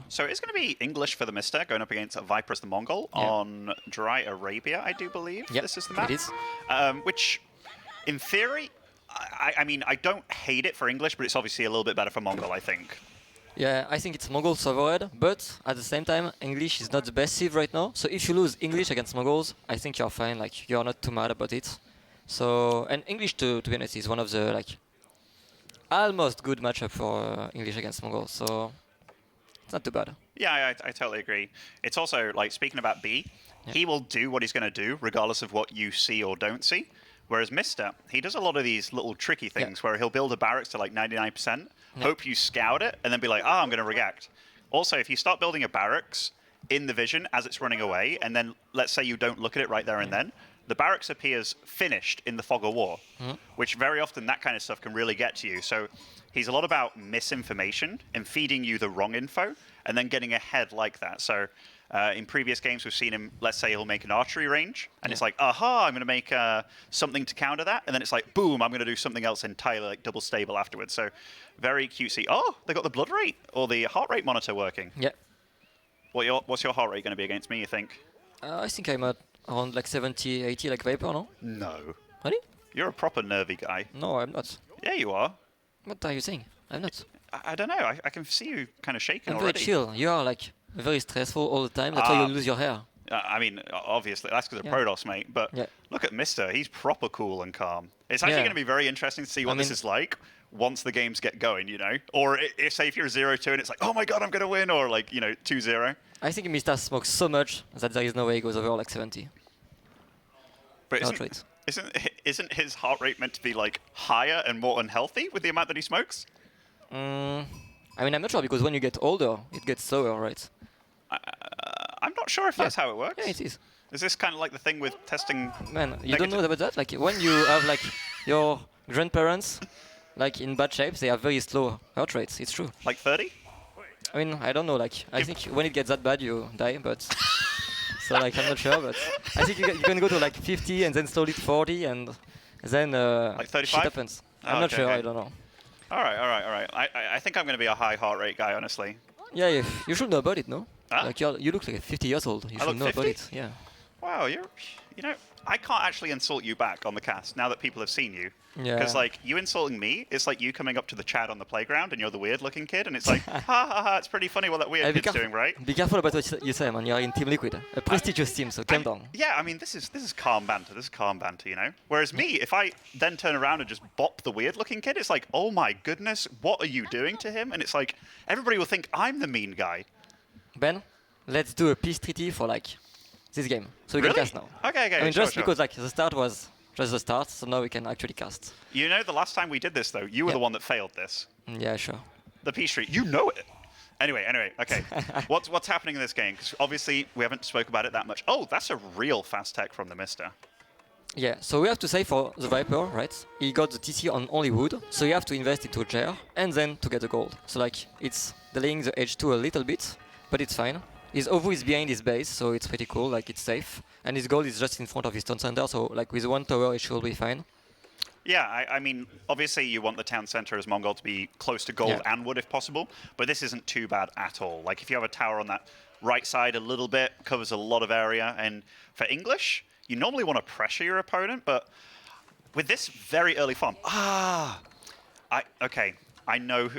So it's going to be English for the Mista going up against Viper as the Mongol on Dry Arabia, I do believe. Yep, This is the map. it is. Which, in theory, I mean, I don't hate it for English, but it's obviously a little bit better for Mongol, I think. Yeah, I think it's Mongols overhead, but at the same time, English is not the best sieve right now. So if you lose English against Mongols, I think you're fine. Like, you're not too mad about it. So, and English, to be honest, is one of the like almost good matchup for English against Mongols. So it's not too bad. Yeah, I totally agree. It's also, like, speaking about B, he will do what he's going to do, regardless of what you see or don't see. Whereas Mista, he does a lot of these little tricky things where he'll build a barracks to like 99%, hope you scout it, and then be like, oh, I'm going to react. Also, if you start building a barracks in the vision as it's running away, and then let's say you don't look at it right there and then, the barracks appears finished in the fog of war, which very often that kind of stuff can really get to you. So he's a lot about misinformation and feeding you the wrong info and then getting ahead like that. So in previous games, we've seen him, let's say he'll make an archery range, and it's like, aha, I'm going to make something to counter that. And then it's like, boom, I'm going to do something else entirely like double stable afterwards. So very cutesy. Oh, they got the blood rate or the heart rate monitor working. Yeah. What's your heart rate going to be against me, you think? I think I'm at around like 70, 80 like Viper, no? No. Really? You're a proper nervy guy. No, I'm not. Yeah, you are. What are you saying? I'm not. I don't know. I can see you kind of shaking I'm already. very chill. You are like very stressful all the time. That's why you lose your hair. I mean, obviously, that's because of Protoss, mate. But look at Mista. He's proper cool and calm. It's actually going to be very interesting to see what this is like once the games get going, you know? Or if, say, if you're 0-2 and it's like, oh my god, I'm going to win, or like, you know, 2-0. I think Mista smokes so much that there is no way he goes over like 70. But isn't his heart rate meant to be like higher and more unhealthy with the amount that he smokes? I mean, I'm not sure, because when you get older, it gets slower, right? I'm not sure if that's how it works. Yeah, it is. Is this kind of like the thing with testing? Man, you don't know about that? Like, when you have like your grandparents like in bad shape, they have very slow heart rates. It's true. Like 30? I mean, I don't know. Like, I think when it gets that bad, you die. But so like, I'm not sure. But I think you can go to like 50 and then slowly to 40, and then like 35? shit happens. I'm not sure. Okay. I don't know. All right. I think I'm going to be a high heart rate guy, honestly. Yeah, you should know about it, no? Huh? Like you look like 50 years old. You should know 50? about it. Yeah. Wow, you know, I can't actually insult you back on the cast now that people have seen you. Yeah. Because like you insulting me, it's like you coming up to the Chad on the playground and you're the weird-looking kid, and it's like, ha ha ha, it's pretty funny what that weird kid's doing, right? Be careful about what you say, man. You're in Team Liquid, a prestigious team, so calm down. Yeah, I mean, this is calm banter. This is calm banter, you know. Whereas me, if I then turn around and just bop the weird-looking kid, it's like, oh my goodness, what are you doing to him? And it's like everybody will think I'm the mean guy. Ben, let's do a peace treaty for like this game, so we can cast now. Okay. I mean, just because like the start was just the start, so now we can actually cast. You know, the last time we did this though, you were the one that failed this. Yeah, sure. The peace treaty, you know it. Anyway, okay. What's happening in this game? Because obviously we haven't spoke about it that much. Oh, that's a real fast tech from the Mista. Yeah, so we have to say for the Viper, right? He got the TC on only wood, so you have to invest into a chair and then to get the gold. So like it's delaying the H2 a little bit, but it's fine. His OVU is behind his base, so it's pretty cool, like it's safe. And his gold is just in front of his town center, so like with one tower it should be fine. Yeah, I mean, obviously you want the town center as Mongol to be close to gold and wood if possible, but this isn't too bad at all. Like if you have a tower on that right side a little bit, covers a lot of area, and for English, you normally want to pressure your opponent, but with this very early farm, I know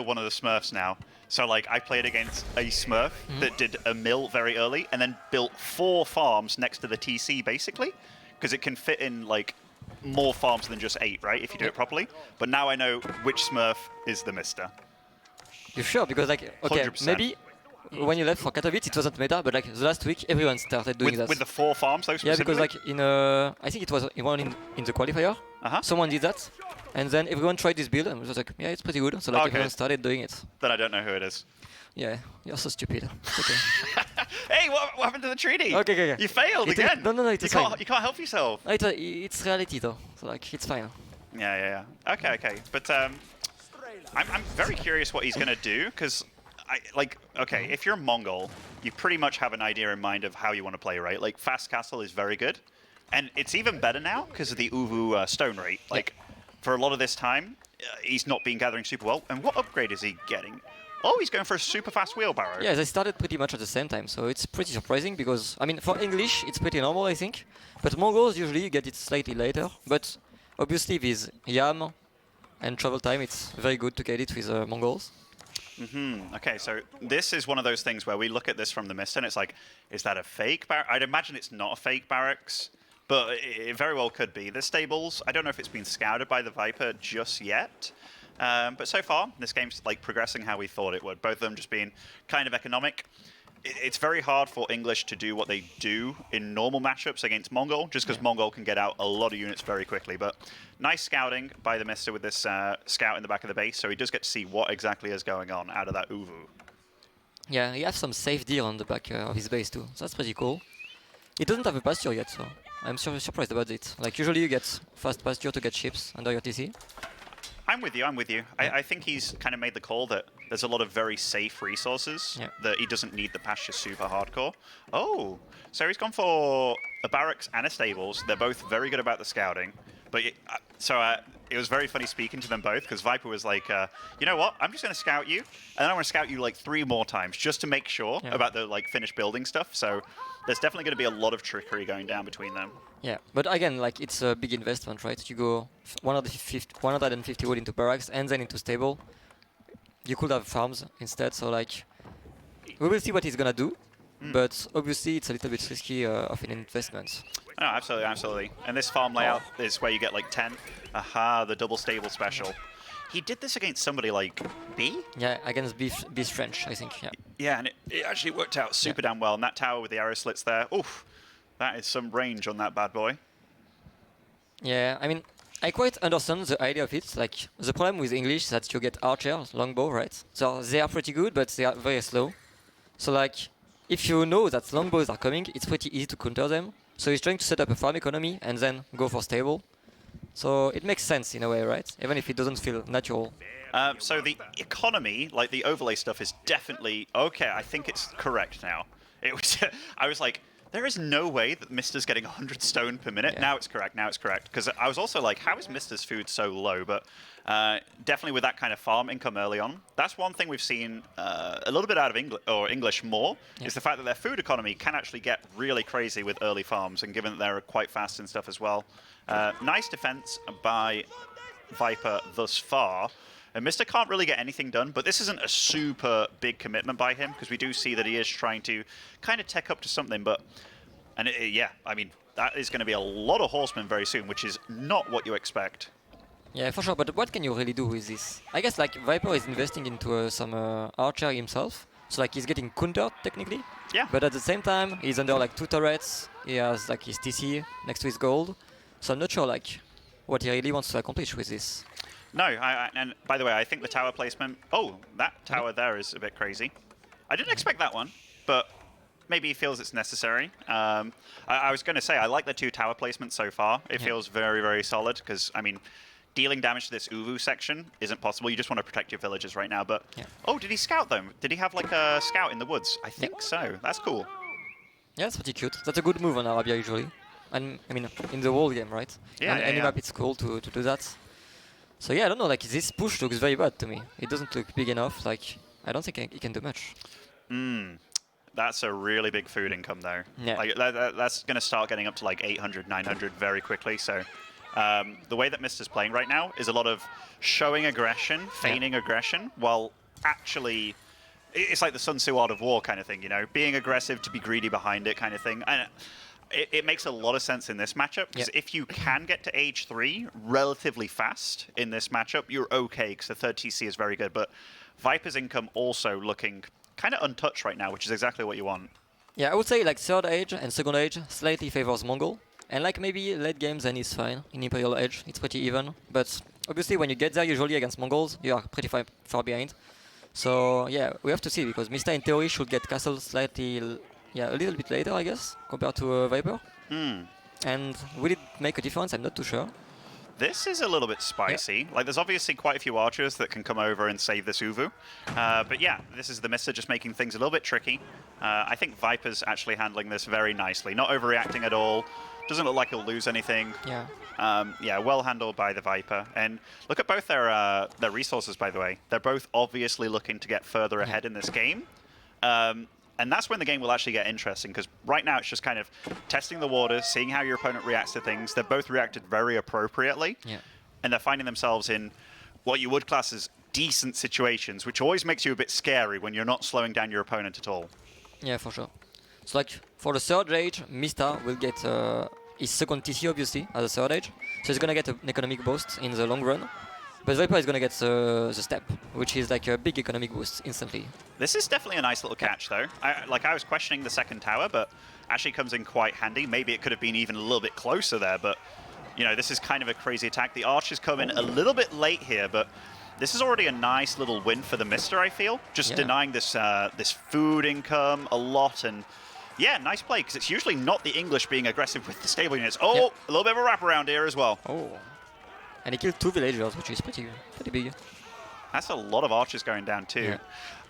one of the Smurfs now. So like I played against a Smurf that did a mill very early and then built 4 farms next to the TC basically, because it can fit in like more farms than just 8, right? If you do it properly. But now I know which Smurf is the Mista. You sure? Because like, okay, 100%. Maybe when you left for Katowice it wasn't meta, but like the last week everyone started doing that. With the 4 farms though specifically? Yeah, because like in I think it was in the qualifier, someone did that. And then everyone tried this build and was like, yeah, it's pretty good. So like everyone started doing it. Then I don't know who it is. Yeah, you're so stupid. It's okay. Hey, what happened to the treaty? Okay. You failed again. No, it's fine. You can't help yourself. It's reality though, so like it's fine. Yeah. Okay. But I'm very curious what he's gonna do, because if you're Mongol, you pretty much have an idea in mind of how you want to play, right? Like fast castle is very good, and it's even better now because of the OVU stone rate. Like for a lot of this time, he's not been gathering super well. And what upgrade is he getting? Oh, he's going for a super fast wheelbarrow. Yeah, they started pretty much at the same time, so it's pretty surprising because, I mean, for English, it's pretty normal, I think. But Mongols usually get it slightly later. But obviously, with YAM and travel time, it's very good to get it with Mongols. Okay, so this is one of those things where we look at this from the Mista and it's like, is that a fake barracks? I'd imagine it's not a fake barracks, but it very well could be. The stables, I don't know if it's been scouted by the Viper just yet. But so far, this game's like progressing how we thought it would. Both of them just being kind of economic. It's very hard for English to do what they do in normal matchups against Mongol, just because Mongol can get out a lot of units very quickly. But nice scouting by the Mista with this scout in the back of the base, so he does get to see what exactly is going on out of that Uvu. Yeah, he has some safe deer on the back of his base too, so that's pretty cool. He doesn't have a pasture yet, so I'm surprised about it. Like, usually you get fast pasture to get ships under your TC. I'm with you, I'm with you. I think he's kind of made the call that there's a lot of very safe resources, that he doesn't need the pasture super hardcore. Oh, so he's gone for a barracks and a stables. They're both very good about the scouting. But it was very funny speaking to them both, because Viper was like, you know what, I'm just going to scout you, and then I'm going to scout you like 3 more times, just to make sure about the like finished building stuff. So there's definitely going to be a lot of trickery going down between them. Yeah, but again, like, it's a big investment, right? You go 150 wood into barracks and then into stable. You could have farms instead, so like, we will see what he's gonna do, but obviously it's a little bit risky of an investment. No, absolutely, absolutely. And this farm layout is where you get like 10. Aha, the double stable special. He did this against somebody like B? Yeah, against Beast French, I think, yeah. Yeah, and it actually worked out super damn well. And that tower with the arrow slits there, oof, that is some range on that bad boy. Yeah, I mean, I quite understand the idea of it. Like, the problem with English is that you get archer, longbow, right? So they are pretty good, but they are very slow. So like, if you know that longbows are coming, it's pretty easy to counter them. So he's trying to set up a farm economy and then go for stable. So it makes sense in a way, right? Even if it doesn't feel natural. So the economy, like the overlay stuff, is definitely okay. I think it's correct now. It was. I was like, there is no way that Mista's getting 100 stone per minute. Yeah. Now it's correct. Now it's correct. Because I was also like, how is Mista's food so low? But definitely with that kind of farm income early on, that's one thing we've seen a little bit out of English more, is the fact that their food economy can actually get really crazy with early farms, and given that they're quite fast and stuff as well. Nice defense by Viper thus far. And Mista can't really get anything done, but this isn't a super big commitment by him, because we do see that he is trying to kind of tech up to something. But, yeah, I mean, that is going to be a lot of horsemen very soon, which is not what you expect. Yeah, for sure, but what can you really do with this? I guess, like, Viper is investing into some archer himself, so, like, he's getting countered, technically. Yeah. But at the same time, he's under, like, 2 turrets, he has, like, his TC next to his gold, so I'm not sure, like, what he really wants to accomplish with this. No, and by the way, I think the tower placement... Oh, that tower there is a bit crazy. I didn't expect that one, but maybe he feels it's necessary. I was going to say, I like the 2 tower placements so far. It feels very, very solid, because, I mean, dealing damage to this Uvu section isn't possible. You just want to protect your villages right now, but... Oh, did he scout them? Did he have, like, a scout in the woods? I think so. That's cool. Yeah, that's pretty cute. That's a good move on Arabia, usually. And, I mean, in the whole game, right? Yeah, and any map, it's cool to do that. So yeah, I don't know, like, this push looks very bad to me. It doesn't look big enough, like, I don't think he can do much. That's a really big food income, though. Yeah. Like, that's going to start getting up to, like, 800, 900 very quickly, so... the way that Mista's playing right now is a lot of showing aggression, feigning aggression, while actually... It's like the Sun Tzu Art of War kind of thing, you know? Being aggressive to be greedy behind it kind of thing. And it makes a lot of sense in this matchup, because if you can get to age 3 relatively fast in this matchup, you're okay, because the 3rd TC is very good. But Viper's income also looking kind of untouched right now, which is exactly what you want. Yeah, I would say, like, 3rd age and 2nd age slightly favors Mongol. And, like, maybe late game then it's fine. In Imperial Age, it's pretty even. But obviously when you get there, usually against Mongols, you are pretty far behind. So yeah, we have to see, because Mista in theory should get castle slightly... Yeah, a little bit later, I guess, compared to Viper. And will it make a difference? I'm not too sure. This is a little bit spicy. Like, there's obviously quite a few archers that can come over and save this Uvu. But yeah, this is the Mista just making things a little bit tricky. I think Viper's actually handling this very nicely. Not overreacting at all. Doesn't look like he'll lose anything. Yeah. Yeah, well handled by the Viper. And look at both their resources, by the way. They're both obviously looking to get further ahead in this game. And that's when the game will actually get interesting, because right now it's just kind of testing the waters, seeing how your opponent reacts to things. They've both reacted very appropriately. Yeah. And they're finding themselves in what you would class as decent situations, which always makes you a bit scary when you're not slowing down your opponent at all. Yeah, for sure. So like for the third age, Mista will get his second TC obviously as a third age, so he's gonna get an economic boost in the long run. But Viper is gonna get the step, which is like a big economic boost instantly. This is definitely a nice little catch, though. I was questioning the second tower, but actually comes in quite handy. Maybe it could have been even a little bit closer there, but you know, this is kind of a crazy attack. The archers come in a little bit late here, but this is already a nice little win for the Mista, I feel. Just denying this this food income a lot, and yeah, nice play, because it's usually not the English being aggressive with the stable units. Oh, a little bit of a wraparound here as well. Oh. And he killed 2 villagers, which is pretty big. That's a lot of archers going down too.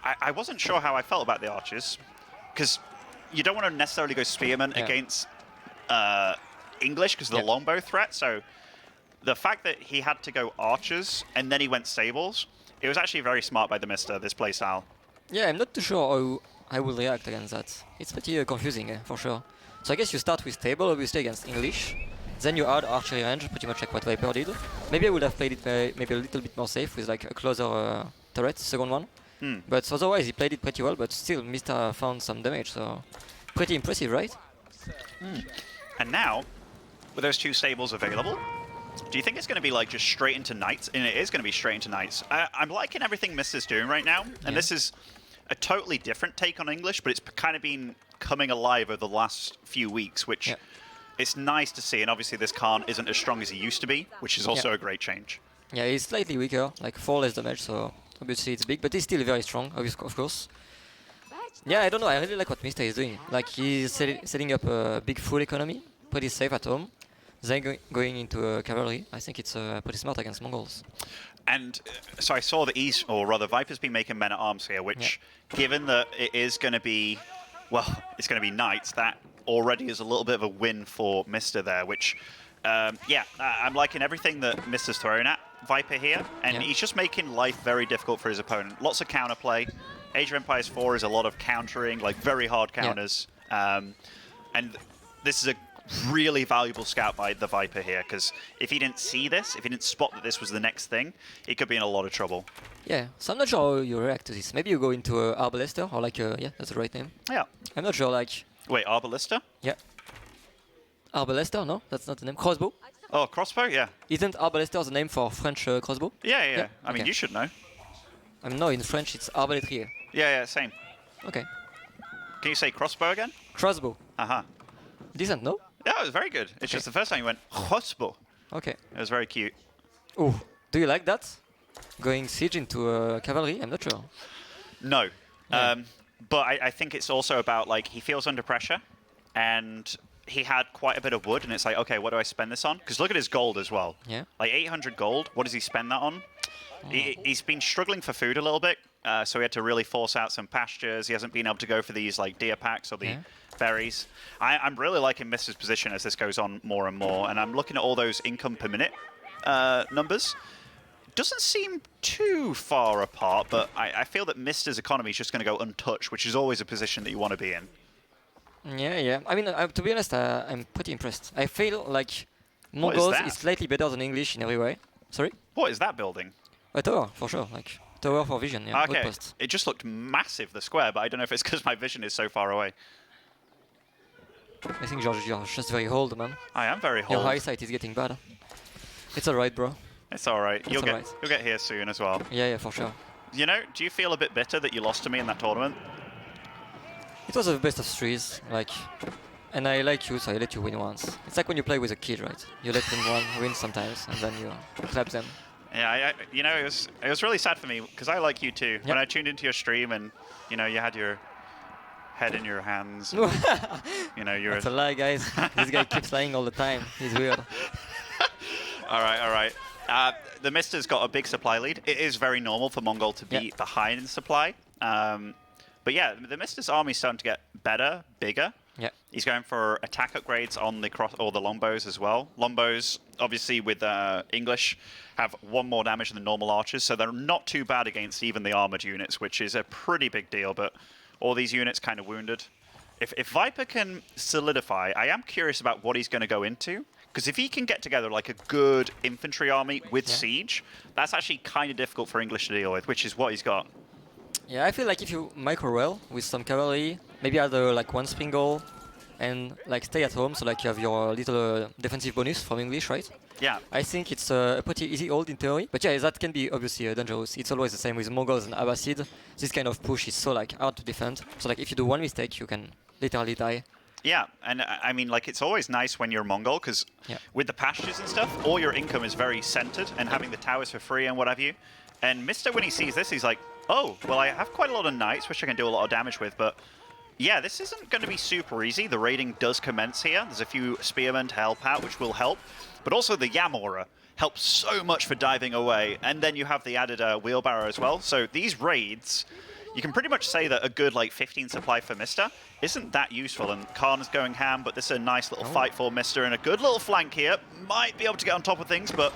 Yeah. I wasn't sure how I felt about the archers, because you don't want to necessarily go spearman against English because of the longbow threat. So the fact that he had to go archers and then he went stables, it was actually very smart by the Mista, this playstyle. Yeah, I'm not too sure how I will react against that. It's pretty confusing, for sure. So I guess you start with stable, obviously, against English. Then you add archery range, pretty much like what Viper did. Maybe I would have played it maybe a little bit more safe with like a closer turret, second one. But otherwise, he played it pretty well, but still, Mista found some damage, so pretty impressive, right? And now, with those 2 stables available, do you think it's going to be like just straight into knights? And it is going to be straight into knights. I'm liking everything Mista's doing right now, and this is a totally different take on English, but it's kind of been coming alive over the last few weeks, which it's nice to see. And obviously this Khan isn't as strong as he used to be, which is also a great change. Yeah, he's slightly weaker, like 4 less damage, so obviously it's big, but he's still very strong, of course. Yeah, I don't know, I really like what Mista is doing. Like, he's setting up a big full economy, pretty safe at home, then going into cavalry. I think it's pretty smart against Mongols. And so I saw that Viper's been making men-at-arms here, which, given that it is going to be, well, it's going to be knights, that already is a little bit of a win for Mista there, which, I'm liking everything that Mista's thrown at Viper here, and he's just making life very difficult for his opponent. Lots of counterplay. Age of Empires 4 is a lot of countering, like very hard counters. And this is a really valuable scout by the Viper here, because if he didn't see this, if he didn't spot that this was the next thing, he could be in a lot of trouble. Yeah, so I'm not sure how you react to this. Maybe you go into Arbalester, or like, yeah, that's the right name. Yeah. I'm not sure, like... Wait, Arbalester? Yeah. Arbalester? No, that's not the name. Crossbow? Oh, crossbow? Yeah. Isn't Arbalester the name for French crossbow? Yeah. I mean, you should know. No, in French it's arbalétrier. Yeah, same. Okay. Can you say crossbow again? Crossbow. Decent, no? Yeah, it was very good. It's just the first time you went, crossbow. Okay. It was very cute. Oh, do you like that? Going siege into cavalry? I'm not sure. No. Yeah. But I think it's also about, like, he feels under pressure, and he had quite a bit of wood, and it's like, okay, what do I spend this on? Because look at his gold as well. Yeah. Like 800 gold, what does he spend that on? He's been struggling for food a little bit, so he had to really force out some pastures. He hasn't been able to go for these like deer packs or the berries. I'm really liking Mista's position as this goes on more and more, and I'm looking at all those income per minute numbers. Doesn't seem too far apart, but I feel that Mista's economy is just going to go untouched, which is always a position that you want to be in. Yeah. I mean, to be honest, I'm pretty impressed. I feel like Mongols is slightly better than English in every way. Sorry? What is that building? A tower, for sure. Like, tower for vision, yeah. Okay. Outpost. It just looked massive, the square, but I don't know if it's because my vision is so far away. I think, George, you're just very old, man. I am very old. Your eyesight is getting bad. It's alright, bro. It's alright. You'll get here soon as well. Yeah, for sure. You know, do you feel a bit bitter that you lost to me in that tournament? It was a best of threes, like, and I like you, so I let you win once. It's like when you play with a kid, right? You let them win sometimes, and then you clap them. Yeah, you know, it was really sad for me, because I like you too. Yep. When I tuned into your stream and, you know, you had your head in your hands. And, you know, you're... That's a lie, guys. This guy keeps lying all the time. He's weird. All right. The Mista's got a big supply lead. It is very normal for Mongol to be behind in supply. But yeah, the Mista's army's starting to get better, bigger. Yeah. He's going for attack upgrades on the cross or the longbows as well. Longbows, obviously with English, have 1 more damage than normal archers, so they're not too bad against even the armored units, which is a pretty big deal. But all these units kind of wounded. If Viper can solidify, I am curious about what he's going to go into. Because if he can get together like a good infantry army with siege, that's actually kind of difficult for English to deal with, which is what he's got. Yeah, I feel like if you micro well with some cavalry, maybe add like 1 springle, and like stay at home, so like you have your little defensive bonus from English, right? Yeah. I think it's a pretty easy hold in theory, but yeah, that can be obviously dangerous. It's always the same with Mongols and Abbasid. This kind of push is so like hard to defend. So like if you do one mistake, you can literally die. Yeah, and I mean, like, it's always nice when you're Mongol, because with the pastures and stuff, all your income is very centered, and having the towers for free and what have you. And Mr. when he sees this, he's like, oh, well, I have quite a lot of knights, which I can do a lot of damage with, but yeah, this isn't going to be super easy. The raiding does commence here. There's a few spearmen to help out, which will help, but also the Yamora helps so much for diving away, and then you have the added wheelbarrow as well. So these raids, you can pretty much say that a good like 15 supply for Mr. isn't that useful, and Khan's going ham, but this is a nice little fight for Mr. and a good little flank here. Might be able to get on top of things, but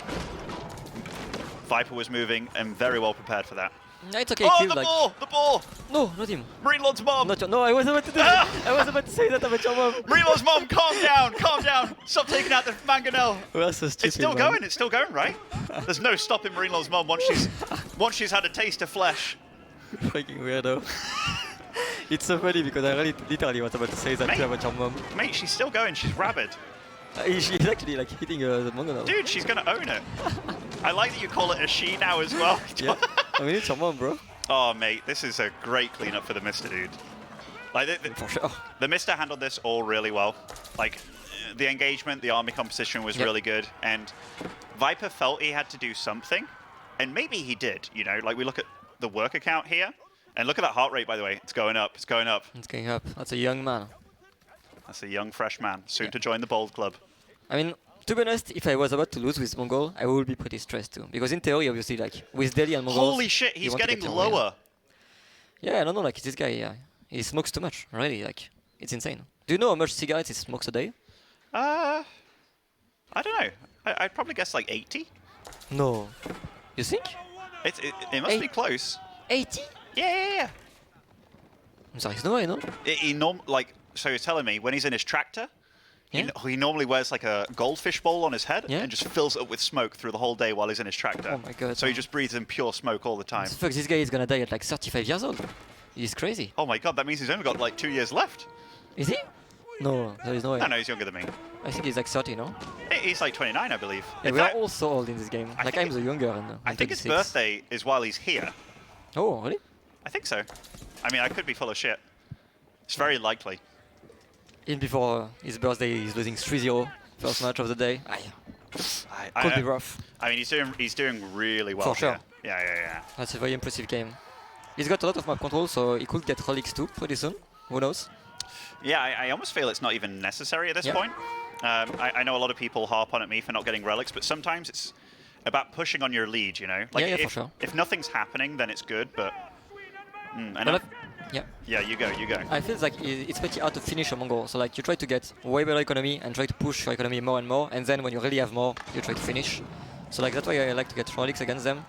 Viper was moving and very well prepared for that. No, it's okay. Oh, Like... the ball! No, not him. MarineLorD's mom! Not your... No, I was about to do that. I was about to say that about your mom. MarineLorD's mom, calm down! Stop taking out the mangonel! We're so stupid, It's still going, right? There's no stopping MarineLorD's mom once she's had a taste of flesh. Freaking weirdo. It's so funny because I really literally was about to say that about your mom. Mate, she's still going, she's rabid. She's actually like hitting the mangonel. Dude, she's gonna own it. I like that you call it a she now as well. Yeah. I mean, it's your mom, bro. Oh, mate, this is a great cleanup for the Mr. dude. Like, for sure. The Mr. handled this all really well. Like, the engagement, the army composition was really good, and Viper felt he had to do something, and maybe he did, you know? Like, we look at the worker count here, and look at that heart rate, by the way. It's going up, it's going up. It's going up. That's a young man. That's a young, fresh man, soon to join the bold club. I mean, to be honest, if I was about to lose with Mongol, I would be pretty stressed too. Because in theory, obviously, like, with Delhi and Mongols... Holy shit, he's getting lower! Yeah, I don't know, like, this guy, he smokes too much, really, like, it's insane. Do you know how much cigarettes he smokes a day? I don't know. I'd probably guess like 80. No. You think? It must be close. 80? Yeah. I'm sorry, no way, no? So he's telling me when he's in his tractor, he normally wears like a goldfish bowl on his head and just fills it up with smoke through the whole day while he's in his tractor. Oh my god. So he just breathes in pure smoke all the time. Fuck, this guy is gonna die at like 35 years old. He's crazy. Oh my god, that means he's only got like 2 years left. Is he? No, there is no way. No, he's younger than me. I think he's like 30, no? He's like 29, I believe. Yeah, we are all so old in this game. Like, I'm the younger. And I think his birthday is while he's here. Oh, really? I think so. I mean, I could be full of shit. It's very likely. In before his birthday, he's losing 3-0. First match of the day. Could be rough. I mean, he's doing really well. For sure. Yeah. That's a very impressive game. He's got a lot of map control, so he could get relics too pretty soon. Who knows? Yeah, I almost feel it's not even necessary at this point. I know a lot of people harp on at me for not getting relics, but sometimes it's about pushing on your lead, you know? Like for sure. If nothing's happening, then it's good, but... Yeah, you go. I feel like it's pretty hard to finish a Mongol. So like you try to get way better economy and try to push your economy more and more, and then when you really have more, you try to finish. So like that's why I like to get relics against them.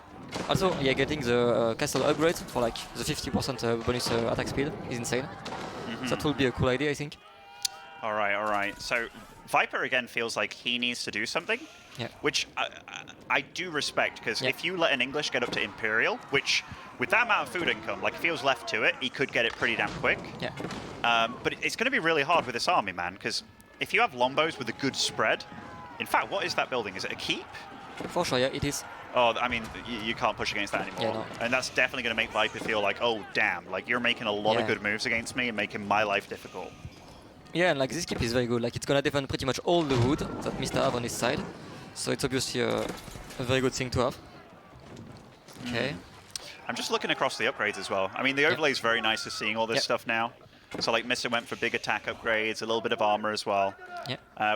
Also, getting the castle upgrade for like the 50% bonus attack speed is insane. So that will be a cool idea, I think. All right. So Viper again feels like he needs to do something, which I do respect, because if you let an English get up to Imperial, which with that amount of food income, like if he was left to it, he could get it pretty damn quick. But it's going to be really hard with this army, man, because if you have longbows with a good spread, in fact, what is that building? Is it a keep? For sure, yeah, it is. Oh, I mean, you can't push against that anymore. Yeah, no. And that's definitely going to make Viper feel like, oh, damn, like you're making a lot of good moves against me and making my life difficult. Yeah, and like this keep is very good. Like it's going to defend pretty much all the wood that Mista have on his side. So it's obviously a very good thing to have. Okay. I'm just looking across the upgrades as well. I mean, the overlay is very nice to seeing all this stuff now. So like Mista went for big attack upgrades, a little bit of armor as well.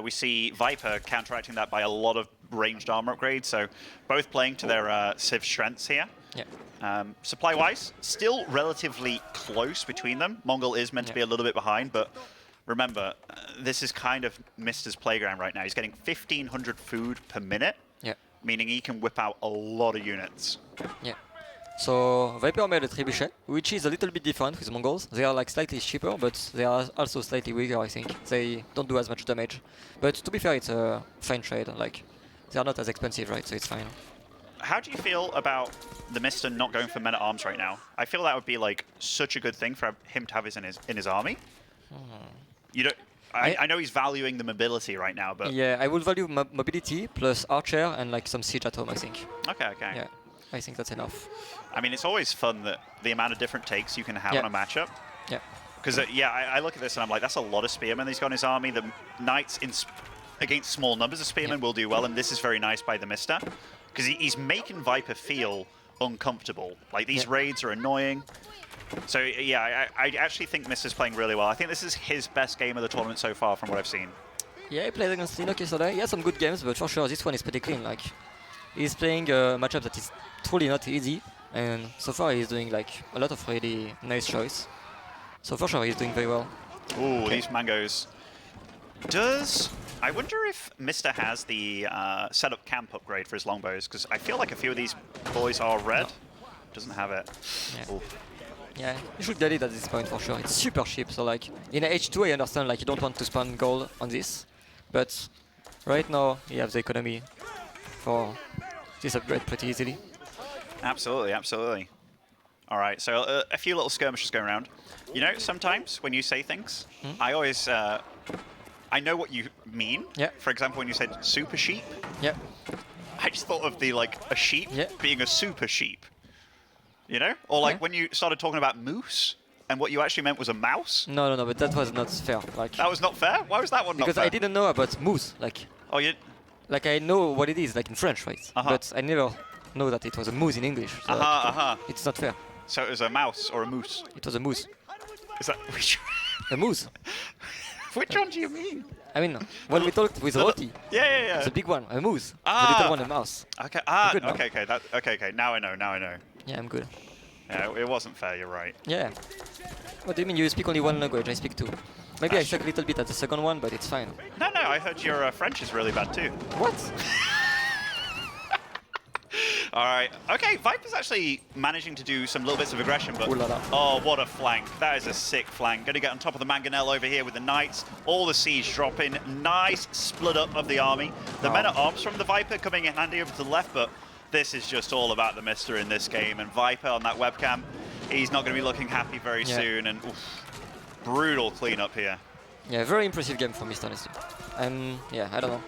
We see Viper counteracting that by a lot of ranged armor upgrades. So both playing to their Civ strengths here. Supply-wise, still relatively close between them. Mongol is meant to be a little bit behind, but remember, this is kind of Mister's playground right now. He's getting 1,500 food per minute, Yeah. meaning he can whip out a lot of units. Yeah. So Viper made a trebuchet, which is a little bit different with Mongols. They are like slightly cheaper, but they are also slightly weaker, I think. They don't do as much damage. But to be fair, it's a fine trade. Like, they are not as expensive, right? So it's fine. How do you feel about the Mister not going for men-at-arms right now? I feel that would be like such a good thing for him to have in his army. You don't. I know he's valuing the mobility right now, but Yeah, I would value mobility plus archer and like some siege at home, I think. okay. Yeah, I think that's enough. I mean, it's always fun that the amount of different takes you can have Yeah. on a matchup. Yeah. Because I look at this and I'm like, that's a lot of spearmen he's got in his army. The knights against small numbers of spearmen will do well, and this is very nice by the Mister, because he's making Viper feel uncomfortable. Like these raids are annoying. So yeah, I actually think Mister's playing really well. I think this is his best game of the tournament so far, from what I've seen. Yeah, he played against Leenock yesterday. He had some good games, but for sure this one is pretty clean. Like, he's playing a matchup that is truly not easy, and so far he's doing like a lot of really nice choice. So for sure he's doing very well. Ooh, these mangoes. I wonder if Mister has the setup camp upgrade for his longbows, because I feel like a few of these boys are red. No. Doesn't have it. Yeah. Oof. Yeah, you should get it at this point for sure. It's super cheap, so like in H2 I understand like you don't want to spend gold on this, but right now you have the economy for this upgrade pretty easily. Absolutely, absolutely. All right, so a few little skirmishes going around. You know, sometimes when you say things, I always I know what you mean. Yeah. For example, when you said super sheep, Yeah. I just thought of a sheep Yeah. being a super sheep. You know? Or like Yeah. when you started talking about moose, and what you actually meant was a mouse. No, but that was not fair. Like, That was not fair? Why was that one not because fair? I didn't know about moose. Oh, you... Like I know what it is, like in French, right? But I never know that it was a moose in English. So like, it's not fair. So it was a mouse or a moose? It was a moose. Is that... A moose. Which one do you mean? I mean, when we talked with Roti, Yeah. the big one, a moose. The little one, a mouse. Okay, Good, no? okay. Now I know. Yeah, I'm good. Yeah, it wasn't fair, you're right. Yeah. What do you mean you speak only one language? I speak two. Maybe I suck a little bit at the second one, but it's fine. No, I heard your French is really bad too. What? All right. Okay, Viper's actually managing to do some little bits of aggression, but... Ooh la la. Oh, what a flank. That is a sick flank. Going to get on top of the Mangonel over here with the Knights. All the siege dropping. Nice split up of the army. The men-at-arms from the Viper coming in handy over to the left, but this is just all about the Mister in this game. And Viper on that webcam, he's not going to be looking happy very soon. And brutal cleanup here. Yeah, very impressive game for Mr. honestly. Yeah, I don't know.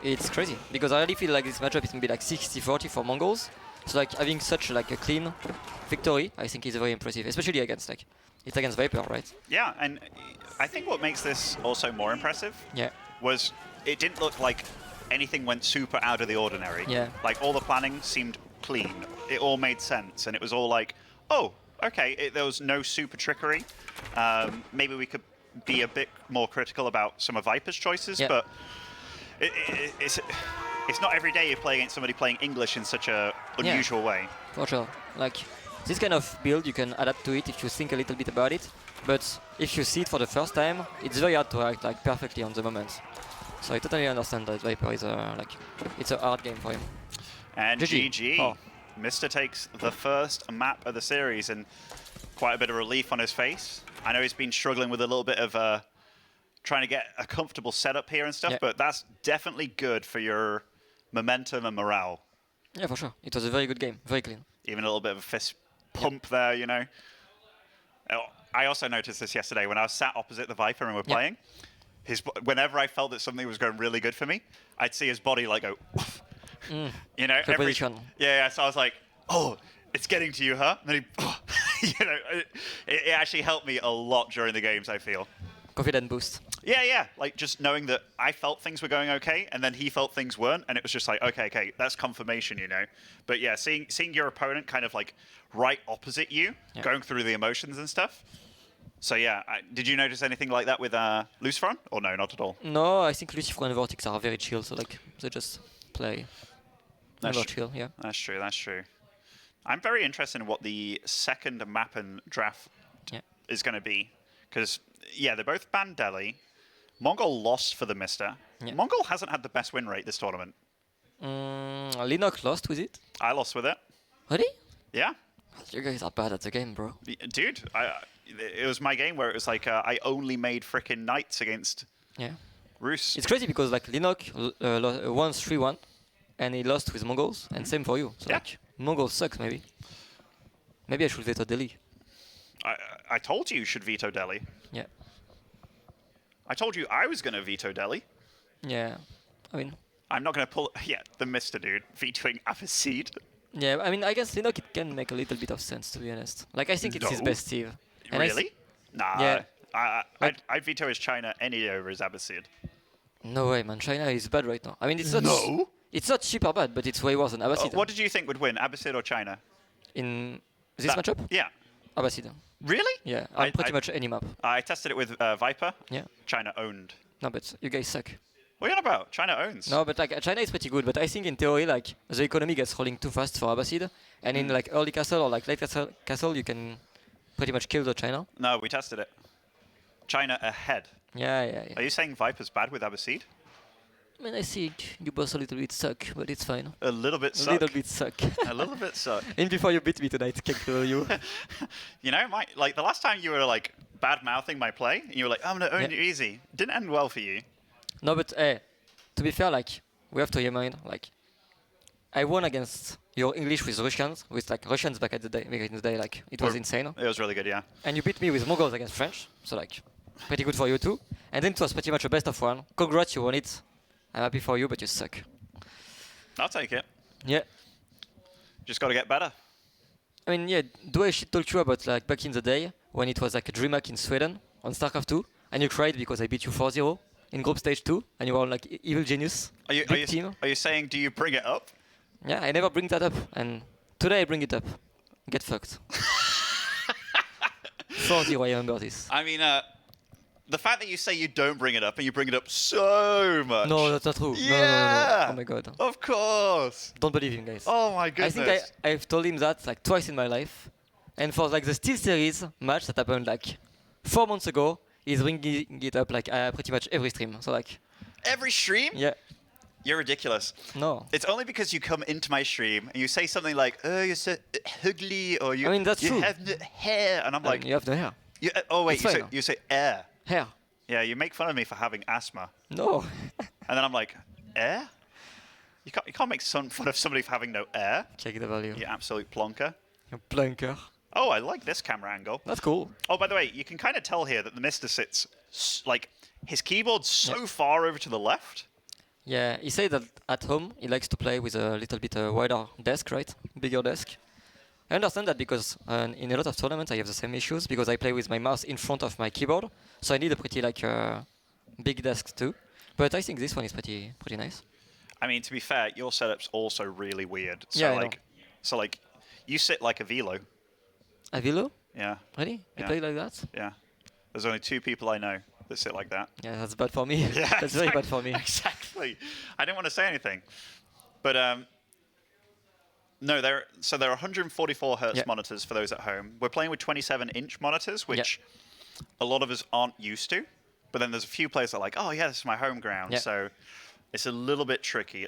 It's crazy because I really feel like this matchup is gonna be like 60-40 for Mongols. So like having such like a clean victory, I think is very impressive, especially against like it's against Viper, right? Yeah, and I think what makes this also more impressive was it didn't look like anything went super out of the ordinary. Yeah. Like all the planning seemed clean. It all made sense, and it was all like, oh, okay. There was no super trickery. Maybe we could be a bit more critical about some of Viper's choices, but. It's not every day you play against somebody playing English in such a unusual way. For sure. Like this kind of build, you can adapt to it if you think a little bit about it. But if you see it for the first time, it's very hard to act like perfectly on the moment. So I totally understand that Viper is it's a hard game for him. And GG. Oh. Mister takes the first map of the series, and quite a bit of relief on his face. I know he's been struggling with a little bit of trying to get a comfortable setup here and stuff, but that's definitely good for your momentum and morale. Yeah, for sure. It was a very good game, very clean. Even a little bit of a fist pump there, you know. I also noticed this yesterday when I was sat opposite the Viper and we're playing. Whenever I felt that something was going really good for me, I'd see his body like go, you know. So I was like, oh, it's getting to you, huh? And then you know, it actually helped me a lot during the games, I feel. Confident boost. Yeah. Like just knowing that I felt things were going okay, and then he felt things weren't, and it was just like, okay, that's confirmation, you know. But yeah, seeing your opponent kind of like right opposite you, going through the emotions and stuff. So yeah, did you notice anything like that with LucifoN, or no, not at all? No, I think LucifoN and VortiX are very chill, so like they just play. That's chill, yeah. That's true. I'm very interested in what the second map and draft is going to be. Because, yeah, they're both banned Delhi. Mongol lost for the Mista. Yeah. Mongol hasn't had the best win rate this tournament. Leenock lost with it. I lost with it. Really? Yeah. You guys are bad at the game, bro. Dude, it was my game where it was like I only made frickin' knights against Yeah. Rus. It's crazy because like Leenock won 3-1 and he lost with Mongols, and same for you. So Yeah. like Mongols sucks maybe. Maybe I should veto Delhi. I told you should veto Delhi. Yeah. I told you I was going to veto Delhi. Yeah. I mean, I'm not going to pull... Yeah, the Mr. dude vetoing Abbasid. yeah, I mean, I guess Leenock it can make a little bit of sense, to be honest. Like, I think it's his No. best Steve. And Really? Nah. Yeah. I'd veto his China any day over his Abbasid. No way, man. China is bad right now. I mean, it's not. No? It's not super bad, but it's way worse than Abbasid. What did you think would win, Abbasid or China? In this matchup? Yeah. Abbasid. Really? Yeah, on pretty much any map. I tested it with Viper. Yeah. China owned. No, but you guys suck. What are you on about? China owns. No, but like China is pretty good. But I think in theory, like the economy gets rolling too fast for Abbasid, and in like early castle or like late castle, you can pretty much kill the China. No, we tested it. China ahead. Yeah. Are you saying Viper's bad with Abbasid? I mean, I think you both a little bit suck, but it's fine. A little bit A suck. little bit suck. A little bit suck. And before you beat me tonight, kick you. You know, like the last time you were like bad mouthing my play, and you were like, "I'm gonna own you easy." Didn't end well for you. No, but to be fair, like we have to remind, like I won against your English with Russians, back in the day, like it was insane. It was really good, yeah. And you beat me with Mongols against French, so like pretty good for you too. And then it was pretty much a best of one. Congrats, you won it. I'm happy for you, but you suck. I'll take it. Yeah. Just got to get better. I mean, yeah. Do I shit talk you about like back in the day when it was like a DreamHack in Sweden on StarCraft 2, and you cried because I beat you 4-0 in group stage 2, and you were like evil genius. Are you saying, do you bring it up? Yeah, I never bring that up, and today I bring it up. Get fucked. 4-0, I remember this. I mean, the fact that you say you don't bring it up and you bring it up so much. No, that's not true. Yeah. No. Oh my god. Of course. Don't believe him, guys. Oh my goodness. I think I've told him that like twice in my life, and for like the Steel Series match that happened like 4 months ago, he's bringing it up like pretty much every stream. So like. Every stream? Yeah. You're ridiculous. No. It's only because you come into my stream and you say something like, "Oh, you're so ugly," or "You, I mean, that's you true. have no hair," and I'm like, you have no hair. "Oh wait, It's fine. you say air." Hair. Yeah, you make fun of me for having asthma, No. and then I'm like, "Air? You can't make fun of somebody for having no air." Check the value. You absolute plonker. You plunker. Oh, I like this camera angle. That's cool. Oh, by the way, you can kind of tell here that the Mr. sits like his keyboard's so far over to the left. Yeah, he said that at home he likes to play with a little bit wider desk, right? Bigger desk. I understand that because in a lot of tournaments I have the same issues because I play with my mouse in front of my keyboard, so I need a pretty big desk too. But I think this one is pretty nice. I mean, to be fair, your setup's also really weird. So Yeah, I know. so you sit like a velo. A Vilo? Yeah. Really? You Yeah. play like that? Yeah. There's only 2 people I know that sit like that. Yeah, that's bad for me. Yeah, That's very bad for me. Exactly. I didn't want to say anything, but no, there are 144 hertz Yeah. monitors for those at home. We're playing with 27-inch monitors, which a lot of us aren't used to. But then there's a few players that are like, "Oh yeah, this is my home ground." Yeah. So it's a little bit tricky.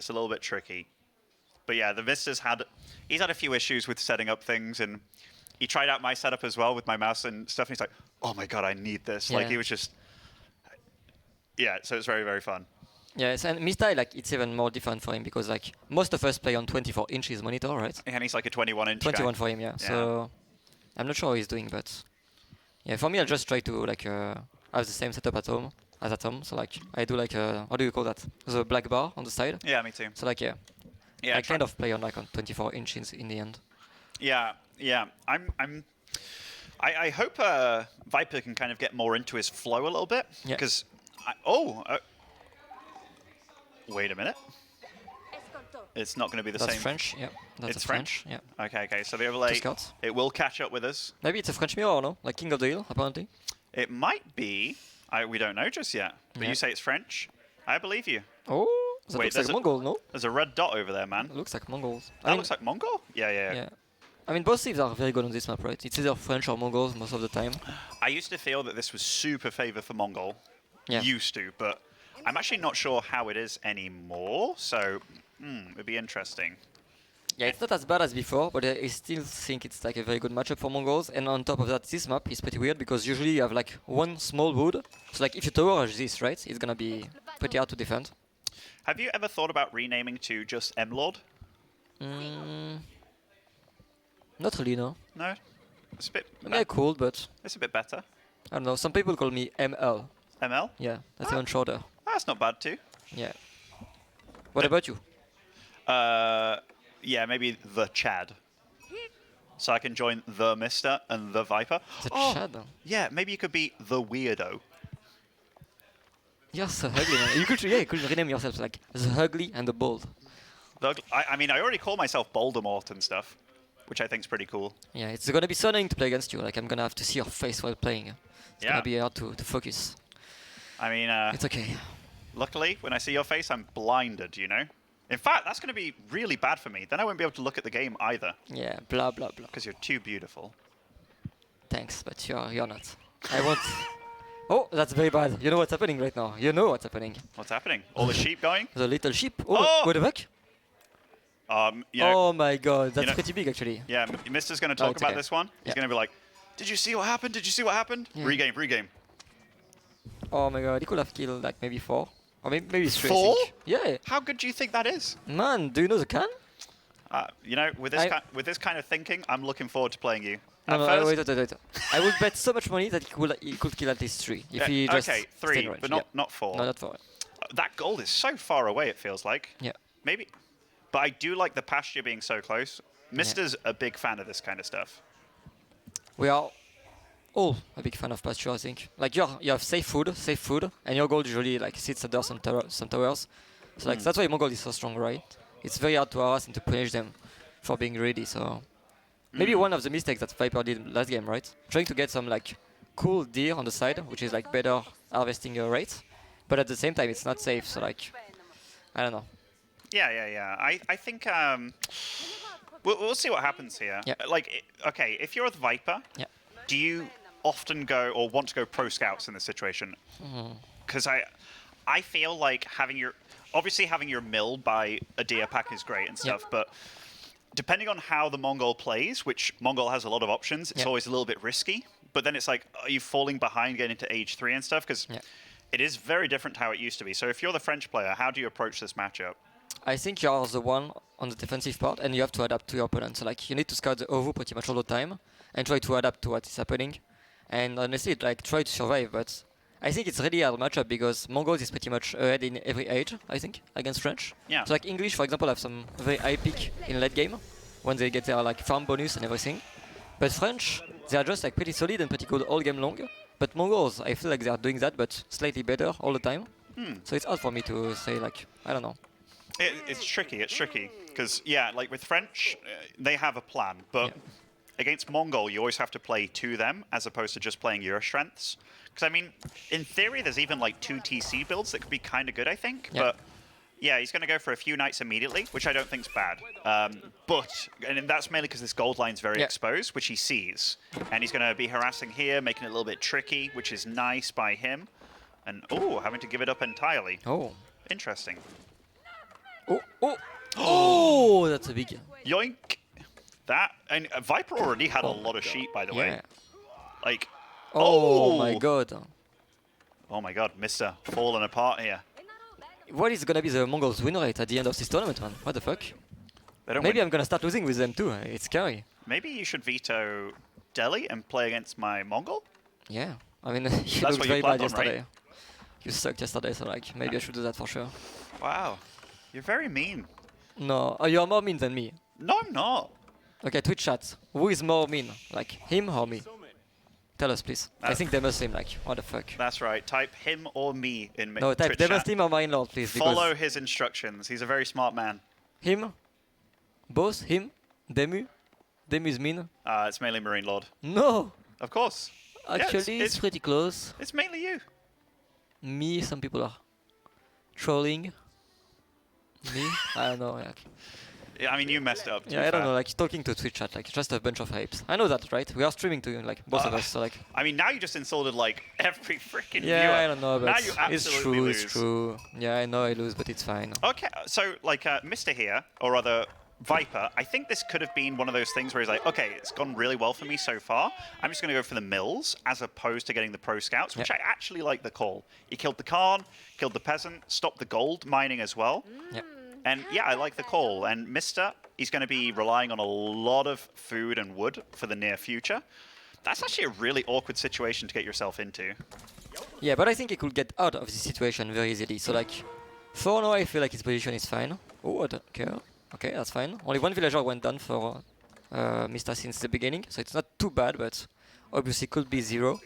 But yeah, the Vista's he's had a few issues with setting up things, and he tried out my setup as well with my mouse and stuff, and he's like, "Oh my god, I need this." Like Yeah. he was just, yeah. So it's very, very fun. Yes, and Mista, like it's even more different for him because like most of us play on 24 inches monitor, right? And he's like a 21-inch 21 guy. for him, yeah. So I'm not sure how he's doing, but yeah, for me I'll just try to like have the same setup at home as at home. So like I do like what do you call that? The black bar on the side. Yeah, me too. So like Yeah, I kind of play on 24 inches in the end. Yeah. I hope Viper can kind of get more into his flow a little bit. Yeah. Because, wait a minute. It's not going to be the That's same. French, yeah. That's It's a French, yeah. Okay. So the overlay, Scouts. it will catch up with us. Maybe it's a French mirror, no? Like King of the Hill, apparently. It might be. We don't know just yet. But Yeah. you say it's French. I believe you. Oh, that Wait, looks there's like Mongol, no? There's a red dot over there, man. It looks like Mongols. That looks like Mongol? Yeah. Yeah. I mean, both teams are very good on this map, right? It's either French or Mongols most of the time. I used to feel that this was super favor for Mongol. Yeah. Used to, but I'm actually not sure how it is anymore. So, it'd be interesting. Yeah, it's not as bad as before, but I still think it's like a very good matchup for Mongols. And on top of that, this map is pretty weird because usually you have like one small wood. So like if you tower rush this, right, it's gonna be pretty hard to defend. Have you ever thought about renaming to just MLord? Not really, no. No, it's a bit. I mean, I could, but It's a bit better. I don't know. Some people call me ML. ML? Yeah, that's even shorter. That's not bad too. Yeah. What about you? Yeah, maybe the Chad. So I can join the Mister and the Viper. The Chad. Yeah, maybe you could be the Weirdo. You're so ugly, man. You could rename yourself like the ugly and the bold. I mean, I already call myself Voldemort and stuff, which I think is pretty cool. Yeah, it's gonna be so annoying to play against you. Like I'm gonna have to see your face while playing. It's Yeah. gonna be hard to focus. I mean, It's okay. luckily, when I see your face, I'm blinded, you know? In fact, that's going to be really bad for me. Then I won't be able to look at the game either, Yeah, blah blah blah. because you're too beautiful. Thanks, but you're not. I won't. Oh, that's very bad. You know what's happening right now. You know what's happening. What's happening? All the sheep going? The little sheep. Oh! Oh, what the fuck? You know, Oh my god, that's know- pretty big actually. yeah, Mister's going to talk it's about okay. this one. He's Yeah. going to be like, did you see what happened? Did you see what happened? Yeah. Regame, regame. Oh my god, he could have killed like maybe 4. Or maybe 3. I 4? think. Yeah. How good do you think that is? Man, do you know the can? You know, with this kind of thinking, I'm looking forward to playing you. No, At no, first, wait. I would bet so much money that he could kill at least 3 if he just okay, stayed 3, in range. but Yeah. not 4. No, not 4. That gold is so far away, it feels like. Yeah. Maybe. But I do like the pasture being so close. Mister's a big fan of this kind of stuff. We are all a big fan of pasture, I think. Like you have safe food, and your gold usually like sits under some towers. So like that's why Mongol is so strong, right? It's very hard to harass and to punish them for being greedy. So maybe one of the mistakes that Viper did last game, right? Trying to get some like cool deer on the side, which is like better harvesting rate, but at the same time it's not safe. So like I don't know. Yeah. I think we'll see what happens here. Yeah. Like, okay, if you're the Viper, Yeah. do you often go or want to go pro scouts in this situation? Because I feel like having your mill by a deer pack is great and stuff, but depending on how the Mongol plays, which Mongol has a lot of options, it's always a little bit risky. But then it's like, are you falling behind getting into age 3 and stuff? Because it is very different to how it used to be. So if you're the French player, how do you approach this matchup? I think you are the one on the defensive part, and you have to adapt to your opponent. So like you need to scout the OVU pretty much all the time, and try to adapt to what is happening. And honestly, like try to survive. But I think it's really a hard matchup because Mongols is pretty much ahead in every age, I think, against French. Yeah. So like English, for example, have some very high peak in late game when they get their like farm bonus and everything. But French, they are just like pretty solid and pretty good all game long. But Mongols, I feel like they are doing that, but slightly better all the time. So it's hard for me to say like I don't know. It's tricky, because, like with French, they have a plan, but against Mongol, you always have to play to them, as opposed to just playing your strengths. Because, I mean, in theory, there's even, like, 2 TC builds that could be kind of good, I think, but, yeah, he's going to go for a few knights immediately, which I don't think's bad. And that's mainly because this gold line's very exposed, which he sees, and he's going to be harassing here, making it a little bit tricky, which is nice by him, and, having to give it up entirely. Oh. Interesting. Oh, that's a big. Yoink! That, and Viper already had a lot of sheep, by the way. Like, Oh my god. Oh my god, Mister falling apart here. What is gonna be the Mongols win rate at the end of this tournament, man? What the fuck? They don't Maybe win. I'm gonna start losing with them too. It's scary. Maybe you should veto Delhi and play against my Mongol? Yeah. I mean, you That's looked what very you bad planned on, right? yesterday. You sucked yesterday, so like maybe I should do that for sure. Wow. You're very mean. No, oh, you're more mean than me. No, I'm not. Okay, Twitch chat. Who is more mean? Like him or me? Tell us, please. I think DeMusliM, like, what the fuck? That's right. Type him or me in No, type Twitch chat. DeMusliM or MarineLorD, please. Follow his instructions. He's a very smart man. Him? Both? Him? Demu? Demu is mean? It's mainly MarineLorD. No! Of course. Actually, Yeah, it's pretty close. It's mainly you. Me, some people are trolling. Me? I don't know. Like. I mean, you messed it up. Yeah, I don't know, like talking to Twitch chat, like just a bunch of hypes. I know that, right? We are streaming to like both of us, so like. I mean, now you just insulted like every freaking Yeah, viewer. I don't know, but now you it's absolutely true, lose. it's true. Yeah, I know I lose, but it's fine. Okay, so like Mr. here, or rather Viper, I think this could have been one of those things where he's like, okay, it's gone really well for me so far. I'm just going to go for the mills as opposed to getting the pro scouts, which I actually like the call. He killed the Khan, killed the peasant, stopped the gold mining as well. Yeah. And yeah, I like the call. And Mr., he's going to be relying on a lot of food and wood for the near future. That's actually a really awkward situation to get yourself into. Yeah, but I think he could get out of this situation very easily. So like, for now I feel like his position is fine. Oh, I don't care. Okay, that's fine. Only one villager went down for Mista since the beginning, so it's not too bad, but obviously could be 0.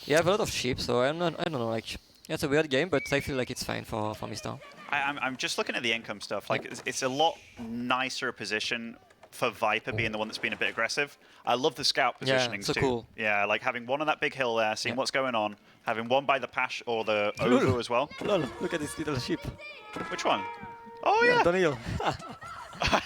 You have a lot of sheep, so I don't know, like, yeah, it's a weird game, but I feel like it's fine for Mista. I'm just looking at the income stuff. Like, it's a lot nicer position for Viper being the one that's been a bit aggressive. I love the scout positioning so too. Cool. Yeah, like having one on that big hill there, seeing what's going on, having one by the Pash or the Ovu as well. Lol, look at this little sheep. Which one? Oh yeah. Downhill.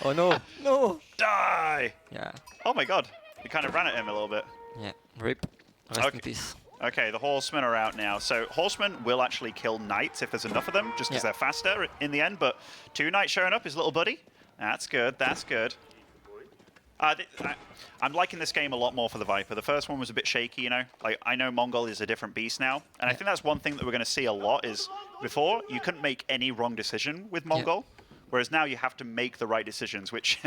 Oh no, no. Die. Yeah. Oh my god. We kind of ran at him a little bit. Yeah. Rip. Rest in peace. Okay, the horsemen are out now. So horsemen will actually kill knights if there's enough of them, just because they're faster in the end. But 2 knights showing up, his little buddy. That's good. That's good. I'm liking this game a lot more for the Viper. The first one was a bit shaky, you know. Like, I know Mongol is a different beast now, and I think that's one thing that we're going to see a lot is before you couldn't make any wrong decision with Mongol, whereas now you have to make the right decisions, which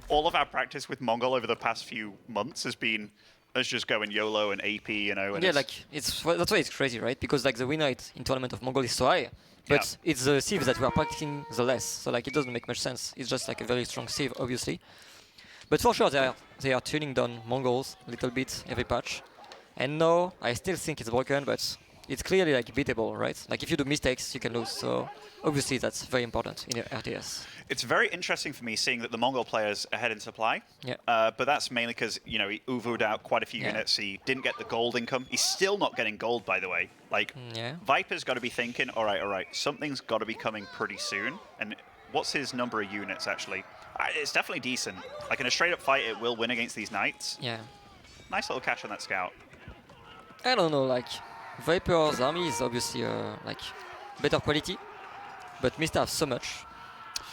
all of our practice with Mongol over the past few months has been us just going YOLO and AP, you know. And yeah, like that's why it's crazy, right? Because like the win rate in tournament of Mongol is so high, but it's the Civ that we are practicing the less. So like it doesn't make much sense. It's just like a very strong Civ, obviously. But for sure they are tuning down Mongols a little bit every patch. And no, I still think it's broken, but it's clearly like beatable, right? Like if you do mistakes, you can lose. So obviously that's very important in your RTS. It's very interesting for me seeing that the Mongol players are ahead in supply. Yeah. But that's mainly because, you know, he Uvu'd out quite a few units. He didn't get the gold income. He's still not getting gold, by the way. Like, Viper's got to be thinking, all right, something's got to be coming pretty soon. And what's his number of units, actually? It's definitely decent. Like, in a straight-up fight, it will win against these knights. Yeah. Nice little catch on that scout. I don't know, like, Viper's army is obviously, like, better quality. But Mista has so much.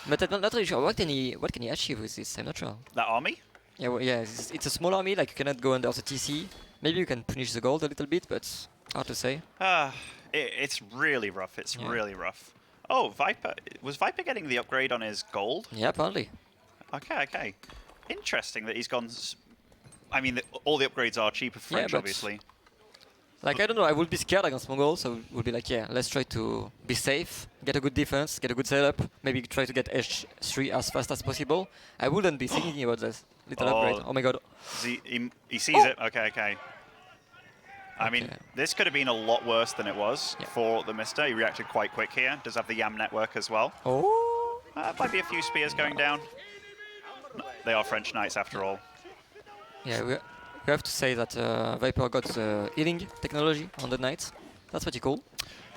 But I'm not really sure. What can he achieve with this? I'm not sure. That army? Yeah, well, yeah. It's a small army. Like you cannot go under the TC. Maybe you can punish the gold a little bit, but hard to say. It's really rough. It's really rough. Oh, Viper. Was Viper getting the upgrade on his gold? Yeah, apparently. Okay. Interesting that he's gone. I mean, all the upgrades are cheaper for French, obviously. Like, I don't know, I would be scared against Mongols, so I would be like, yeah, let's try to be safe, get a good defense, get a good setup, maybe try to get H3 as fast as possible. I wouldn't be thinking about this little upgrade. Oh my god. He sees it. Okay. I mean, this could have been a lot worse than it was for the Mista. He reacted quite quick here. Does have the Yam network as well. Oh. Might be a few spears going down. No, they are French knights after all. Yeah, we have to say that Viper got the healing technology on the knights. That's pretty cool.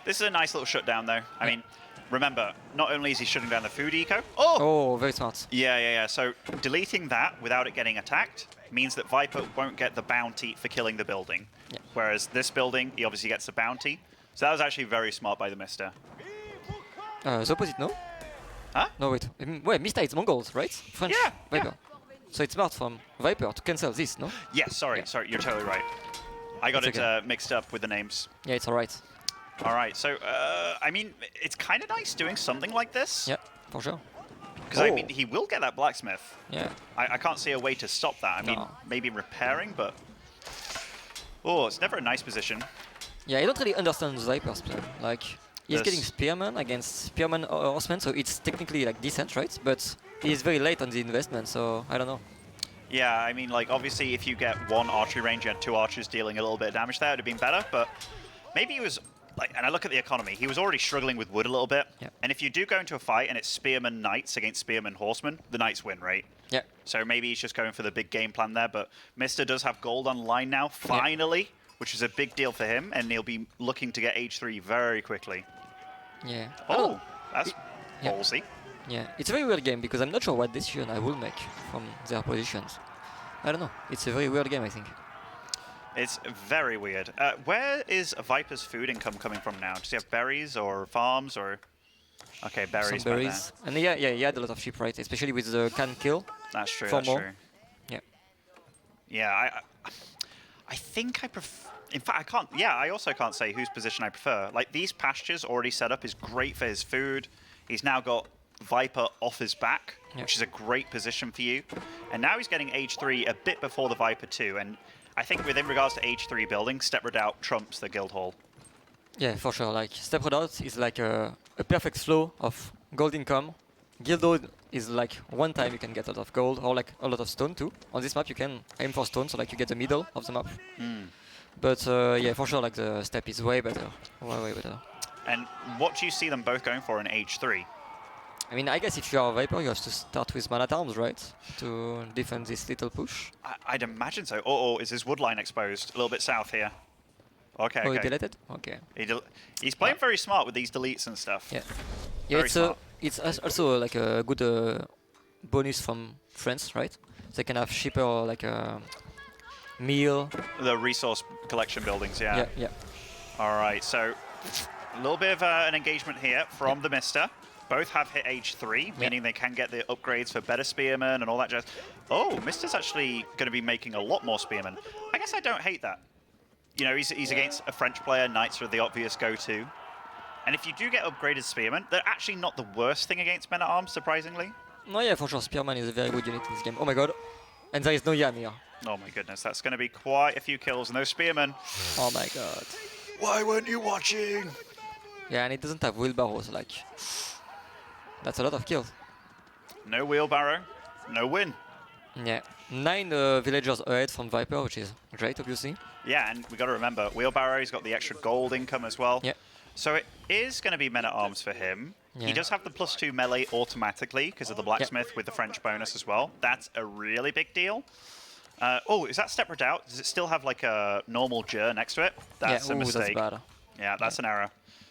This is a nice little shutdown, though. I mean, remember, not only is he shutting down the food eco. Oh, very smart. Yeah. So deleting that without it getting attacked means that Viper won't get the bounty for killing the building. Yeah. Whereas this building, he obviously gets the bounty. So that was actually very smart by the Mista. The opposite, no? Huh? No, wait. Wait, Mista is Mongols, right? French Viper. Yeah. So it's smart from Viper to cancel this, no? Yes, sorry, you're totally right. I got it mixed up with the names. Yeah, it's alright. Alright, so, I mean, it's kind of nice doing something like this. Yeah, for sure. Because, I mean, he will get that blacksmith. Yeah. I can't see a way to stop that. I mean, maybe repairing, but... Oh, it's never a nice position. Yeah, I don't really understand Viper's plan. Like, he's getting Spearman against Spearman Horseman, so it's technically, like, decent, right? But he's very late on the investment, so I don't know. Yeah, I mean, like, obviously, if you get one archery range, you had 2 archers dealing a little bit of damage there, it would have been better, but maybe he was... Like, and I look at the economy, he was already struggling with wood a little bit. Yeah. And if you do go into a fight and it's Spearman Knights against Spearman Horsemen, the Knights win, right? Yeah. So maybe he's just going for the big game plan there, but Mista does have gold on line now, finally, which is a big deal for him, and he'll be looking to get H3 very quickly. Yeah. Oh, that's ballsy. Yeah, it's a very weird game because I'm not sure what decision I will make from their positions. I don't know. It's a very weird game, I think. It's very weird. Where is Viper's food income coming from now? Does he have berries or farms or? Okay, berries. Some berries. And yeah, he had a lot of sheep, right? Especially with the can kill. That's true. For That's more. true. Yeah. Yeah, I think I prefer. In fact, I can't. Yeah, I also can't say whose position I prefer. Like these pastures already set up is great for his food. He's now got Viper off his back, which is a great position for you. And now he's getting age 3 a bit before the Viper too. And I think within regards to age 3 building, Step Redoubt trumps the Guildhall. Yeah, for sure. Like Step Redoubt is like a perfect flow of gold income. Guildhall is like one time you can get a lot of gold or like a lot of stone too. On this map you can aim for stone, so like you get the middle of the map. But yeah, for sure, like the step is way better, way better. And what do you see them both going for in age 3? I mean, I guess if you are a Viper, you have to start with man at arms, right? To defend this little push. I'd imagine so. Oh, is his wood line exposed? A little bit south here. Okay, Oh, okay. he deleted? Okay. He's playing very smart with these deletes and stuff. Yeah. Yeah, it's also like a good bonus from friends, right? They can have cheaper or like a meal. The resource collection buildings, yeah. Yeah. All right, so a little bit of an engagement here from the Mista. Both have hit age 3, meaning they can get the upgrades for better spearmen and all that jazz. Oh, Mista's actually going to be making a lot more spearmen. I guess I don't hate that. You know, he's against a French player. Knights are the obvious go-to. And if you do get upgraded spearmen, they're actually not the worst thing against men-at-arms, surprisingly. No, yeah, for sure, spearman is a very good unit in this game. Oh my god. And there is no Yam here. Oh my goodness, that's going to be quite a few kills. And those spearmen. Oh my god. Why weren't you watching? Yeah, and it doesn't have wheelbarrows, like... That's a lot of kills. No wheelbarrow, no win. Yeah. 9 villagers ahead from Viper, which is great, obviously. Yeah, and we got to remember, wheelbarrow's got the extra gold income as well. Yeah. So it is going to be men-at-arms for him. Yeah. He does have the +2 melee automatically because of the blacksmith with the French bonus as well. That's a really big deal. Oh, is that Step Redoubt? Does it still have like a normal Jur next to it? That's a mistake. That's bad. Yeah, that's an error.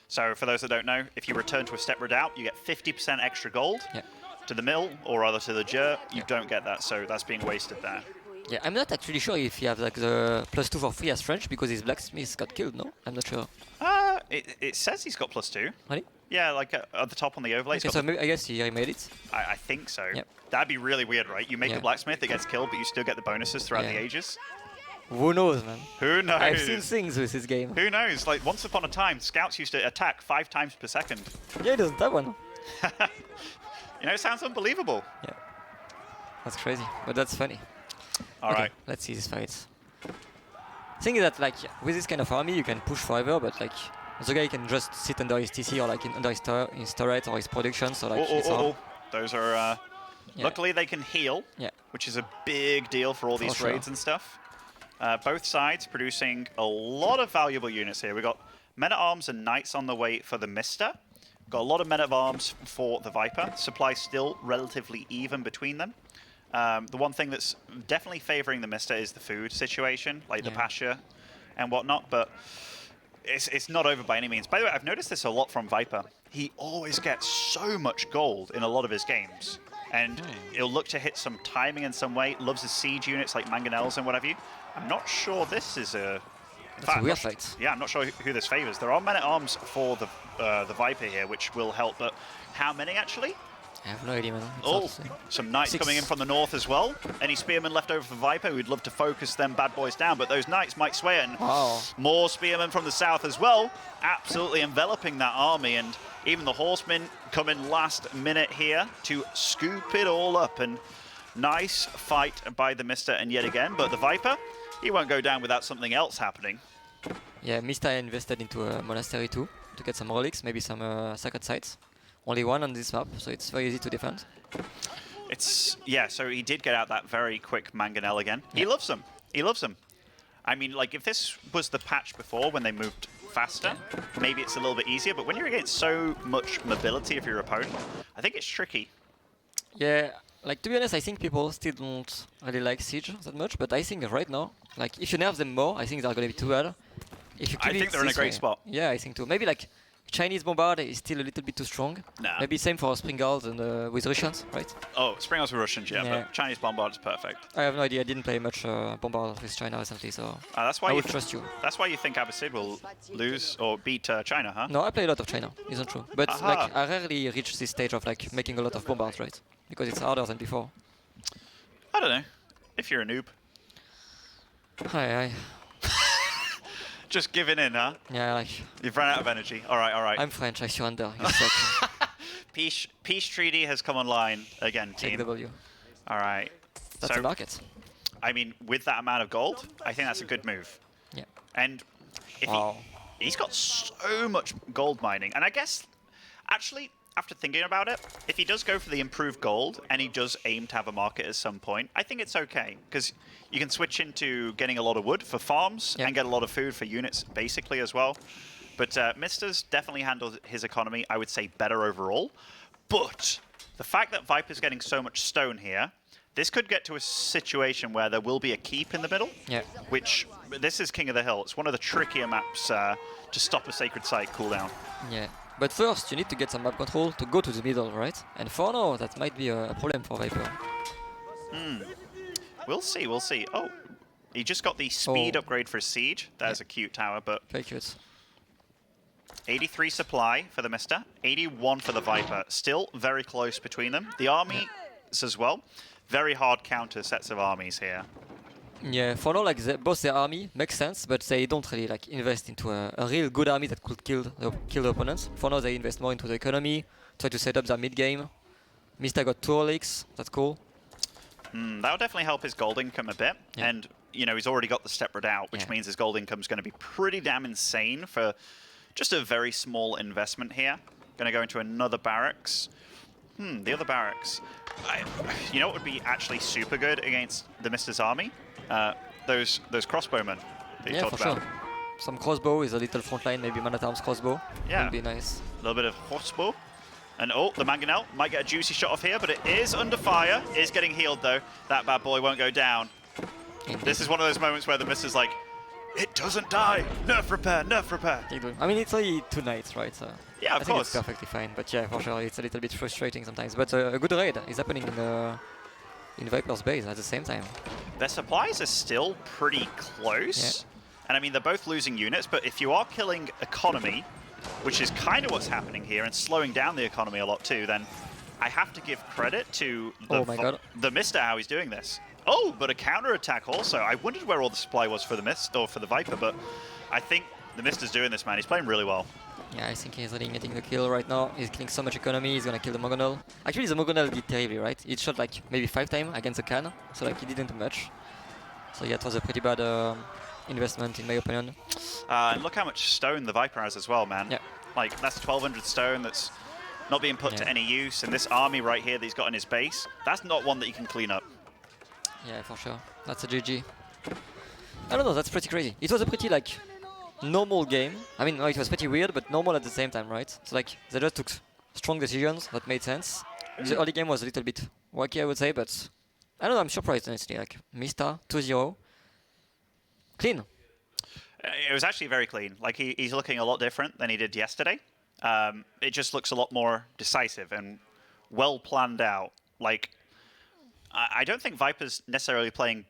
So for those that don't know, if you return to a Step Redoubt, you get 50% extra gold. Yeah. To the mill, or rather to the Jur, you don't get that, so that's being wasted there. Yeah, I'm not actually sure if he has like the +2 for free as French because his blacksmith got killed, no? I'm not sure. It says he's got +2. Really? Yeah, like at the top on the overlay. Okay, so maybe, I guess he made it. I think so. Yep. That'd be really weird, right? You make the blacksmith that gets killed, but you still get the bonuses throughout the ages. Who knows, man? Who knows? I've seen things with this game. Who knows? Like, once upon a time, scouts used to attack 5 times per second. Yeah, he doesn't have one. You know, it sounds unbelievable. Yeah. That's crazy, but that's funny. All right. Let's see these fights. Thing is that, like, with this kind of army, you can push forever, but, like, the guy can just sit under his TC or, like, under his turret or his production, so, like, it's hard. Those are... Luckily, they can heal, which is a big deal for all these raids and stuff. Both sides producing a lot of valuable units here. We've got men-at-arms and knights on the way for the Mista. Got a lot of men-at-arms for the Viper. Supply still relatively even between them. The one thing that's definitely favoring the Mista is the food situation, like the pasture and whatnot, but it's not over by any means. By the way, I've noticed this a lot from Viper. He always gets so much gold in a lot of his games. And he'll look to hit some timing in some way. Loves his siege units like mangonels and what have you. I'm not sure this is a... That's a weird fight. Yeah, I'm not sure who this favors. There are men-at-arms for the Viper here, which will help, but how many actually? I have no idea, man. Some knights coming in from the north as well. Any spearmen left over for Viper? We'd love to focus them bad boys down, but those knights might sway it. And more spearmen from the south as well, absolutely enveloping that army. And even the horsemen come in last minute here to scoop it all up. And nice fight by the Mista, and yet again, but the Viper, he won't go down without something else happening. Yeah, Mista invested into a monastery too, to get some relics, maybe some sacred sites. Only one on this map, so it's very easy to defend. So he did get out that very quick mangonel again. He loves them. He loves them. I mean, like, if this was the patch before when they moved faster, maybe it's a little bit easier, but when you're against so much mobility of your opponent, I think it's tricky. Yeah, like, to be honest, I think people still don't really like Siege that much, but I think right now, like, if you nerf them more, I think they're going to be too bad. If you I think they're in a great spot. Yeah, I think too. Maybe, like, Chinese Bombard is still a little bit too strong. Nah. Maybe same for Springald and with Russians, right? Oh, Springall's with Russians, yeah, but Chinese Bombard is perfect. I have no idea. I didn't play much Bombard with China recently, so That's why I would trust you. That's why you think Abbasid will lose or beat China, huh? No, I play a lot of China. Isn't true. But like, I rarely reach this stage of like making a lot of Bombards, right? Because it's harder than before. I don't know. If you're a noob. Hi. Just giving in, huh? Yeah, like... You've run out of energy. All right. I'm French, I surrender. You suck. Peace treaty has come online again, team. Take W. All right. That's a market. I mean, with that amount of gold, I think that's a good move. Yeah. And if he's got so much gold mining, and I guess, actually, after thinking about it, if he does go for the improved gold and he does aim to have a market at some point, I think it's okay because you can switch into getting a lot of wood for farms and get a lot of food for units basically as well. But Mista's definitely handled his economy, I would say, better overall. But the fact that Viper's getting so much stone here, this could get to a situation where there will be a keep in the middle. Yeah. Which, this is King of the Hill. It's one of the trickier maps to stop a Sacred Site cooldown. Yeah. But first, you need to get some map control to go to the middle, right? And for now, that might be a problem for Viper. We'll see. Oh, he just got the speed upgrade for Siege. That is a cute tower, but... Very cute. 83 supply for the Mista, 81 for the Viper. Still very close between them. The armies as well. Very hard counter sets of armies here. Yeah, for now, like both their army makes sense, but they don't really like invest into a real good army that could kill the opponents. For now, they invest more into the economy, try to set up their mid game. Mista got 2 leaks, that's cool. That'll definitely help his gold income a bit, and you know he's already got the step out, which means his gold income is going to be pretty damn insane for just a very small investment here. Going to go into another barracks. The other barracks. You know what would be actually super good against the Mista's army? Those crossbowmen that you talked about. Sure. Some crossbow is a little frontline, maybe man at arms crossbow. Yeah. Would be nice. A little bit of crossbow. And the Mangonel might get a juicy shot off here, but it is under fire. It is getting healed though. That bad boy won't go down. Indeed. This is one of those moments where the Mista's like, it doesn't die. Nerf repair, nerf repair. I mean, it's only 2 nights, right? So yeah, of I think course. it's perfectly fine. But yeah, for sure, it's a little bit frustrating sometimes. But a good raid is happening in Viper's base at the same time. Their supplies are still pretty close. And I mean, they're both losing units, but if you are killing economy, which is kind of what's happening here, and slowing down the economy a lot too, then I have to give credit to the Mista how he's doing this. Oh, but a counter-attack also. I wondered where all the supply was for the Mist or for the Viper, but I think the Mista's doing this, man. He's playing really well. Yeah, I think he's really getting the kill right now. He's killing so much economy, he's gonna kill the Mogonel. Actually, the Mogonel did terribly, right? It shot like maybe 5 times against the can, so like he didn't do much. So yeah, it was a pretty bad investment in my opinion. And look how much stone the Viper has as well, man. Yeah. Like, that's 1,200 stone that's not being put to any use. And this army right here that he's got in his base, that's not one that you can clean up. Yeah, for sure. That's a GG. I don't know, that's pretty crazy. It was a pretty, like, normal game. I mean, no, it was pretty weird, but normal at the same time, right? So, like, they just took strong decisions that made sense. The early game was a little bit wacky, I would say, but I don't know, I'm surprised, honestly. Like, Mista, 2-0. Clean. It was actually very clean. Like, he's looking a lot different than he did yesterday. It just looks a lot more decisive and well planned out. Like, I don't think Viper's necessarily playing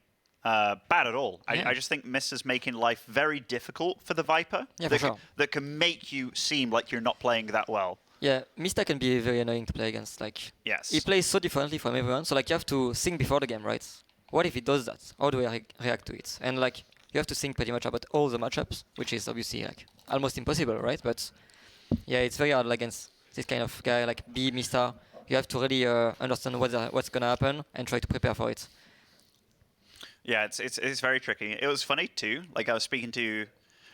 bad at all. I just think Mista's making life very difficult for the Viper. Yeah, for sure. That can make you seem like you're not playing that well. Yeah, Mista can be very annoying to play against. Like, he plays so differently from everyone. So, like, you have to think before the game, right? What if he does that? How do I react to it? And, like, you have to think pretty much about all the matchups, which is obviously, like, almost impossible, right? But, yeah, it's very hard against this kind of guy, like Mista. You have to really understand what's going to happen and try to prepare for it. Yeah, it's very tricky. It was funny, too. Like, I was speaking to...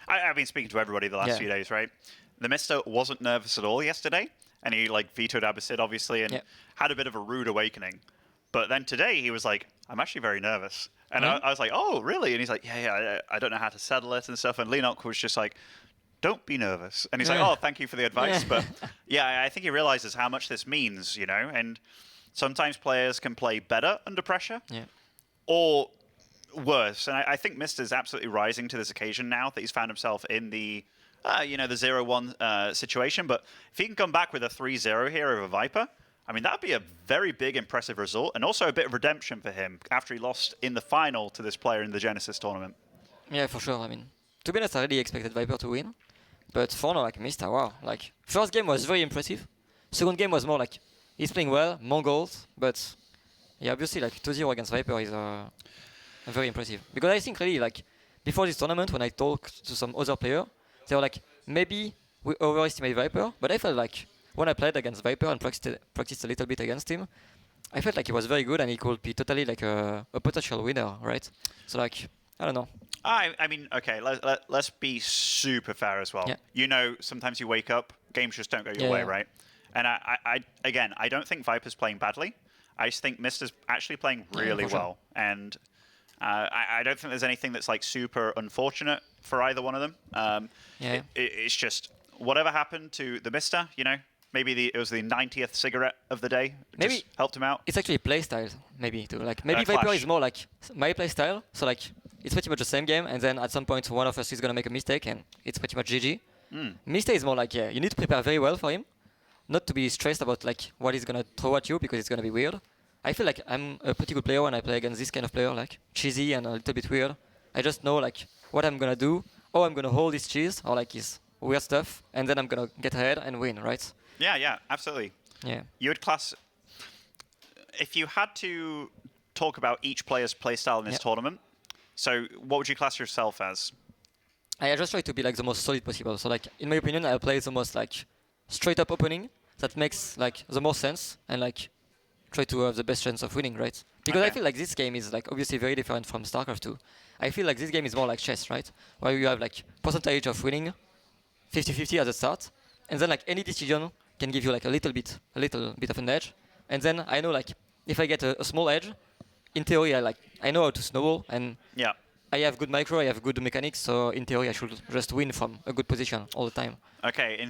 I've been speaking to everybody the last few days, right? The Mista wasn't nervous at all yesterday, and he, like, vetoed Abbasid, obviously, and had a bit of a rude awakening. But then today, he was like, I'm actually very nervous. And I was like, oh, really? And he's like, yeah, I don't know how to settle it and stuff. And Leenock was just like, don't be nervous. And he's like, oh, thank you for the advice. But yeah, I think he realizes how much this means, you know? And sometimes players can play better under pressure or worse. And I think Mista's absolutely rising to this occasion now that he's found himself in the The 0-1 situation. But if he can come back with a 3-0 here over Viper, I mean, that'd be a very big, impressive result, and also a bit of redemption for him after he lost in the final to this player in the Genesis tournament. Yeah, for sure. I mean, to be honest, I really expected Viper to win, but for now, like Mista, wow. Like first game was very impressive. Second game was more like he's playing well, more goals, but yeah, obviously like 2-0 against Viper is very impressive. Because I think really like before this tournament, when I talked to some other player, they were like maybe we overestimate Viper, but I felt like when I played against Viper and practiced a little bit against him, I felt like he was very good and he could be totally like a potential winner, right? So like I don't know. I mean, okay, let's be super fair as well. Yeah. You know, sometimes you wake up, games just don't go your way, right? And I don't think Viper's playing badly. I just think Mista's actually playing really well. Sure. And I don't think there's anything that's like super unfortunate for either one of them. It's just whatever happened to the Mista, you know, maybe it was the 90th cigarette of the day. Maybe just helped him out. It's actually play style, maybe too. Like maybe Viper is more like my play style. So like it's pretty much the same game, and then at some point one of us is gonna make a mistake, and it's pretty much GG. Mista is more like you need to prepare very well for him, not to be stressed about like what he's gonna throw at you because it's gonna be weird. I feel like I'm a pretty good player when I play against this kind of player, like cheesy and a little bit weird. I just know like what I'm gonna do, or I'm gonna hold his cheese or like his weird stuff, and then I'm gonna get ahead and win, right? Yeah, absolutely. Yeah. You would class, if you had to talk about each player's playstyle in this tournament, so what would you class yourself as? I just try to be like the most solid possible. So like in my opinion, I play the most like straight up opening that makes like the most sense and like try to have the best chance of winning, right? Because I feel like this game is like obviously very different from StarCraft 2. I feel like this game is more like chess, right? Where you have like percentage of winning 50-50 at the start, and then like any decision can give you like a little bit of an edge. And then I know like if I get a small edge, in theory I know how to snowball, and I have good micro, I have good mechanics, so in theory I should just win from a good position all the time. Okay,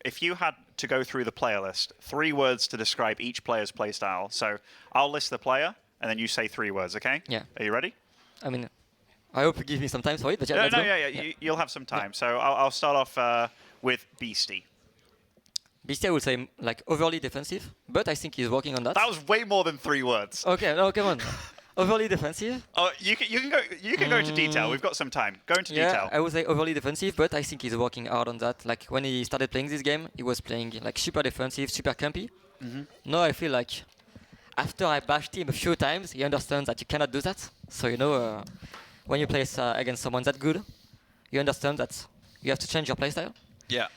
if you had to go through the player list, 3 words to describe each player's playstyle. So I'll list the player, and then you say 3 words, okay? Yeah. Are you ready? I mean, I hope you give me some time for it, but let's go. You'll have some time. So I'll start off with Beasty. Beasty, I would say like overly defensive, but I think he's working on that. That was way more than 3 words. Okay, no, come on. Overly defensive. Oh, you can go into detail. We've got some time. Go into detail. I would say overly defensive, but I think he's working hard on that. Like when he started playing this game, he was playing like super defensive, super campy. Now I feel like after I bashed him a few times, he understands that you cannot do that. So you know, when you play against someone that good, you understand that you have to change your playstyle. Yeah.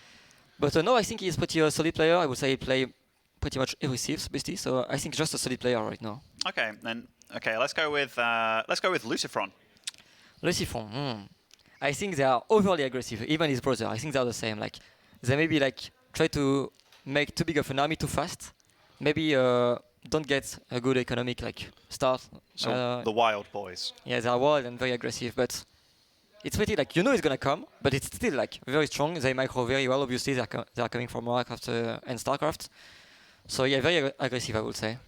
But no, I think he's pretty a solid player. I would say he play pretty much every saves, Beasty. So I think just a solid player right now. Okay, then. Okay, let's go with LucifoN. LucifoN. I think they are overly aggressive. Even his brother, I think they are the same. Like they maybe like try to make too big of an army too fast. Maybe don't get a good economic like start. So the wild boys. Yeah, they are wild and very aggressive, but it's pretty like you know it's gonna come, but it's still like very strong. They micro very well. Obviously, they are coming from Warcraft and StarCraft. So yeah, very aggressive, I would say.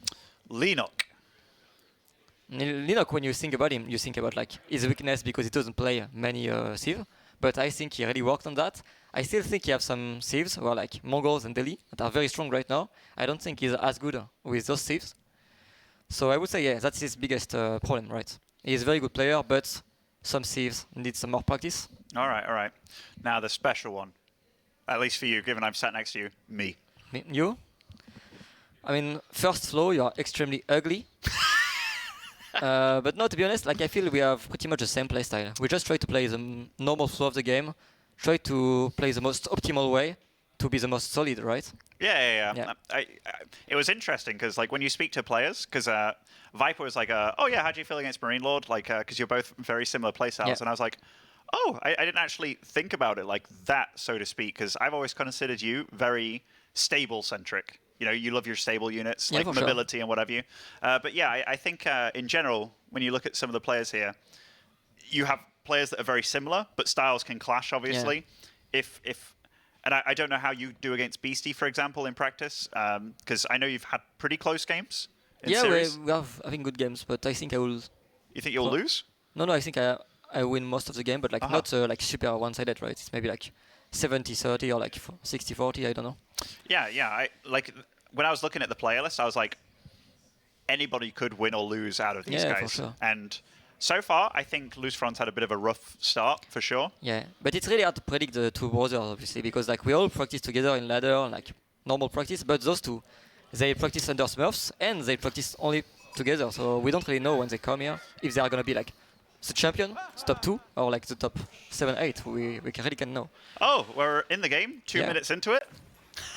Leenock. Leenock, when you think about him, you think about like his weakness because he doesn't play many Civ, but I think he really worked on that. I still think he has some Civs who are like Mongols and Delhi that are very strong right now. I don't think he's as good with those Civs. So I would say, yeah, that's his biggest problem, right? He's a very good player, but some Civs need some more practice. All right. Now the special one, at least for you, given I'm sat next to you, me. You? I mean, first flow, you are extremely ugly. But no, to be honest, like I feel we have pretty much the same playstyle. We just try to play the normal flow of the game, try to play the most optimal way to be the most solid, right? Yeah. It was interesting because like when you speak to players, because Viper was like, oh yeah, how do you feel against MarineLorD? Like, because you're both very similar playstyles, and I was like, oh, I didn't actually think about it like that, so to speak, because I've always considered you very stable-centric. You know, you love your stable units, like mobility and whatever you. But yeah, I think in general, when you look at some of the players here, you have players that are very similar, but styles can clash, obviously. Yeah. And I don't know how you do against Beasty, for example, in practice, because I know you've had pretty close games in series. We have having good games, but I think I will... You think you'll lose? No, I think I win most of the game, but like not like super one-sided, right? It's maybe like 70-30 or like 60-40, I don't know. Yeah, yeah. When I was looking at the player list, I was like, anybody could win or lose out of these Yeah, guys. for sure. And so far, I think LucifoN's had a bit of a rough start, for sure. Yeah, but it's really hard to predict the two brothers, obviously, because like we all practice together in ladder, like normal practice, but those two, they practice under Smurfs and they practice only together, so we don't really know when they come here if they are gonna be like the champion, the top 2, or like the top 7-8. We really can know. Oh, we're in the game, 2 minutes into it.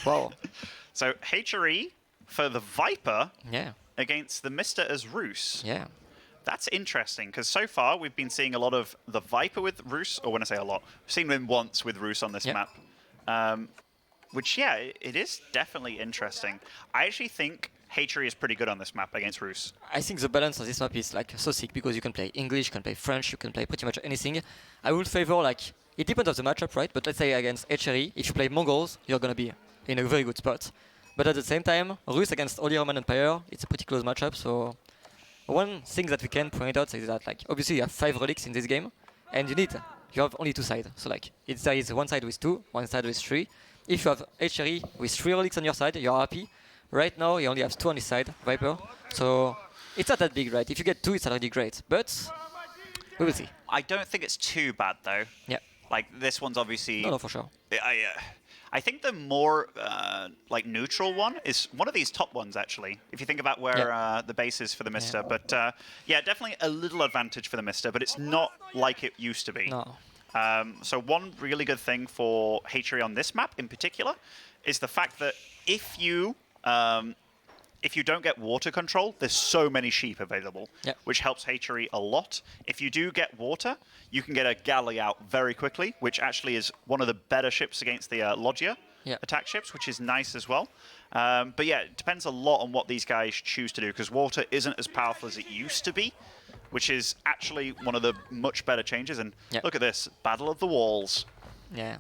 Wow. So HRE for the Viper Yeah. against the Mr. as Roos. Yeah. That's interesting, because so far we've been seeing a lot of the Viper with Roos, or when I say a lot, we've seen him once with Roos on this map. Which, yeah, it is definitely interesting. I actually think HRE is pretty good on this map against Roos. I think the balance on this map is like so sick because you can play English, you can play French, you can play pretty much anything. I would favor like, it depends on the matchup, right? But let's say against HRE, if you play Mongols, you're gonna be in a very good spot. But at the same time, Roos against Holy Roman Empire, it's a pretty close matchup, so one thing that we can point out is that like obviously you have 5 relics in this game, and you have only 2 sides. So like there is one side with 2, one side with 3. If you have HRE with 3 relics on your side, you're happy. Right now you only have 2 on his side, Viper. So it's not that big, right? If you get 2, it's already great. But we will see. I don't think it's too bad, though. Yeah. Like, this one's obviously... No, for sure. I think the more like neutral one is one of these top ones, actually, if you think about where the base is for the Mista. Yeah. But yeah, definitely a little advantage for the Mista, but it's not like it used to be. No. So one really good thing for HRE on this map in particular is the fact that if you don't get water control, there's so many sheep available, which helps HRE a lot. If you do get water, you can get a galley out very quickly, which actually is one of the better ships against the Loggia attack ships, which is nice as well. But yeah, it depends a lot on what these guys choose to do, because water isn't as powerful as it used to be, which is actually one of the much better changes. And look at this, Battle of the Walls. Yeah,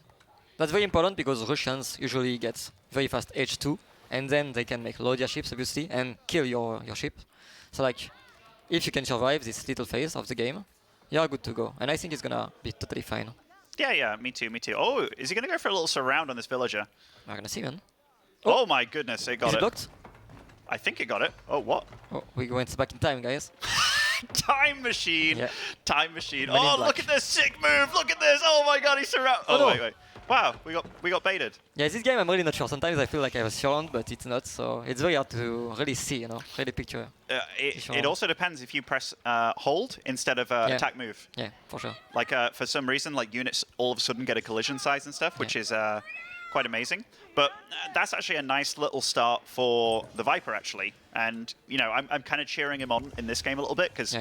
that's very important because Russians usually get very fast H2, and then they can make load their ships, obviously, and kill your ship. So like, if you can survive this little phase of the game, you're good to go. And I think it's gonna be totally fine. Yeah, yeah, me too, me too. Oh, is he gonna go for a little surround on this villager? We're gonna see, man. Oh my goodness, it got it. Is it blocked? I think it got it. Oh, what? Oh, we went back in time, guys. Time machine. Yeah. Time machine. Men in Oh, black. look at this sick move. Look at this. Oh my god, he's surrounded. Oh, no. wait. Wow, we got baited. Yeah, this game I'm really not sure. Sometimes I feel like I was surrounded, but it's not. So it's very hard to really see, really picture. It also depends if you press hold instead of attack move. Yeah, for sure. Like for some reason, like units all of a sudden get a collision size and stuff, which is quite amazing. But that's actually a nice little start for the Viper, actually. And you know, I'm kind of cheering him on in this game a little bit because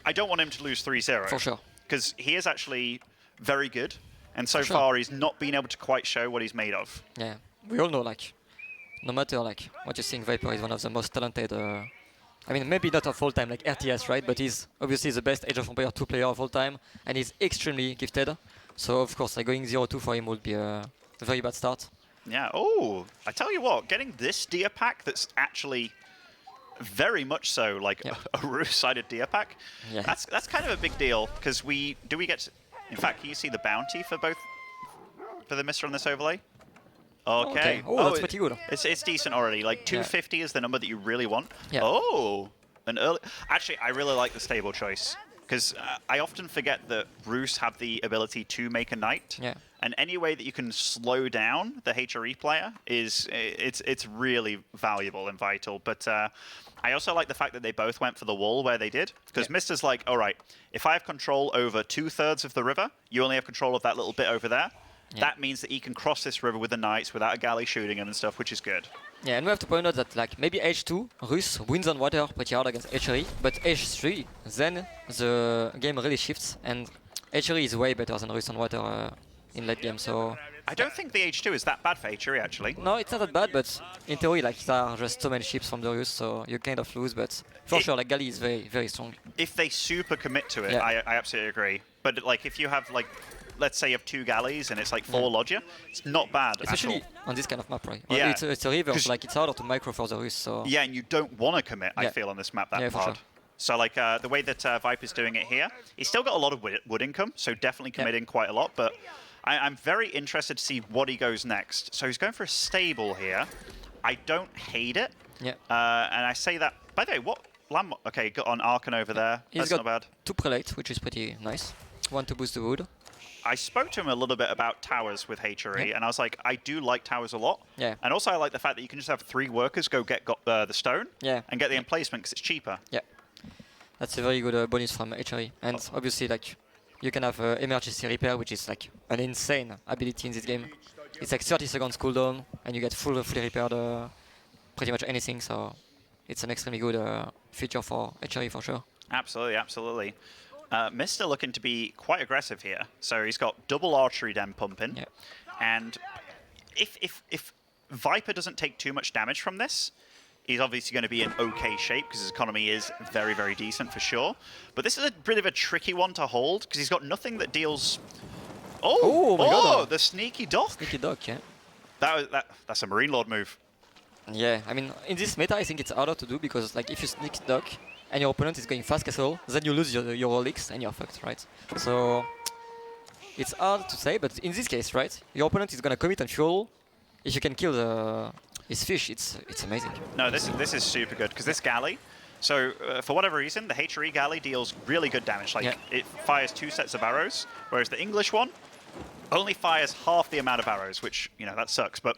I don't want him to lose 3-0. For sure. Because he is actually very good. And so far, he's not been able to quite show what he's made of. Yeah, we all know, like, no matter like what you think, Viper is one of the most talented. I mean, maybe not of all time, like RTS, right? But he's obviously the best Age of Empires 2 player of all time, and he's extremely gifted. So of course, like going 0-2 for him would be a very bad start. Yeah. Oh, I tell you what, getting this Dia pack that's actually very much so like a Roos-sided Dia pack. Yeah. That's kind of a big deal because we get. In fact, can you see the bounty for the Mista on this overlay? Okay. Oh, that's pretty good. It's decent already. Like 250 is the number that you really want. Yeah. Oh, an early. Actually, I really like the stable choice because I often forget that Roos have the ability to make a knight. Yeah. And any way that you can slow down the HRE player it's really valuable and vital. But I also like the fact that they both went for the wall where they did. Because Mista's like, all right, if I have control over 2/3 of the river, you only have control of that little bit over there. Yeah. That means that he can cross this river with the knights without a galley shooting him and stuff, which is good. Yeah, and we have to point out that like maybe H2, Rus wins on water pretty hard against HRE, but H3, then the game really shifts, and HRE is way better than Rus on water in late game, so... I don't think the H2 is that bad for HRE, actually. No, it's not that bad, but in theory, like, there are just so many ships from the Rus, so you kind of lose, but for sure, like, Galley is very, very strong. If they super commit to it, I absolutely agree. But, like, if you have, like, let's say you have 2 galleys and it's like 4 Loggia, it's not bad especially on this kind of map, right? Yeah. It's a river, so, like, it's harder to micro for the Rus, so... Yeah, and you don't want to commit, I feel, on this map that hard. Sure. So, like, the way that Viper's doing it here, he's still got a lot of wood income, so definitely committing quite a lot, but I'm very interested to see what he goes next. So he's going for a stable here. I don't hate it. Yeah. And I say that, by the way, what land? Okay, got on Archon over there. He's That's got not bad. 2 prelate, which is pretty nice. 1 to boost the wood. I spoke to him a little bit about towers with HRE, and I was like, I do like towers a lot. Yeah. And also I like the fact that you can just have 3 workers go get the stone and get the emplacement because it's cheaper. Yeah. That's a very good bonus from HRE. And obviously, like, you can have emergency repair, which is like an insane ability in this game. It's like 30 seconds cooldown, and you get fully repaired pretty much anything. So it's an extremely good feature for HRE for sure. Absolutely, absolutely. Mr. looking to be quite aggressive here. So he's got double archery den pumping. Yeah. And if Viper doesn't take too much damage from this, he's obviously going to be in okay shape because his economy is very, very decent for sure. But this is a bit of a tricky one to hold because he's got nothing that deals... Oh my God. The sneaky dock. Sneaky dock, yeah. That's a MarineLorD move. Yeah, I mean, in this meta, I think it's harder to do because, like, if you sneak dock and your opponent is going fast castle, then you lose your relics and you're fucked, right? So it's hard to say, but in this case, right, your opponent is gonna commit on fuel. If you can kill his fish, it's amazing. No, this is super good because this galley. So for whatever reason, the HRE galley deals really good damage. Like it fires 2 sets of arrows, whereas the English one only fires half the amount of arrows, which, you know, that sucks. But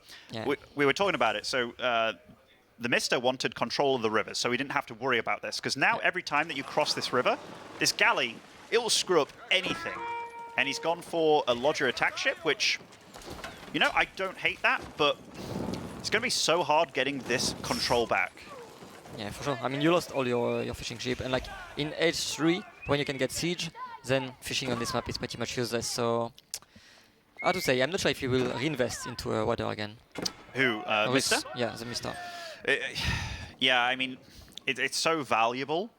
we were talking about it. So TheMista wanted control of the river, so we didn't have to worry about this. Because now every time that you cross this river, this galley, it will screw up anything. And he's gone for a lodger attack ship, which, you know, I don't hate that, but it's going to be so hard getting this control back. Yeah, for sure. I mean, you lost all your fishing ship, and like in Age 3, when you can get siege, then fishing on this map is pretty much useless. So, how to say, I'm not sure if he will reinvest into water again. Who, Mista? Yeah, TheMista. Yeah, I mean, it's so valuable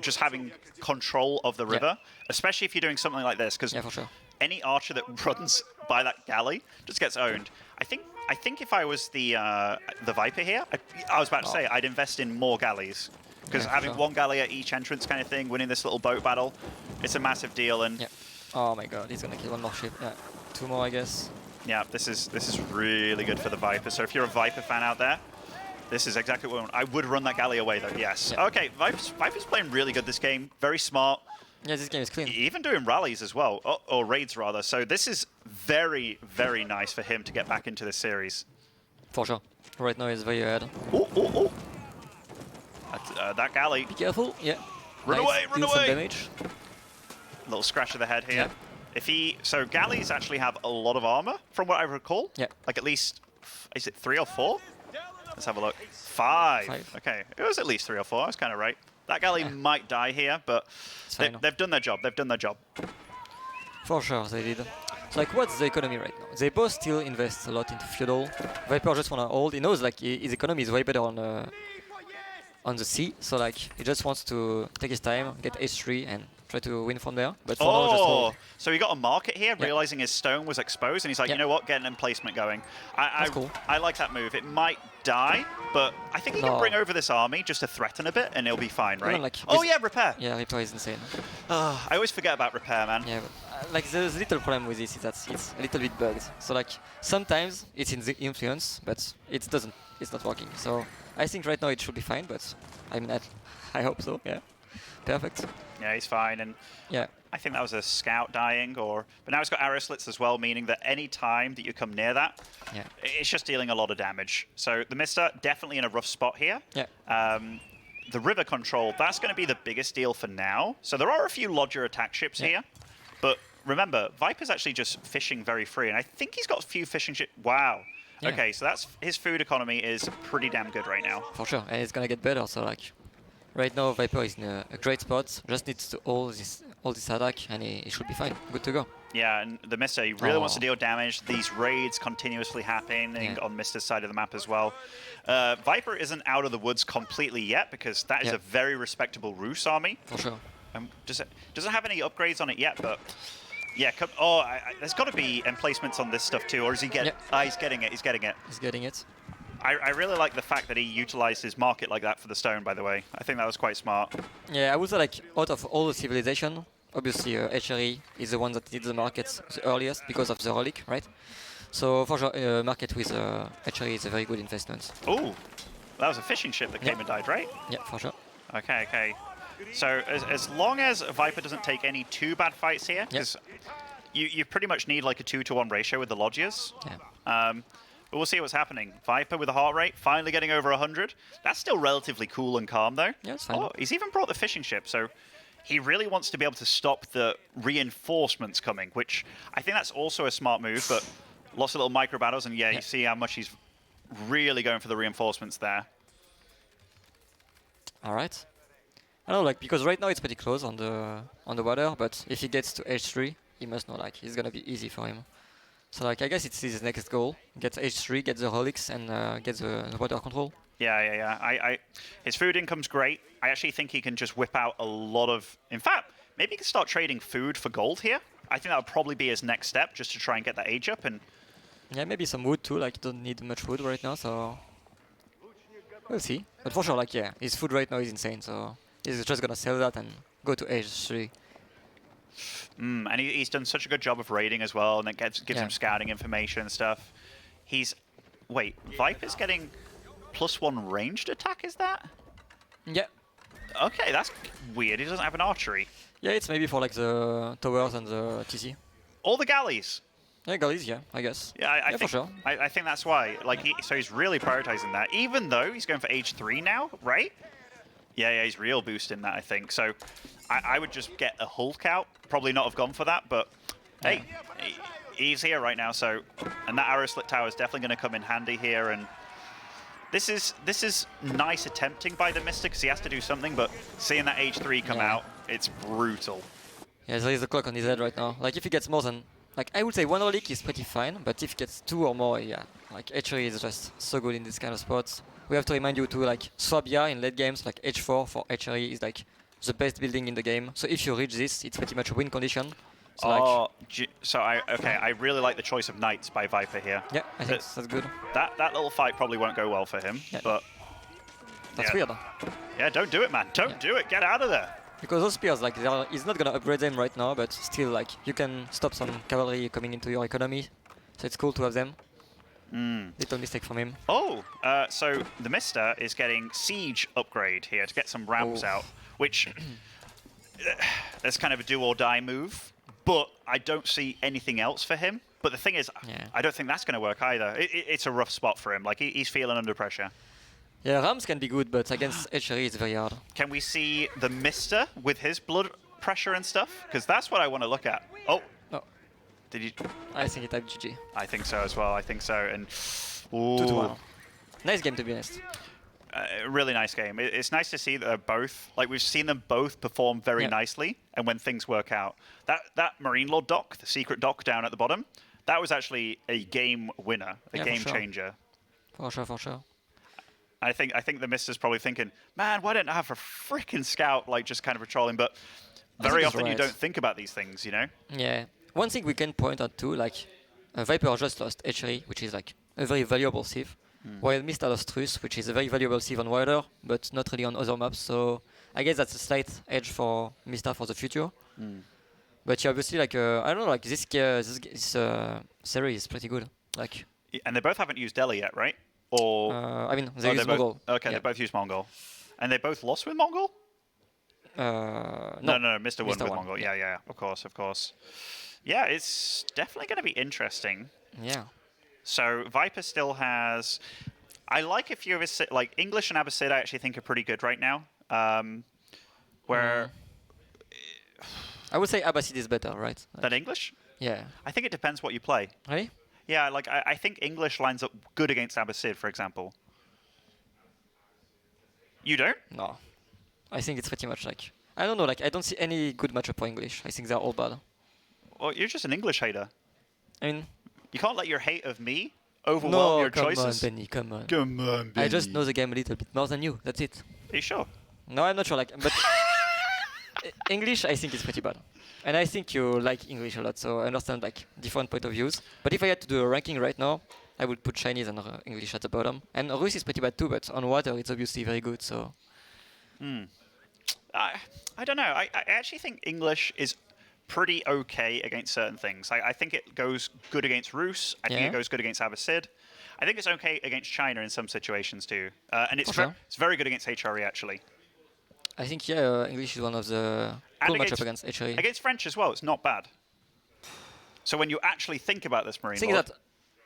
just having control of the river, especially if you're doing something like this, because for sure. any archer that runs by that galley just gets owned. I think if I was the Viper here, I was about to say I'd invest in more galleys because having one galley at each entrance kind of thing, winning this little boat battle, it's a massive deal. And oh my God, he's gonna kill one more ship. Yeah, 2 more, I guess. Yeah, this is really good for the Viper. So if you're a Viper fan out there, this is exactly what I want. I would run that galley away though. Yes. Yeah. Okay, Viper's playing really good this game. Very smart. Yeah, this game is clean. Even doing rallies as well, or raids rather. So this is very, very nice for him to get back into this series. For sure. Right now he's very ahead. Oh. That galley. Be careful. Yeah. Run away, run deal away. some damage. Little scratch of the head here. So galleys actually have a lot of armor, from what I recall. Yeah. Like at least, is it 3 or 4? Let's have a look. 5. Okay, it was at least 3 or 4. I was kind of right. That galley might die here, but they've done their job. They've done their job. For sure, they did. So, like, what's the economy right now? They both still invest a lot into feudal. Viper just wanna hold. He knows like his economy is way better on the sea. So like he just wants to take his time, get H3, and try to win from there. But for now, just hold. So he got a market here, realizing his stone was exposed, and he's like, you know what, get an emplacement going. That's cool. I like that move. It might die, but I think he can bring over this army just to threaten a bit, and it'll be fine, right? Like repair. Yeah, repair is insane. I always forget about repair, man. Yeah, but, like the little problem with this is that it's a little bit bugged. So like sometimes it's in the influence, but it doesn't. It's not working. So I think right now it should be fine, but I mean I hope so. Yeah, perfect. Yeah, he's fine, and I think that was a scout dying, but now it's got arrow slits as well, meaning that any time that you come near that, it's just dealing a lot of damage. So the TheMista definitely in a rough spot here. Yeah. The river control, that's going to be the biggest deal for now. So there are a few lodger attack ships here, but remember, Viper's actually just fishing very free, and I think he's got a few fishing ships. Wow. Yeah. Okay, so that's his food economy is pretty damn good right now. For sure, and it's gonna get better. So like, right now Viper is in a great spot. Just needs to hold this attack, and he should be fine. Good to go. Yeah, and the TheMista, he really wants to deal damage. These raids continuously happening on Mista's side of the map as well. Viper isn't out of the woods completely yet because that is a very respectable Rus army. For sure. Doesn't have any upgrades on it yet, but yeah. There's got to be emplacements on this stuff too, or is he getting? He's getting it. He's getting it. He's getting it. I really like the fact that he utilized his market like that for the stone. By the way, I think that was quite smart. Yeah, I would say like out of all the civilization, obviously HRE is the one that hits the markets the earliest because of the relic, right? So for sure, market with HRE is a very good investment. Oh, that was a fishing ship that came and died, right? Yeah, for sure. Okay, okay. So as long as Viper doesn't take any too bad fights here, because you pretty much need like a 2-to-1 ratio with the Logias. Yeah. But we'll see what's happening. Viper with a heart rate, finally getting over 100. That's still relatively cool and calm, though. Yeah, it's fine. Oh, he's even brought the fishing ship, so he really wants to be able to stop the reinforcements coming, which I think that's also a smart move, but lots of little micro battles, and you see how much he's really going for the reinforcements there. All right. I don't know, like, because right now it's pretty close on the water, but if he gets to H3, he must know, like, it's gonna be easy for him. So, like, I guess it's his next goal: get H3, get the relics, and get the water control. Yeah. His food income's great. I actually think he can just whip out a lot of... In fact, maybe he can start trading food for gold here. I think that would probably be his next step, just to try and get that age up. And Yeah, maybe some wood too, like, you don't need much wood right now, so... We'll see. But for sure, like, yeah, his food right now is insane, so... He's just gonna sell that and go to H3. And he's done such a good job of raiding as well, and it gives him scouting information and stuff. He's... Wait, Viper's getting +1 ranged attack, is that? Yeah. Okay, that's weird. He doesn't have an archery. Yeah, it's maybe for, like, the towers and the TC. All the galleys. Yeah, galleys, yeah, I guess. Yeah, I think, for sure. I think that's why. Like, so he's really prioritizing that, even though he's going for H3 now, right? Yeah, he's real boosting that, I think. So I would just get a Hulk out. Probably not have gone for that, but hey, he's here right now. So, and that arrow slit tower is definitely going to come in handy here. And this is nice attempting by TheMista because he has to do something. But seeing that H3 come out, it's brutal. Yeah, there is a clock on his head right now. Like if he gets more than, like I would say one relic is pretty fine, but if he gets 2 or more, yeah, like H3 is just so good in this kind of spots. We have to remind you to like Swabia in late games, like H4 for HRE is like the best building in the game. So if you reach this, it's pretty much a win condition. So I really like the choice of knights by Viper here. Yeah, I think that's good. That little fight probably won't go well for him, but that's weird. Yeah, don't do it, man. Don't do it. Get out of there. Because those spears, like, he's not gonna upgrade them right now, but still, like, you can stop some cavalry coming into your economy. So it's cool to have them. Little mistake from him. Oh, so TheMista is getting siege upgrade here to get some ramps out, which that's kind of a do or die move. But I don't see anything else for him. But the thing is, I don't think that's going to work either. It's a rough spot for him. Like he's feeling under pressure. Yeah, rams can be good, but against HRE it's very hard. Can we see TheMista with his blood pressure and stuff? Because that's what I want to look at. Oh. Did you? I think it typed GG. I think so as well. I think so. And 2-1. Nice game, to be honest. Really nice game. It's nice to see that they're both, like we've seen them both perform very nicely, and when things work out. That MarineLorD dock, the secret dock down at the bottom, that was actually a game winner, a game changer. For sure. I think TheMista's probably thinking, man, why didn't I have a freaking scout like just kind of patrolling? But very often you don't think about these things, you know? Yeah. One thing we can point out too, like Viper just lost HRE, which is like a very valuable sieve, while Mista lost Truss, which is a very valuable sieve on Wilder, but not really on other maps. So I guess that's a slight edge for Mista for the future. But yeah, obviously, like I don't know, like this series is pretty good. Like, and they both haven't used Delhi yet, right? Or I mean, they use Mongol. Okay, they both use Mongol, and they both lost with Mongol. No, Mr. won with Mongol. Yeah, of course. Yeah, it's definitely going to be interesting. Yeah. So Viper still has. I like a few of his like English and Abbasid. I actually think are pretty good right now. Where I would say Abbasid is better, right? Than English? Yeah. I think it depends what you play. Really? Yeah, like I think English lines up good against Abbasid, for example. You don't? No. I think it's pretty much like I don't know. Like I don't see any good matchup for English. I think they're all bad. Well, you're just an English hater. I mean, you can't let your hate of me overwhelm your choices. Come on, Benny, come on. Come on, Benny. I just know the game a little bit more than you. That's it. Are you sure? No, I'm not sure. Like, but English, I think is pretty bad. And I think you like English a lot, so I understand like different point of views. But if I had to do a ranking right now, I would put Chinese and English at the bottom. And Rus is pretty bad too, but on water it's obviously very good. So. I don't know. I actually think English is pretty okay against certain things. I think it goes good against Rus. I think Yeah. it goes good against Abbasid. I think it's okay against China in some situations too. And it's, For sure. it's very good against HRE actually. I think yeah, English is one of the And cool matchup against HRE. Against French as well, it's not bad. So when you actually think about this, I think MarineLorD, that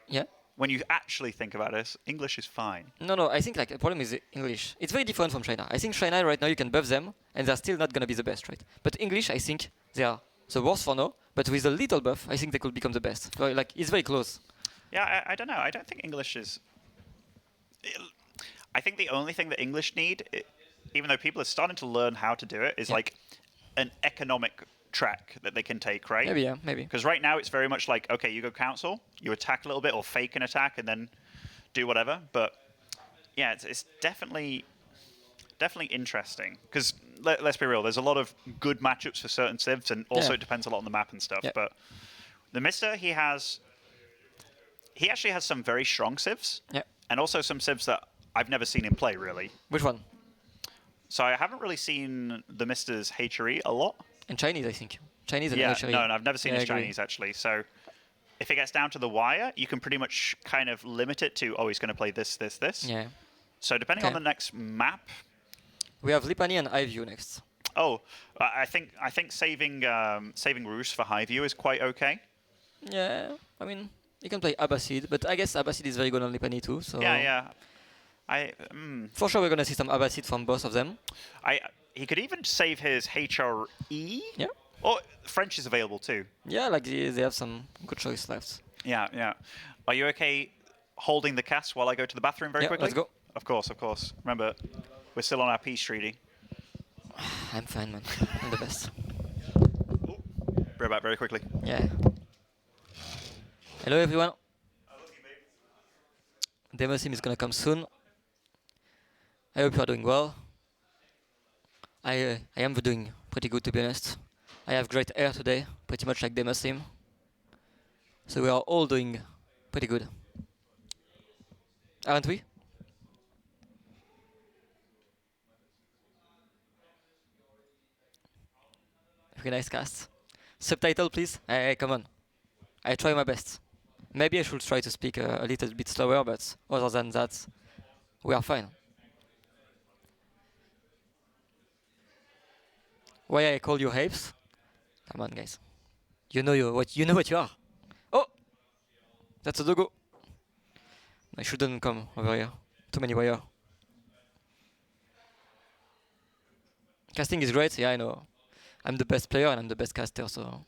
yeah. when you actually think about this, English is fine. No. I think like the problem is the English. It's very different from China. I think China right now you can buff them and they're still not gonna be the best, right? But English, I think they are the worst for now. But with a little buff, I think they could become the best. So, like it's very close. Yeah, I don't know. I don't think English is. I think the only thing that English need, even though people are starting to learn how to do it, is like an economic track that they can take, right? Maybe, yeah, maybe. Because right now it's very much like, okay, you go council, you attack a little bit or fake an attack and then do whatever. But yeah, it's definitely interesting. Because let's be real, there's a lot of good matchups for certain civs, and also it depends a lot on the map and stuff. Yeah. But TheMista, he actually has some very strong civs, and also some civs that I've never seen him play, really. Which one? So I haven't really seen TheMista's HRE a lot. And Chinese, I think. Chinese and Yeah, HRE. no, I've never seen his I agree. Chinese, actually. So if it gets down to the wire, you can pretty much kind of limit it to, oh, he's going to play this, this, this. Yeah. So depending on the next map... We have Lipani and Highview next. Oh, I think saving Rus for Highview is quite okay. Yeah, I mean, you can play Abbasid, but I guess Abbasid is very good on Lipani too. So Yeah. For sure, we're gonna see some Abbasid from both of them. He could even save his HRE. Yeah. Or French is available too. Yeah, like they have some good choice left. Yeah. Are you okay holding the cast while I go to the bathroom very quickly? Let's go. Of course. Remember, we're still on our peace treaty. I'm fine, man. I'm the best. Bring it back very quickly. Yeah. Hello, everyone. DeMusliM is gonna come soon. I hope you are doing well. I am doing pretty good, to be honest. I have great hair today, pretty much like DeMusliM. So we are all doing pretty good. Aren't we? Very nice cast. Subtitle, please. Hey, come on. I try my best. Maybe I should try to speak a little bit slower, but other than that, we are fine. Why I call you apes? Come on, guys. You know what you are. Oh, that's a doggo. I shouldn't come over here. Too many wire. Casting is great. Yeah, I know. I'm the best player and I'm the best caster, so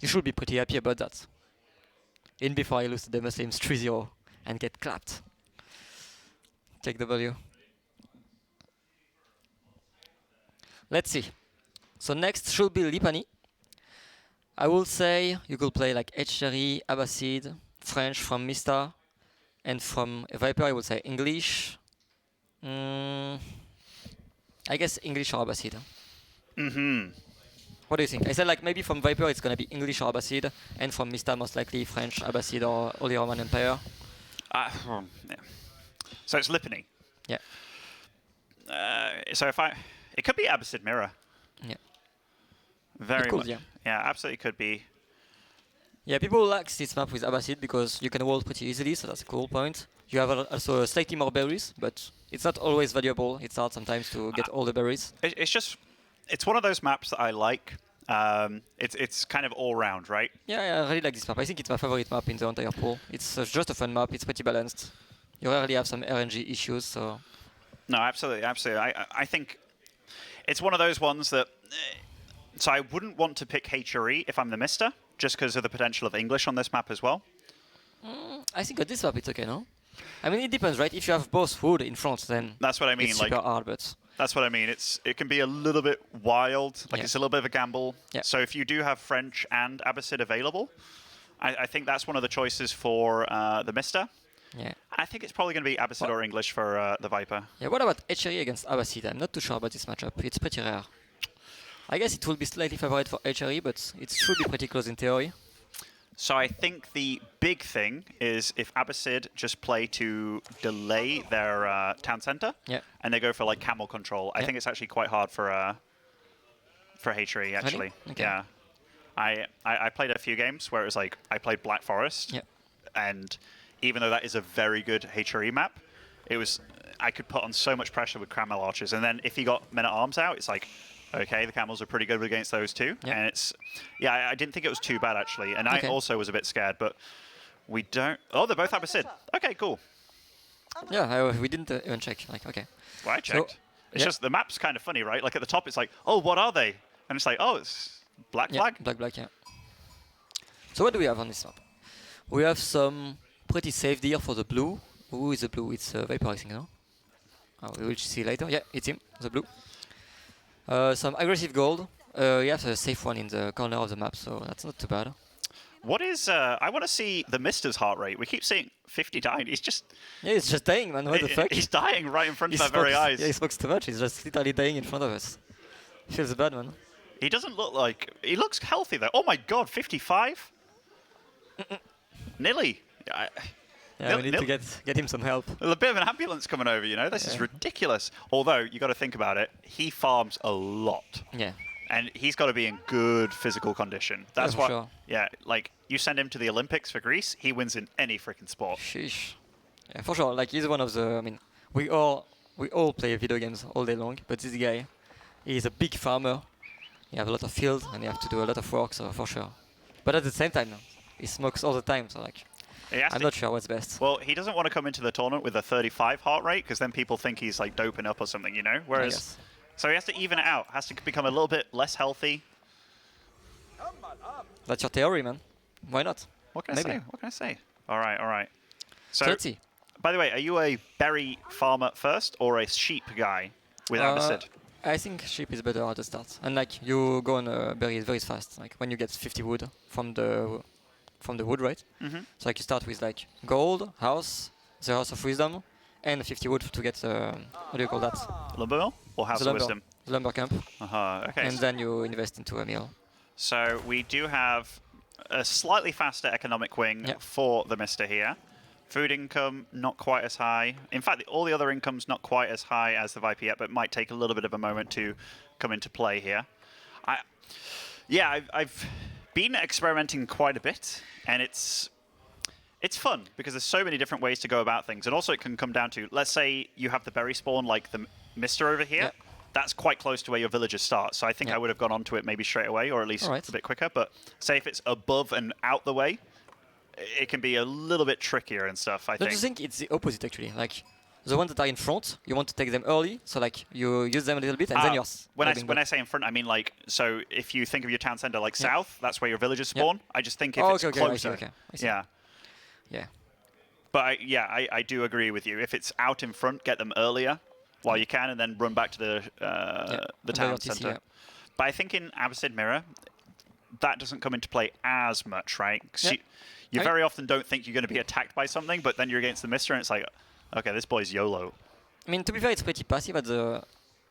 you should be pretty happy about that. In before I lose to the Muslims 3-0 and get clapped. Take W. Let's see. So next should be Lipani. I will say you could play like HRE, Abbasid, French from Mista, and from Viper I would say English. I guess English or Abbasid. What do you think? I said like maybe from Viper it's gonna be English or Abbasid, and from Mista most likely French, Abbasid or Holy Roman Empire. Yeah. So it's Lipani. Yeah. So it could be Abbasid Mirror. Yeah. Very could, much. yeah. Yeah, absolutely could be. Yeah, people like this map with Abbasid because you can wall pretty easily, so that's a cool point. You have also slightly more berries, but it's not always valuable. It's hard sometimes to get all the berries. It's one of those maps that I like. It's kind of all round, right? Yeah, I really like this map. I think it's my favorite map in the entire pool. It's just a fun map. It's pretty balanced. You rarely have some RNG issues, so... No, absolutely. I think it's one of those ones that... So I wouldn't want to pick HRE if I'm the Mista, just because of the potential of English on this map as well. I think at this map it's okay, no? I mean, it depends, right? If you have both wood in front, then that's what I mean. It's like, super hard, but... That's what I mean. It can be a little bit wild. Like, Yeah. it's a little bit of a gamble. Yeah. So if you do have French and Abbasid available, I think that's one of the choices for the Mista. Yeah. I think it's probably going to be Abbasid or English for the Viper. Yeah, what about HRE against Abbasid? I'm not too sure about this matchup. It's pretty rare. I guess it will be slightly favored for HRE, but it should be pretty close in theory. So I think the big thing is if Abbasid just play to delay their town center, Yeah. and they go for like camel control. I think it's actually quite hard for for hatchery, actually. Okay. Yeah. I played a few games where it was like, I played Black Forest, Yeah. and even though that is a very good hatchery map, it was, I could put on so much pressure with camel archers, and then if you got men-at-arms out, it's like, okay, the camels are pretty good against those too, Yeah. and it's, yeah, I didn't think it was too bad, actually, and I Okay. also was a bit scared, but we don't, oh, they both have a Sid. Okay, cool. Yeah, we didn't even check. Like, okay. Well, I checked. It's just, the map's kind of funny, right? Like, at the top, it's like, oh, what are they? And it's like, oh, it's black flag? Black, yeah. So what do we have on this map? We have some pretty safe deer for the blue. Who is the blue? It's Viper, I think, no? Oh, we will see later. Yeah, it's him, the blue. Some aggressive gold. You have a safe one in the corner of the map, so that's not too bad. What is, I want to see the Mister's heart rate. We keep seeing 59. He's just... Yeah, he's just dying, man. What the fuck? He's dying right in front of our very eyes. Yeah, he smokes too much. He's just literally dying in front of us. Feels bad, man. He doesn't look like... He looks healthy, though. Oh, my God, 55? Nearly. Yeah, we need to get him some help. There's a bit of an ambulance coming over, you know? This is ridiculous. Although, you got to think about it. He farms a lot. Yeah. And he's got to be in good physical condition. That's for what... sure. Yeah, like, you send him to the Olympics for Greece, he wins in any freaking sport. Sheesh. Yeah, for sure. Like, he's one of the... I mean, we all play video games all day long, but this guy, he's a big farmer. He have a lot of field, and you have to do a lot of work, so for sure. But at the same time, he smokes all the time, so like... I'm not sure what's best. Well, he doesn't want to come into the tournament with a 35 heart rate, because then people think he's, like, doping up or something, you know? Whereas... So he has to even it out, has to become a little bit less healthy. That's your theory, man. Why not? What can I say? What can I say? All right, all right. So let's see. By the way, are you a berry farmer first or a sheep guy without a Sid? I think sheep is better at the start. And like you go on berries very fast. Like when you get 50 wood from the wood, right? Mm-hmm. So like you start with like gold, house, the house of wisdom, and 50 wood to get what do you call that? Lumber mill or house of wisdom? The lumber camp. Okay. And then you invest into a mill. So we do have a slightly faster economic wing for the Mister here. Food income, not quite as high. In fact, all the other income's not quite as high as the Viper yet, but might take a little bit of a moment to come into play here. I've been experimenting quite a bit, and it's fun because there's so many different ways to go about things. And also it can come down to, let's say you have the berry spawn like the Mister over here. That's quite close to where your villagers start. So I think I would have gone onto it maybe straight away, or at least a bit quicker. But say if it's above and out the way, it can be a little bit trickier and stuff, I think. Don't you think it's the opposite, actually? Like, the ones that are in front, you want to take them early, so like you use them a little bit, and then you're... When I say in front, I mean like, so if you think of your town center like south, that's where your villagers spawn. I just think if it's closer. I see. Yeah. But I do agree with you. If it's out in front, get them earlier while you can, and then run back to the town center. Yeah. But I think in Abbasid Mirror, that doesn't come into play as much, right? You very often don't think you're going to be attacked by something, but then you're against the Mister, and it's like, okay, this boy's YOLO. I mean, to be fair, it's pretty passive at the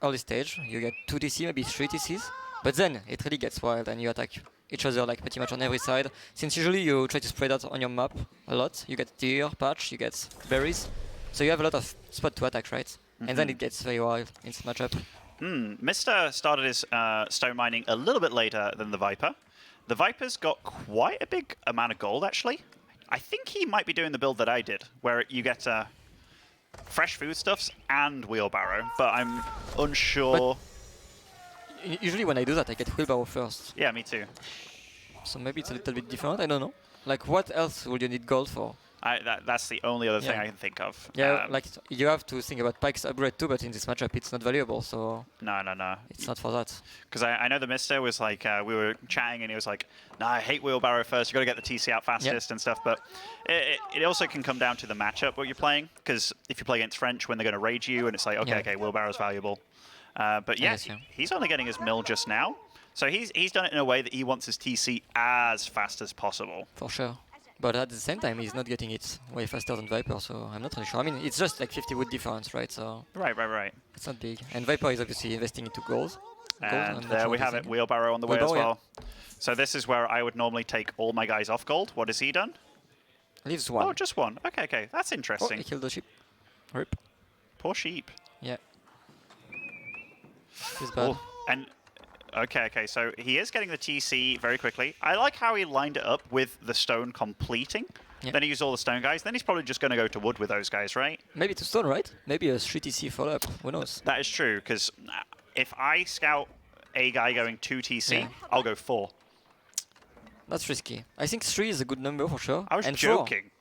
early stage. You get 2 TC, maybe 3 TCs, but then it really gets wild, and you attack each other like pretty much on every side. Since usually you try to spread out on your map a lot, you get deer, patch, you get berries, so you have a lot of spot to attack, right? Mm-hmm. And then it gets very wild in this matchup. Mister started his stone mining a little bit later than the Viper. The Viper's got quite a big amount of gold, actually. I think he might be doing the build that I did, where you get fresh foodstuffs and wheelbarrow, but I'm unsure. But usually when I do that, I get wheelbarrow first. Yeah, me too. So maybe it's a little bit different, I don't know. Like, what else would you need gold for? That's the only other thing I can think of. Yeah, like, you have to think about Pike's upgrade too, but in this matchup it's not valuable, so... No. It's not for that. Because I know the Mister was like, we were chatting and he was like, nah, I hate wheelbarrow first, you got to get the TC out fastest and stuff, but it also can come down to the matchup what you're playing, because if you play against French when they're going to raid you, and it's like, okay, wheelbarrow's valuable. But he's only getting his mill just now, so he's done it in a way that he wants his TC as fast as possible. For sure. But at the same time, he's not getting it way faster than Viper, so I'm not really sure. I mean, it's just like 50 wood difference, right? So Right. It's not big. And Viper is obviously investing into gold. And there we have it, wheelbarrow on the way as well. So this is where I would normally take all my guys off gold. What has he done? Leaves one. Oh, just one. Okay. That's interesting. Oh, he killed the sheep. Rip. Poor sheep. Yeah. It's bad. And Okay. So he is getting the TC very quickly. I like how he lined it up with the stone completing. Yeah. Then he used all the stone guys. Then he's probably just going to go to wood with those guys, right? Maybe to stone, right? Maybe a 3 TC follow-up. Who knows? That is true, because if I scout a guy going 2 TC, Yeah. I'll go 4. That's risky. I think 3 is a good number for sure. I was and joking.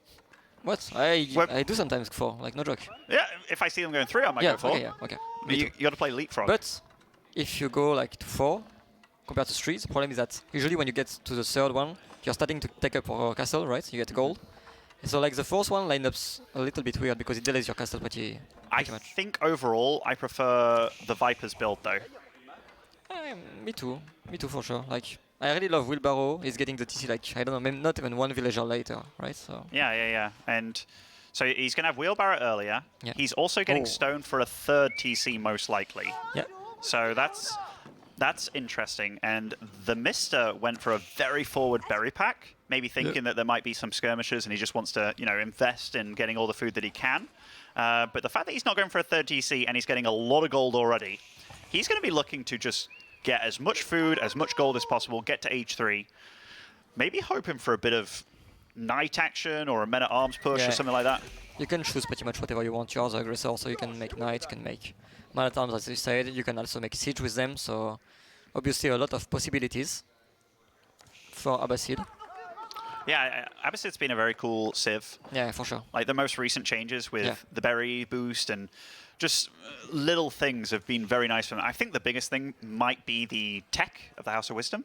4. What? I do sometimes 4, like no joke. Yeah, if I see them going 3, I might go 4. Okay. But you got to play leapfrog. But if you go like to 4 compared to 3, the problem is that usually when you get to the third one, you're starting to take up your castle, right? You get gold. So like the fourth one line up's a little bit weird because it delays your castle pretty I much. think overall I prefer the Viper's build though. Me too for sure. Like I really love Wheelbarrow. He's getting the TC like I don't know, maybe not even one villager later, right? So Yeah. And so he's going to have Wheelbarrow earlier. Yeah. He's also getting stone for a 3rd TC most likely. yeah, So that's interesting. And TheMista went for a very forward berry pack, maybe thinking that there might be some skirmishers and he just wants to, invest in getting all the food that he can. But the fact that he's not going for a 3rd TC and he's getting a lot of gold already, he's going to be looking to just get as much food, as much gold as possible, get to age 3, maybe hoping for a bit of knight action or a men-at-arms push or something like that. you can choose pretty much whatever you want. You're the aggressor, so you can make knight, you can make man-at-arms, as you said. You can also make siege with them. So obviously a lot of possibilities for Abbasid. Yeah, Abbasid's been a very cool civ. Yeah, for sure. Like the most recent changes with the berry boost and just little things have been very nice for them. I think the biggest thing might be the tech of the House of Wisdom.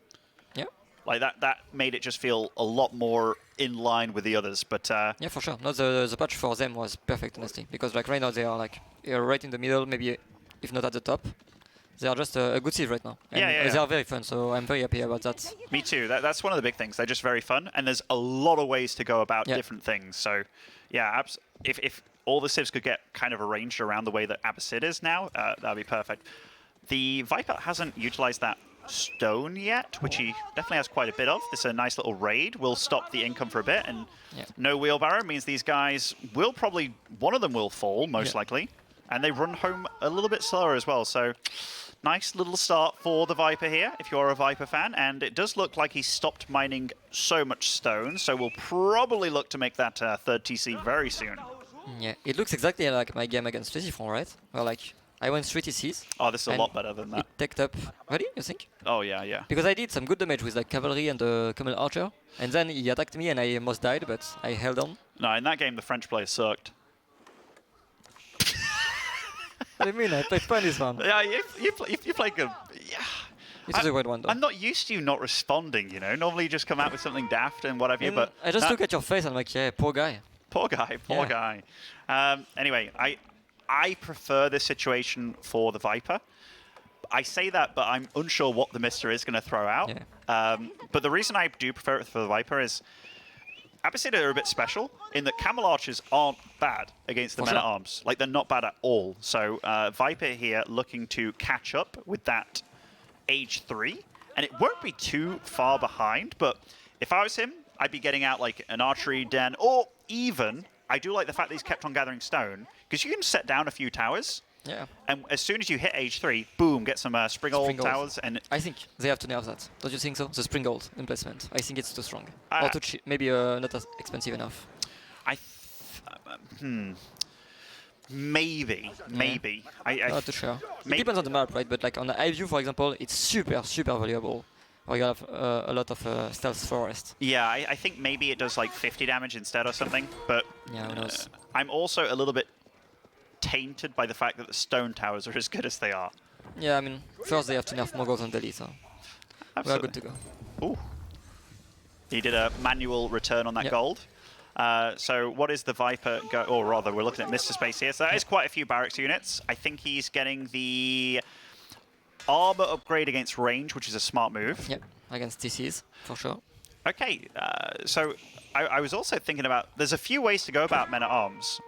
Yeah. Like that made it just feel a lot more in line with the others. But yeah, for sure. No, the patch for them was perfect, honestly, because like right now they are like right in the middle, maybe if not at the top. They are just a good civ right now. And they are very fun, so I'm very happy about that. Me too. That's one of the big things. They're just very fun, and there's a lot of ways to go about different things. So, yeah, if all the civs could get kind of arranged around the way that Abbasid is now, that'd be perfect. The Viper hasn't utilized that stone yet, which he definitely has quite a bit of. This is a nice little raid. We'll stop the income for a bit, and no wheelbarrow means these guys will probably, one of them will fall, most likely, and they run home a little bit slower as well. So, nice little start for the Viper here, if you're a Viper fan, and it does look like he's stopped mining so much stone, so we'll probably look to make that 3rd TC very soon. Yeah, it looks exactly like my game against LucifoN, right? Well, like, I went 3 TCs. Oh, this is a lot better than that. It teched up. Really, you think? Oh, yeah. Because I did some good damage with like cavalry and the camel archer, and then he attacked me and I almost died, but I held on. No, in that game, the French players sucked. What do you mean? I played fun this one. Yeah, you play good. Yeah. It was a weird one, though. I'm not used to you not responding, Normally you just come out with something daft and what have you, but... I just look at your face and I'm like, yeah, poor guy. Poor guy. Anyway, I prefer this situation for the Viper. I say that, but I'm unsure what the Mister is going to throw out. Yeah. But the reason I do prefer it for the Viper is Abbasid are a bit special in that camel archers aren't bad against the men-at-arms. Like, they're not bad at all. So Viper here looking to catch up with that age 3. And it won't be too far behind, but if I was him, I'd be getting out like an archery den, or even, I do like the fact that he's kept on gathering stone, because you can set down a few towers. Yeah. And as soon as you hit age 3, boom, get some Springald towers. And I think they have to nerf that. Don't you think so? The Springald emplacement. I think it's too strong. Or too cheap. Maybe not as expensive enough. Maybe. Not too sure. It depends on the map, right? But like on the high view, for example, it's super valuable. Or you have a lot of stealth forest. Yeah, I think maybe it does like 50 damage instead or something. But yeah, who knows? I'm also a little bit tainted by the fact that the stone towers are as good as they are. Yeah, I mean, first they have to nerf Mongols on Delhi, so we're good to go. Ooh. He did a manual return on that gold. So what is the Viper go? Or rather, we're looking at Mr. Space here. So that is quite a few barracks units. I think he's getting the armor upgrade against range, which is a smart move. Yep, against TCs, for sure. Okay, so I was also thinking about, there's a few ways to go about men-at-arms.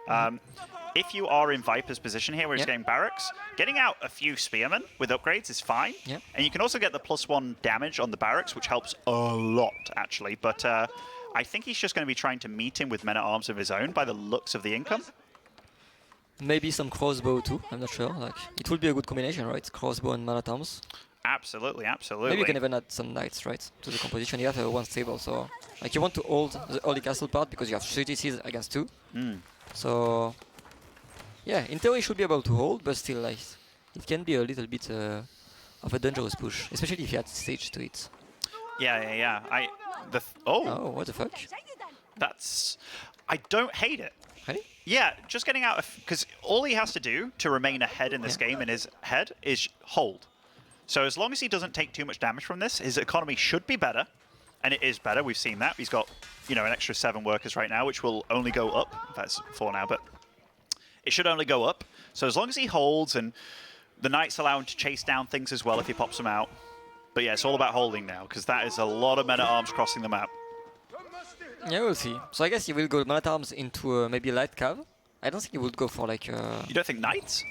If you are in Viper's position here, where he's getting barracks, getting out a few spearmen with upgrades is fine. Yep. And you can also get the +1 damage on the barracks, which helps a lot, actually. But I think he's just going to be trying to meet him with men-at-arms of his own by the looks of the income. Maybe some crossbow too, I'm not sure. Like, it would be a good combination, right? Crossbow and man-at-arms. Absolutely, absolutely. Maybe you can even add some knights, right, to the composition. You have one stable, so like you want to hold the early castle part because you have 3 TCs against 2. So yeah, in theory you should be able to hold, but still like it can be a little bit of a dangerous push, especially if you add stage to it. Yeah. Oh, what the fuck? That's... I don't hate it. Really? Yeah, just getting out of... Because all he has to do to remain ahead in this game in his head is hold. So as long as he doesn't take too much damage from this, his economy should be better. And it is better, we've seen that. He's got, you know, an extra 7 workers right now, which will only go up. That's 4 now, but it should only go up. So as long as he holds, and the knights allow him to chase down things as well if he pops them out. But yeah, it's all about holding now, because that is a lot of men-at-arms crossing the map. Yeah, we'll see. So I guess he will go men-at-arms into maybe light cav. I don't think he would go for like... You don't think knights?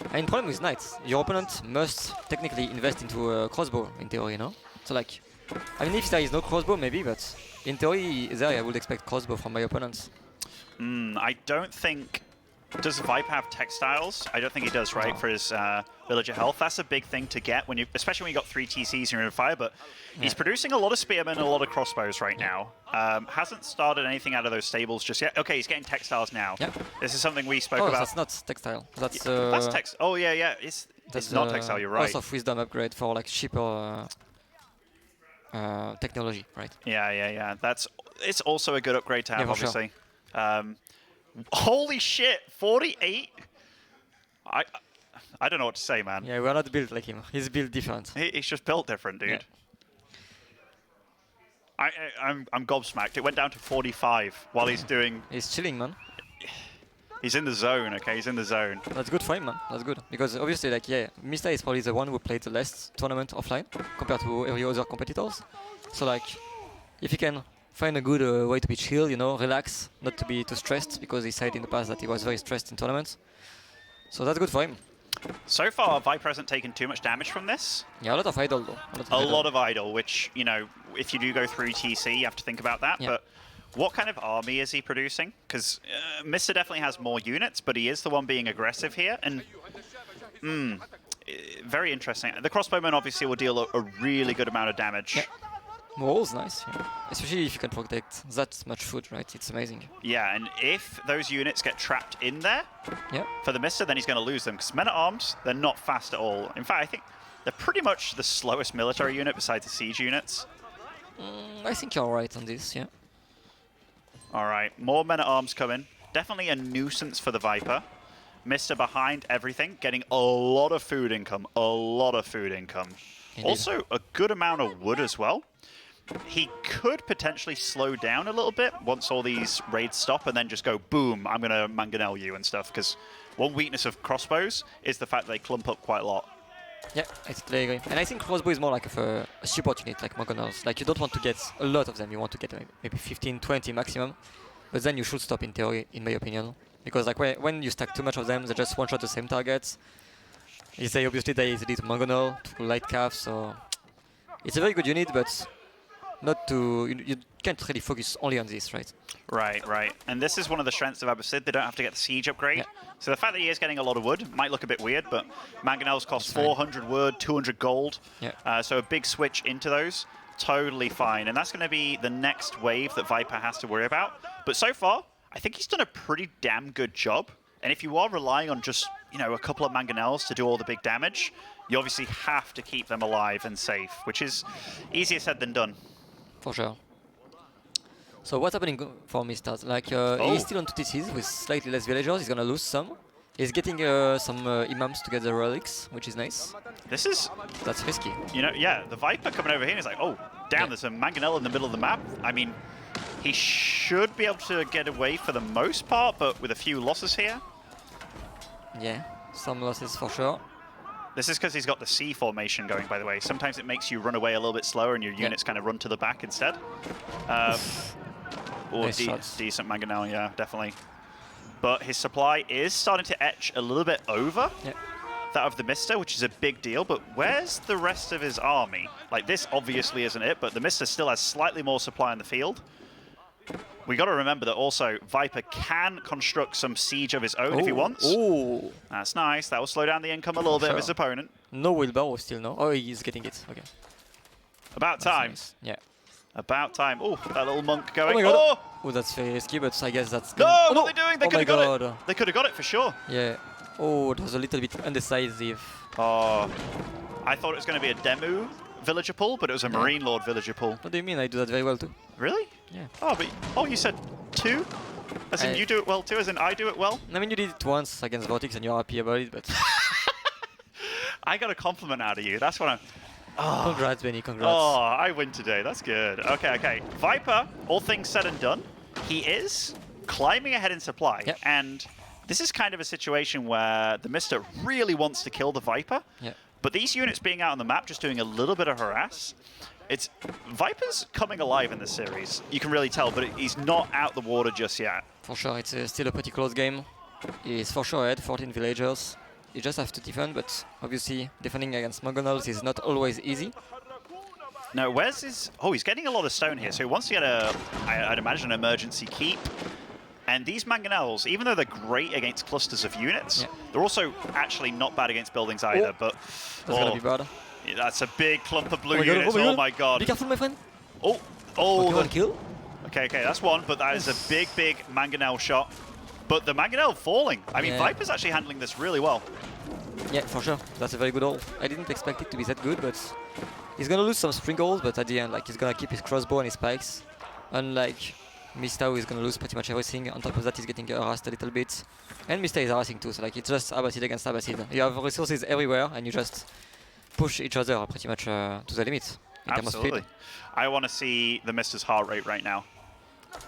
I mean, problem with knights, your opponent must technically invest into a crossbow, in theory, you know? So like, I mean, if there is no crossbow, maybe, but in theory, there I would expect crossbow from my opponents. I don't think... Does VoTX have textiles? I don't think he does, right, for his villager health. That's a big thing to get, when you, especially when you got 3 TCs and you're in fire, but he's producing a lot of spearmen and a lot of crossbows right now. Hasn't started anything out of those stables just yet. Okay, he's getting textiles now. This is something we spoke about. That's not textile. That's text. Oh, yeah. It's not textile, you're right. Also of wisdom upgrade for like cheaper technology, right? Yeah. It's also a good upgrade to have, obviously. Sure. Holy shit, 48? I don't know what to say, man. Yeah, we're not built like him. He's built different. He's just built different, dude. Yeah. I'm gobsmacked. It went down to 45 while he's doing... He's chilling, man. He's in the zone, okay? He's in the zone. That's good for him, man. That's good. Because obviously, like, yeah, Mista is probably the one who played the last tournament offline compared to every other competitors. So, like, if he can find a good way to be chill, you know, relax, not to be too stressed, because he said in the past that he was very stressed in tournaments. So that's good for him. So far, VoTX hasn't taken too much damage from this. Yeah, a lot of idle, though. A lot of idle, which, you know, if you do go through TC, you have to think about that. But what kind of army is he producing? Because Mr. definitely has more units, but he is the one being aggressive here. And, very interesting. The crossbowman obviously will deal a really good amount of damage. Yeah. Moral's nice, especially if you can protect that much food, right? It's amazing. Yeah, and if those units get trapped in there for the Mista, then he's going to lose them. Because men-at-arms, they're not fast at all. In fact, I think they're pretty much the slowest military unit besides the siege units. I think you're right on this, yeah. All right, more men-at-arms coming. Definitely a nuisance for the Viper. Mista behind everything, getting a lot of food income. Indeed. Also, a good amount of wood as well. He could potentially slow down a little bit once all these raids stop and then just go, boom, I'm going to mangonel you and stuff. Because one weakness of crossbows is the fact that they clump up quite a lot. Yeah, I totally agree. And I think crossbow is more like of a support unit, like mangonels. Like, you don't want to get a lot of them. You want to get maybe 15, 20 maximum. But then you should stop in theory, in my opinion. Because like when you stack too much of them, they just one-shot the same targets. Obviously they easily to mangonel, to light calf, so... It's a very good unit, but not to... You can't really focus only on this, right? Right. And this is one of the strengths of Abyssid. They don't have to get the siege upgrade. So the fact that he is getting a lot of wood might look a bit weird, but mangonels cost 400 wood, 200 gold. So a big switch into those, totally fine. And that's going to be the next wave that Viper has to worry about. But so far, I think he's done a pretty damn good job. And if you are relying on just, you know, a couple of mangonels to do all the big damage, you obviously have to keep them alive and safe, which is easier said than done. For sure. So what's happening for Mista? Like, he's still on 2 TCs with slightly less villagers. He's gonna lose some. He's getting some imams to get the relics, which is nice. That's risky. You know, yeah, the Viper coming over here is like, oh, damn, there's a mangonel in the middle of the map. I mean, he should be able to get away for the most part, but with a few losses here. Yeah, some losses for sure. This is because he's got the C formation going, by the way. Sometimes it makes you run away a little bit slower and your units kind of run to the back instead. Or nice decent mangonel, yeah, definitely. But his supply is starting to etch a little bit over that of the Mista, which is a big deal. But where's the rest of his army? Like, this obviously isn't it, but the Mista still has slightly more supply in the field. We got to remember that also Viper can construct some siege of his own if he wants. Oh, That's nice. That will slow down the income a little bit of his opponent. no wheelbarrow still, no? Oh, he's getting it. Okay. About That's time. nice. Yeah. About time. Oh, that little monk going. Oh my god. Oh! Oh, that's very risky, but I guess that's... No, Oh, what are they doing? They oh could my have got god. it. They could have got it for sure. Yeah. Oh, it was a little bit undecisive. Oh, I thought it was going to be a demo villager pull, but it was a MarineLorD villager pull. What do you mean? I do that very well too. Really? Yeah. Oh, you said 2? As in you do it well too, as in I do it well? I mean, you did it once against VortiX and you're happy about it, but... I got a compliment out of you. That's what I'm... Oh. Congrats, Benny, congrats. Oh, I win today. That's good. Okay. Viper, all things said and done, he is climbing ahead in supply. Yep. And this is kind of a situation where TheMista really wants to kill the Viper. Yep. But these units being out on the map, just doing a little bit of harass, Viper's coming alive in this series. You can really tell, but he's not out the water just yet. For sure, it's still a pretty close game. He's for sure ahead, 14 villagers. You just have to defend, but obviously defending against Mangonels is not always easy. No, where's his... Oh, he's getting a lot of stone here, so he wants to get I'd imagine, an emergency keep. And these Mangonels, even though they're great against clusters of units, they're also actually not bad against buildings either. But that's gonna be bad. Yeah, that's a big clump of blue units. Oh my god. Be careful, my friend. Oh, okay, one kill. Okay, that's one, but that is a big Mangonel shot. But the Mangonel falling. I mean, Viper's actually handling this really well. Yeah, for sure. That's a very good ult. I didn't expect it to be that good, but he's gonna lose some sprinkles, but at the end, like, he's gonna keep his crossbow and his spikes. Unlike Mista, who is gonna lose pretty much everything. On top of that, he's getting harassed a little bit. And Mista is harassing too, so like, it's just Abbasid against Abbasid. You have resources everywhere, and you just push each other pretty much to the limit in terms of speed. I want to see the Mista's heart rate right now.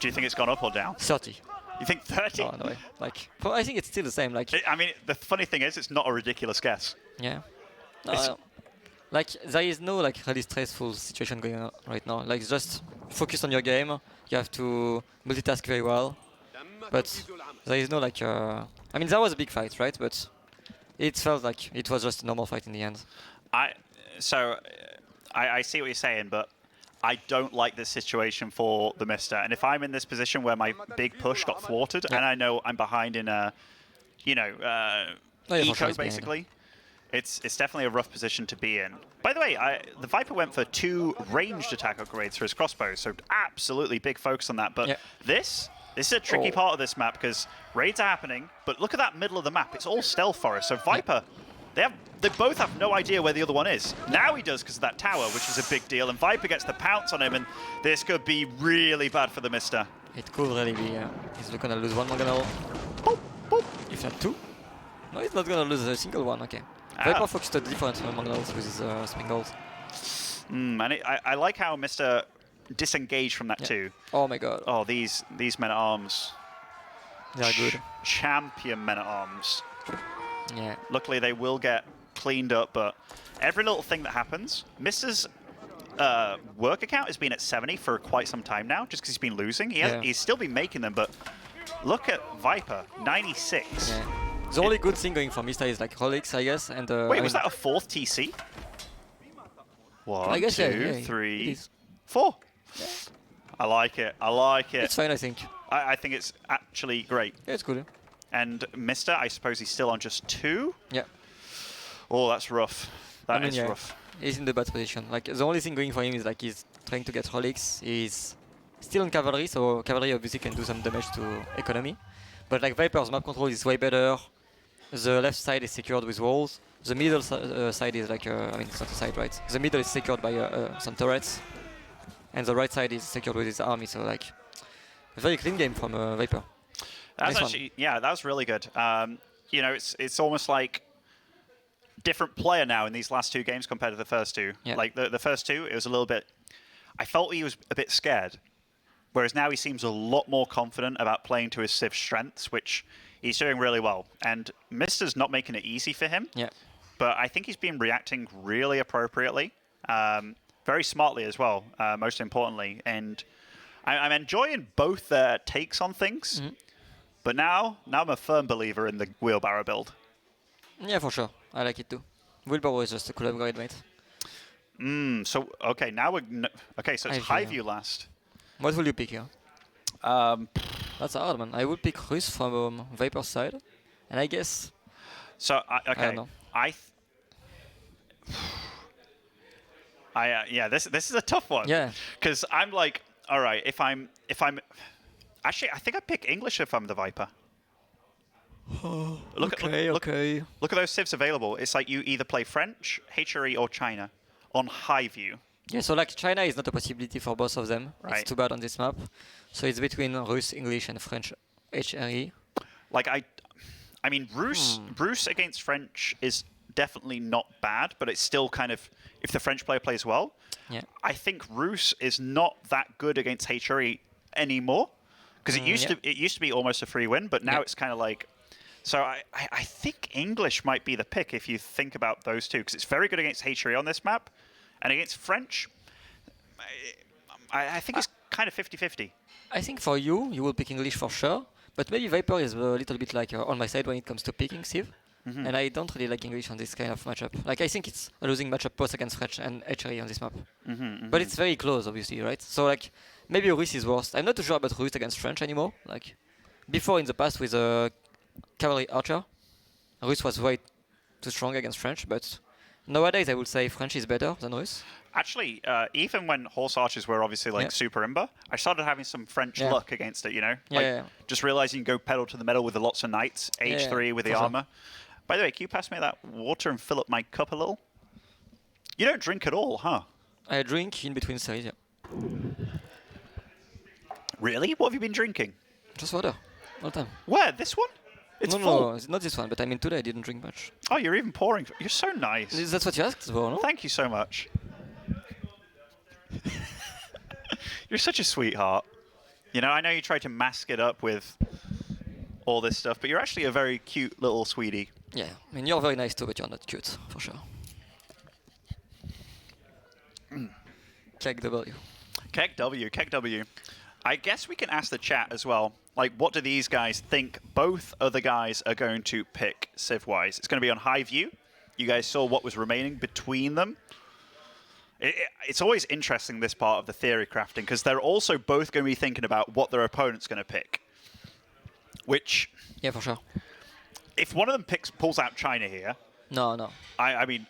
Do you think it's gone up or down? 30. You think 30? Oh, no way. Like, I think it's still the same. Like, I mean, the funny thing is, it's not a ridiculous guess. Yeah. No, like, there is no like really stressful situation going on right now. Like, just focus on your game. You have to multitask very well. But there is no like. I mean, that was a big fight, right? But it felt like it was just a normal fight in the end. I see what you're saying, but I don't like this situation for TheMista. And if I'm in this position where my big push got thwarted, and I know I'm behind in a, eco basically, it's definitely a rough position to be in. By the way, the Viper went for 2 ranged attack upgrades for his crossbows, so absolutely big focus on that. But this is a tricky part of this map because raids are happening, but look at that middle of the map. It's all stealth forest, so Viper... They both have no idea where the other one is. Now he does because of that tower, which is a big deal, and Viper gets the pounce on him, and this could be really bad for TheMista. It could really be, he's gonna lose one Mangonel. Boop, boop. If not 2. No, he's not gonna lose a single one, okay. Viper focused on different Mangonels with his springles. And I like how Mr. disengaged from that too. Oh my god. Oh, these men-at-arms. They are good. Champion men-at-arms. Yeah. Luckily, they will get cleaned up, but every little thing that happens, Mr's work account has been at 70 for quite some time now, just because he's been losing. He's still been making them, but look at Viper, 96. Yeah. The only good thing going for Mista is like VortiX, I guess. And wait, was that a 4th TC? 1, 2, 3, 4. Yeah. I like it. It's fine, I think. I think it's actually great. Yeah, it's good. And Mista, I suppose he's still on just 2? Yeah. Oh, that's rough. That is rough. He's in the bad position. Like, the only thing going for him is like he's trying to get VortiX. He's still on cavalry, so cavalry obviously can do some damage to economy. But like Viper's map control is way better. The left side is secured with walls. The middle side is like, I mean, it's not a side, right? The middle is secured by some turrets. And the right side is secured with his army, so like, a very clean game from Viper. That's actually, that was really good. It's almost like different player now in these last 2 games compared to the first 2. Yeah. Like the first 2, it was a little bit... I felt he was a bit scared. Whereas now he seems a lot more confident about playing to his Civ's strengths, which he's doing really well. And Mista's not making it easy for him. Yeah. But I think he's been reacting really appropriately. Very smartly as well, most importantly. And I'm enjoying both their takes on things. Mm-hmm. But now I'm a firm believer in the wheelbarrow build. Yeah, for sure. I like it too. Wheelbarrow is just a cool upgrade, mate. So, okay, now so it's high view last. What will you pick here? That's hard, man. I would pick Rus from Viper's side, and I guess So I okay, don't know. Yeah, this is a tough one. Yeah. Because I'm like, all right, if I'm actually, I think I pick English if I'm the Viper. Look at those civs available. It's like you either play French, HRE, or China on high view. Yeah, so like China is not a possibility for both of them. Right. It's too bad on this map. So it's between Rus, English, and French HRE. Like I mean, Bruce against French is definitely not bad, but it's still kind of, if the French player plays well, Yeah. I think Rus is not that good against HRE anymore, because it used to be almost a free win, but now it's kind of like. So I think English might be the pick if you think about those two, because it's very good against HRE on this map, and against French, I think it's kind of 50-50. I think for you will pick English for sure, but maybe Viper is a little bit like on my side when it comes to picking Civ, and I don't really like English on this kind of matchup. Like I think it's a losing matchup both against French and HRE on this map, but it's very close, obviously, right? So like maybe Rus is worse. I'm not too sure about Rus against French anymore. Like before in the past with a cavalry archer, Rus was way too strong against French, but nowadays I would say French is better than Rus. Actually, even when horse archers were obviously like super imba, I started having some French luck against it, you know? Like, just realizing you can go pedal to the metal with lots of knights, H3 with the armor. By the way, can you pass me that water and fill up my cup a little? You don't drink at all, huh? I drink in between series, yeah. Really? What have you been drinking? Just water, all the time. Where? This one? It's full. No, it's not this one, but I mean today I didn't drink much. Oh, you're even pouring. You're so nice. That's what you asked for, no? Thank you so much. You're such a sweetheart. You know, I know you try to mask it up with all this stuff, but you're actually a very cute little sweetie. Yeah, I mean, you're very nice too, but you're not cute, for sure. Keg W. Keg W, Keg W. I guess we can ask the chat as well, like, what do these guys think both other guys are going to pick Civ-wise? It's going to be on high view. You guys saw what was remaining between them. It's always interesting, this part of the theory crafting, because they're also both going to be thinking about what their opponent's going to pick. Which... Yeah, for sure. If one of them pulls out China here... No. I mean,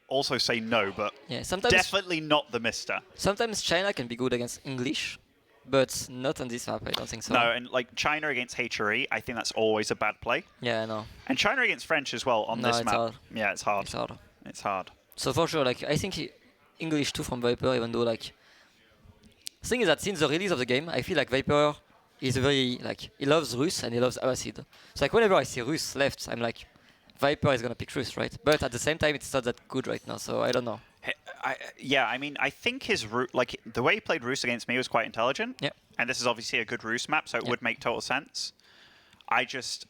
also say no, but yeah, sometimes definitely not the Mista. Sometimes China can be good against English, but not on this map, I don't think so. No, and like China against HRE, I think that's always a bad play. Yeah, I know. And China against French as well on this map. Hard. Yeah, it's hard. It's hard. It's hard. So for sure, like I think English too from Viper, even though like... The thing is that since the release of the game, I feel like Viper is very, like, he loves Rus and he loves Abbasid. So like whenever I see Rus left, I'm like, Viper is gonna pick Rus, right? But at the same time, it's not that good right now, so I don't know. Yeah, I mean, I think his like the way he played Rus against me was quite intelligent. Yeah. And this is obviously a good Rus map, so it would make total sense. I think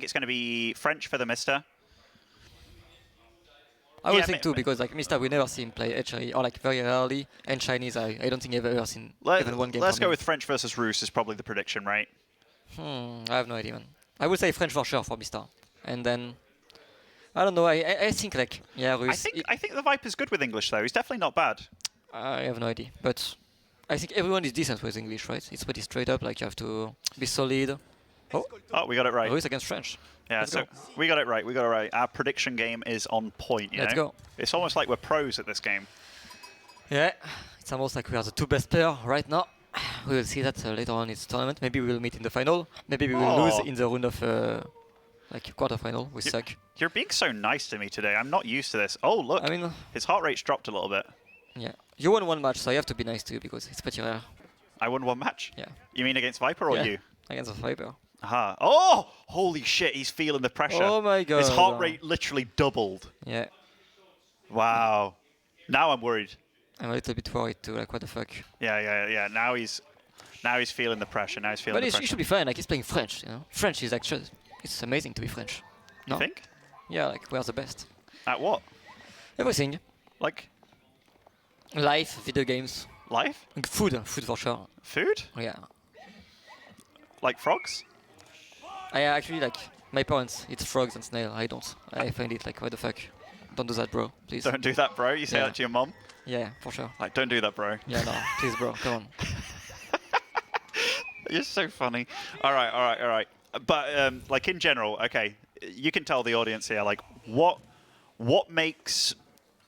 it's going to be French for the Mista. I would think too, because like Mista, we never see him play HRE, or like very rarely, and Chinese, I don't think I've ever seen even one game. Let's go with French versus Rus is probably the prediction, right? I have no idea, man. I would say French for sure for Mista, and then I don't know. I think like Rus. I think the Viper's good with English though. He's definitely not bad. I have no idea, but I think everyone is decent with English, right? It's pretty straight up. Like you have to be solid. Oh, we got it right. Rus against French. Yeah, so we got it right. We got it right. Our prediction game is on point. Let's go. It's almost like we're pros at this game. Yeah, it's almost like we are the two best players right now. We will see that later on in this tournament. Maybe we will meet in the final. Maybe we will lose in the round of like quarterfinal. We suck. You're being so nice to me today. I'm not used to this. Oh, look. I mean, his heart rate's dropped a little bit. Yeah. You won one match, so you have to be nice to you because it's pretty rare. I won one match? Yeah. You mean against Viper or you? Against Viper. Aha. Oh! Holy shit, he's feeling the pressure. Oh my god. His heart rate literally doubled. Yeah. Wow. Now I'm worried. I'm a little bit worried too, like what the fuck. Yeah. Now he's feeling the pressure. Now he's feeling the pressure. But he should be fine, like he's playing French, you know. French is actually, it's amazing to be French. No? You think? Yeah, like we're the best. At what? Everything. Like? Life, video games. Life? Food for sure. Food? Yeah. Like frogs? I actually like my parents eat frogs and snail. I don't. I find it like what the fuck. Don't do that, bro. Please. Don't do that, bro. You say that to your mom? Yeah, for sure. Like, don't do that, bro. Yeah, no. Please, bro. Come on. You're so funny. All right. But like in general, okay, you can tell the audience here, like what makes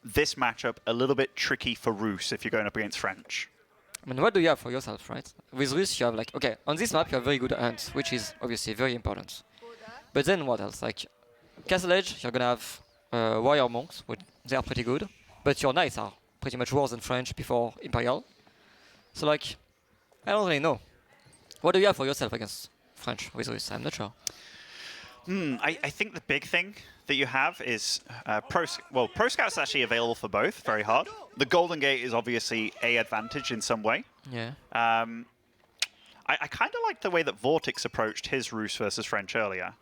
this matchup a little bit tricky for Roos if you're going up against French? I mean, what do you have for yourself, right? With Rus, you have like, okay, on this map you have very good hunts, which is obviously very important. But then what else? Like, Castle Edge, you're gonna have warrior monks, which they are pretty good, but your knights are pretty much worse than French before Imperial. So like, I don't really know. What do you have for yourself against French with Rus? I'm not sure. I think the big thing that you have is Pro Scout's actually available for both, very hard. The Golden Gate is obviously a advantage in some way. Yeah. I kind of like the way that VortiX approached his Rus versus French earlier.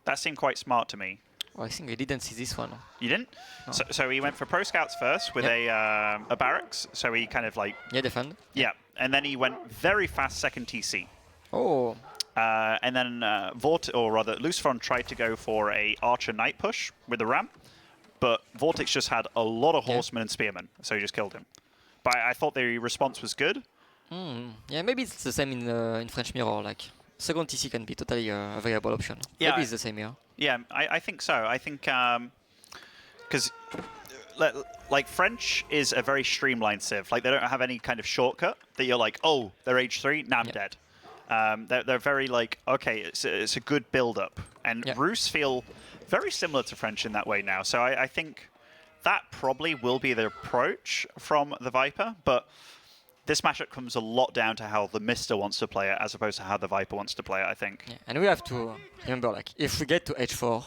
That seemed quite smart to me. Well, I think I didn't see this one. You didn't? No. So he went for Pro Scouts first with a barracks. So he kind of like... Yeah, defend. Yeah. And then he went very fast second TC. Oh. And then LucifoN tried to go for a Archer Knight push with the Ram. But VortiX just had a lot of horsemen and spearmen. So he just killed him. But I thought the response was good. Yeah, maybe it's the same in French Mirror. Like, second TC can be totally a viable option. Yeah, maybe it's the same here. Yeah, I think so. I think because like French is a very streamlined civ. Like they don't have any kind of shortcut that you're like, oh, they're age 3, now I'm dead. They're very like, okay, it's a good build up, and Rus feel very similar to French in that way now. So I think that probably will be the approach from TheViper, but this matchup comes a lot down to how TheMista wants to play it as opposed to how TheViper wants to play it, I think. Yeah. And we have to remember, like, if we get to H4,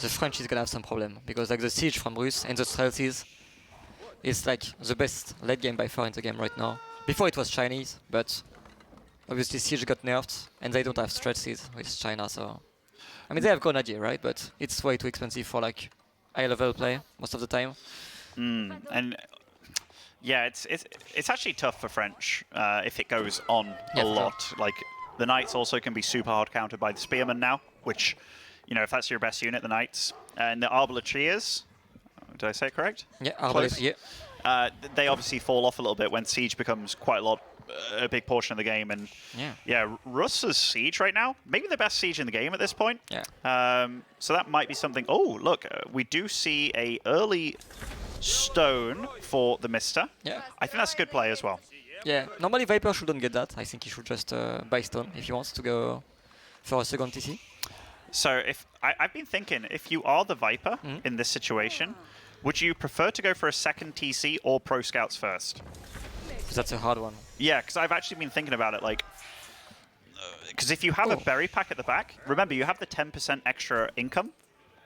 the French is gonna have some problem because like the siege from Rus and the Streltsies is like the best late game by far in the game right now. Before it was Chinese, but obviously siege got nerfed and they don't have Streltsies with China, so I mean they have Grenadier, right? But it's way too expensive for like high level play most of the time. And yeah, it's actually tough for French if it goes on a lot. Sure. Like the Knights also can be super hard countered by the Spearmen now, which, you know, if that's your best unit, the Knights and the Arbaletiers, did I say it correct? Yeah, Arbaletier. They obviously fall off a little bit when Siege becomes quite a big portion of the game. And yeah, Rus's Siege right now, maybe the best Siege in the game at this point. Yeah. So that might be something. Oh, look, we do see a early stone for the Mista. Yeah. I think that's a good play as well. Yeah, normally Viper shouldn't get that. I think he should just buy stone if he wants to go for a second TC. So if I've been thinking, if you are the Viper in this situation, would you prefer to go for a second TC or Pro Scouts first? That's a hard one. Yeah, because I've actually been thinking about it, like, because if you have a berry pack at the back, remember you have the 10% extra income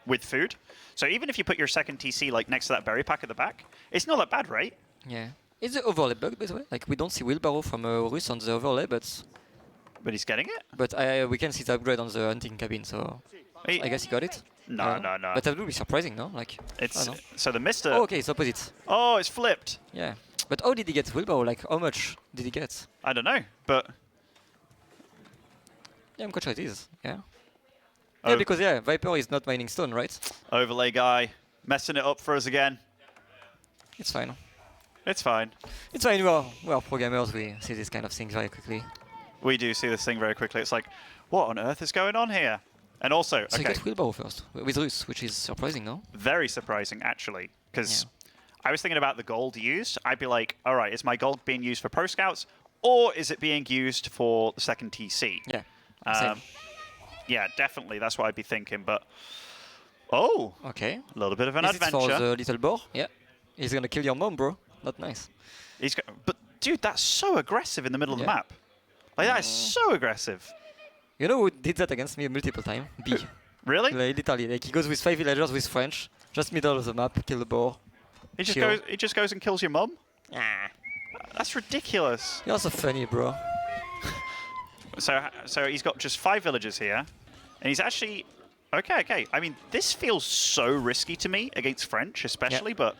with food. So even if you put your second TC like next to that berry pack at the back, it's not that bad, right? Yeah. Is the overlay bugged, by the way? Like, we don't see wheelbarrow from Rus on the overlay, but he's getting it? But we can see the upgrade on the hunting cabin, so I guess he got it. No. But that would be surprising, no? Like, it's so the Mista. Oh, okay, it's opposite. Oh, it's flipped. Yeah. But how did he get wheelbarrow? Like, how much did he get? I don't know, but yeah, I'm quite sure it is. Yeah. Yeah, because Viper is not mining stone, right? Overlay guy messing it up for us again. It's fine. It's fine. It's fine. We are programmers. We see these kind of things very quickly. We do see this thing very quickly. It's like, what on earth is going on here? And also, so okay. you get wheelbarrow first with Rus, which is surprising, no? Very surprising, actually, because I was thinking about the gold used. I'd be like, all right, is my gold being used for Pro Scouts, or is it being used for the second TC? Yeah. Same. Yeah, definitely. That's what I'd be thinking. But okay, a little bit of an is adventure. It for the little boar? Yeah. He's gonna kill your mom, bro. Not nice. But dude, that's so aggressive in the middle of the map. Like that is so aggressive. You know who did that against me multiple times? B. Really? Like, literally, like he goes with 5 villagers with French, just middle of the map, kill the boar. He just goes and kills your mum? That's ridiculous. You're so funny, bro. So he's got just 5 villagers here, and he's actually okay. I mean, this feels so risky to me against French, especially, but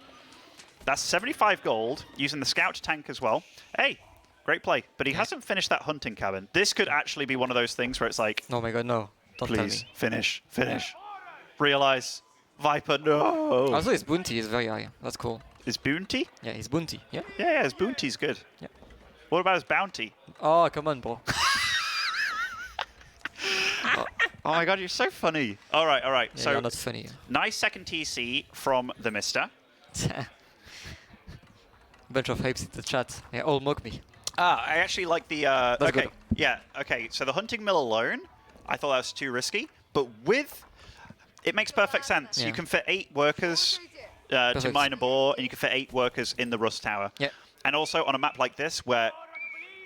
that's 75 gold using the scout tank as well. Hey, great play, but he hasn't finished that hunting cabin. This could actually be one of those things where it's like, oh my god, no! Don't tell me. Please finish. Realize, Viper, no. Also, his bounty is very high. That's cool. His bounty? Yeah, his bounty. Yeah. Yeah, his bounty's good. Yeah. What about his bounty? Oh, come on, bro. Oh my god, you're so funny. All right, all right. Yeah, So you're not funny. nice second TC from TheMista. Bunch of hypes in the chat. They all mock me. I actually like the. That's okay, good. yeah, okay. So the hunting mill alone, I thought that was too risky. But with, it makes perfect sense. Yeah. You can fit 8 workers to Perfect. mine a bore, and you can fit 8 workers in the rust tower. Yeah. And also on a map like this, where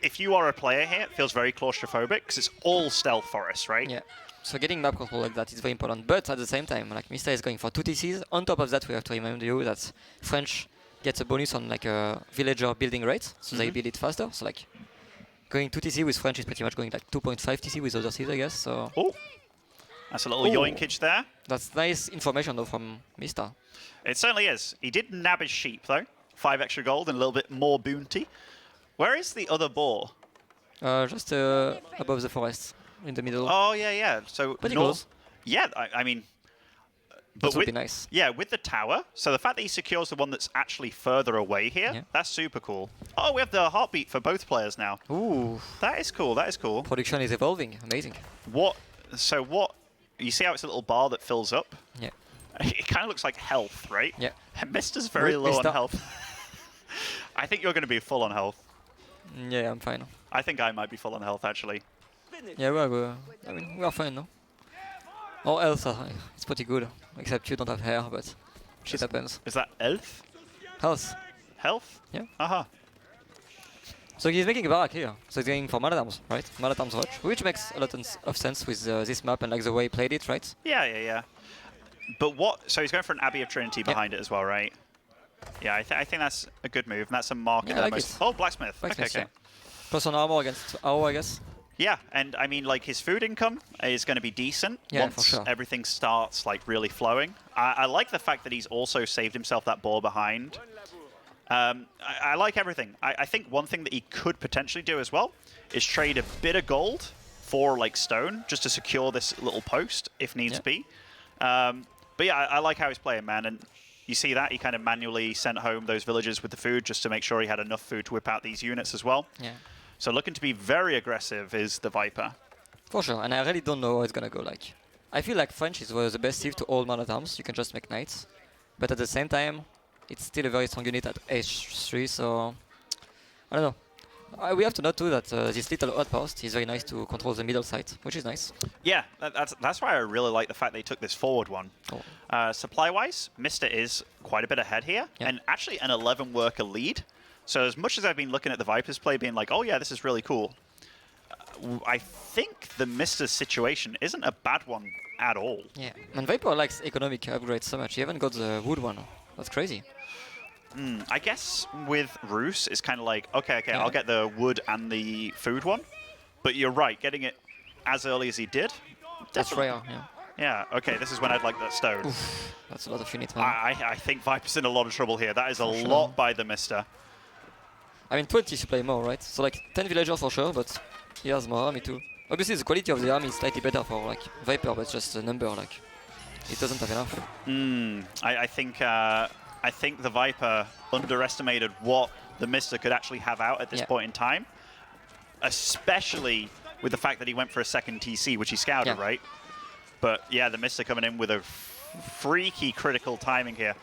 if you are a player here, it feels very claustrophobic because it's all stealth forest, right? Yeah. So getting map control like that is very important. But at the same time, like Mista is going for 2 TCs. On top of that, we have to remind you that French gets a bonus on like a villager building rate, so they build it faster. So like going 2 TC with French is pretty much going like 2.5 TC with other cities, I guess. So Oh, that's a little yoinkage there. that's nice information though from Mista. It certainly is. He did nab his sheep though. 5 extra gold and a little bit more bounty. Where is the other boar? Just above the forest in the middle. Oh yeah, yeah. So Pretty north. close. Yeah, I mean. That would with, be nice. Yeah, with the tower. So the fact that he secures the one that's actually further away here, Yeah. that's super cool. Oh, we have the heartbeat for both players now. Ooh, That is cool. That is cool. production is evolving. Amazing. What? So what? You see how it's a little bar that fills up? Yeah. It kind of looks like health, right? Yeah. And Mister's very low Mista. on health. I think you're going to be full on health. Yeah, I'm fine. I think I might be full on health actually. Yeah, I mean, we are fine, no? Our health, it's pretty good. Except you don't have hair, but shit happens. Is that elf? Health. Health? Yeah. Aha. So he's making a barrack here. So he's going for man-at-arms, right? Man-at-arms watch, which makes a lot of sense with this map and like the way he played it, right? Yeah, yeah, yeah. But what? So he's going for an Abbey of Trinity behind it as well, right? Yeah, I think that's a good move, and that's a mark in I the like most. it. Oh, blacksmith. Blacksmith, Okay, okay. yeah. Plus on armor against arrow, I guess. Yeah, and I mean, like his food income is going to be decent Yeah, once for sure. everything starts like really flowing. I like the fact that he's also saved himself that boar behind. I like everything. I think one thing that he could potentially do as well is trade a bit of gold for like stone just to secure this little post if needs be. But yeah, I like how he's playing, man. And you see that he kind of manually sent home those villagers with the food just to make sure he had enough food to whip out these units as well. Yeah. So looking to be very aggressive is the Viper. For sure, and I really don't know how it's gonna go. Like, I feel like French is the best sieve to all man-at-arms. You can just make knights, but at the same time, it's still a very strong unit at H3. So I don't know. We have to note too that this little outpost is very nice to control the middle side, which is nice. Yeah, that's why I really like the fact they took this forward one. Oh. Supply-wise, Mista is quite a bit ahead here, Yeah. and actually an 11-worker lead. So as much as I've been looking at the Viper's play being like, oh yeah, this is really cool, I think the Mista's situation isn't a bad one at all. Yeah, and Viper likes economic upgrades so much. He haven't got the wood one. That's crazy. I guess with Roos, it's kind of like, okay, Yeah. I'll get the wood and the food one. But you're right, getting it as early as he did. That's definitely- rare, yeah. Yeah, okay, this is when I'd like that stone. Oof, that's a lot of units, man. I think Viper's in a lot of trouble here. That is a For sure. lot by the Mista. I mean, 20 should play more, right? So like 10 villagers for sure, but he has more army too. Obviously, the quality of the army is slightly better for like Viper, but it's just the number, like it doesn't have enough. I think the Viper underestimated what the Mista could actually have out at this Yeah. point in time, especially with the fact that he went for a second TC, which he scouted, Yeah. right? But yeah, the Mista coming in with a freaky critical timing here.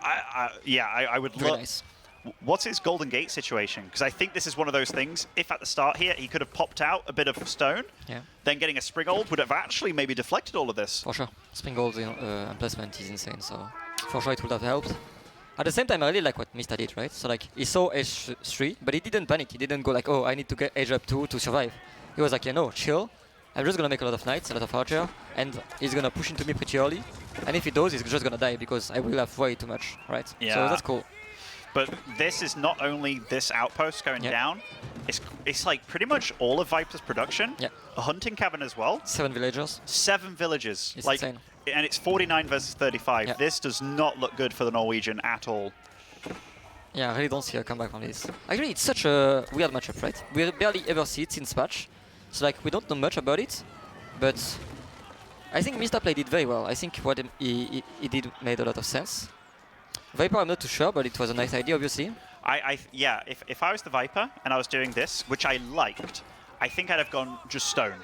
I would Very love. nice. What's his Golden Gate situation? Because I think this is one of those things, if at the start here he could have popped out a bit of stone, Yeah, then getting a Springold would have actually maybe deflected all of this. for sure. Springgold emplacement is insane, so for sure it would have helped. At the same time, I really like what Mista did, right? So like he saw H3, but he didn't panic. He didn't go like, oh, I need to get Age up 2 to survive. He was like, yeah, no, chill. I'm just gonna make a lot of knights, a lot of archer, and he's gonna push into me pretty early. And if he does, he's just gonna die because I will have way too much, right? Yeah. So that's cool. But this is not only this outpost going Yeah. down, it's like pretty much all of Viper's production. Yeah. A hunting cabin as well. 7 villagers. 7 villages. It's like, insane. and it's 49 versus 35. Yeah. This does not look good for the Norwegian at all. Yeah, I really don't see a comeback from this. Actually, it's such a weird matchup, right? We barely ever see it since patch. So like, we don't know much about it, but I think Mista played it very well. I think what he did made a lot of sense. Viper, I'm not too sure, but it was a nice idea, obviously. Yeah, if I was the Viper and I was doing this, which I liked, I think I'd have gone just stone.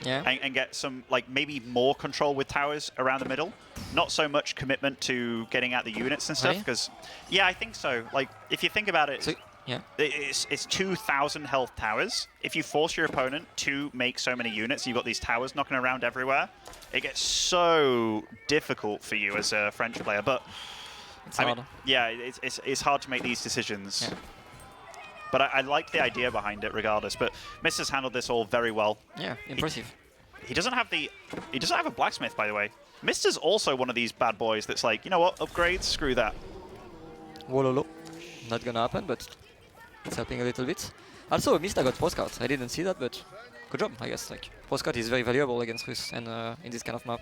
Yeah. and get some, like, maybe more control with towers around the middle. Not so much commitment to getting out the units and stuff, Really? because, yeah, I think so. Like, if you think about it, So, yeah. it's 2,000 health towers. If you force your opponent to make so many units, you've got these towers knocking around everywhere, it gets so difficult for you as a French player. But, It's I hard. mean, yeah, it's hard to make these decisions. Yeah. But I like the idea behind it regardless. But Mister's handled this all very well. Yeah, impressive. He doesn't have a blacksmith, by the way. Mister's also one of these bad boys that's like, you know what, upgrades, screw that. Wololo. Not gonna happen, but it's helping a little bit. Also, Mista got Pro Scout. I didn't see that, but good job, I guess. Like, Pro Scout is very valuable against Rus and in this kind of map.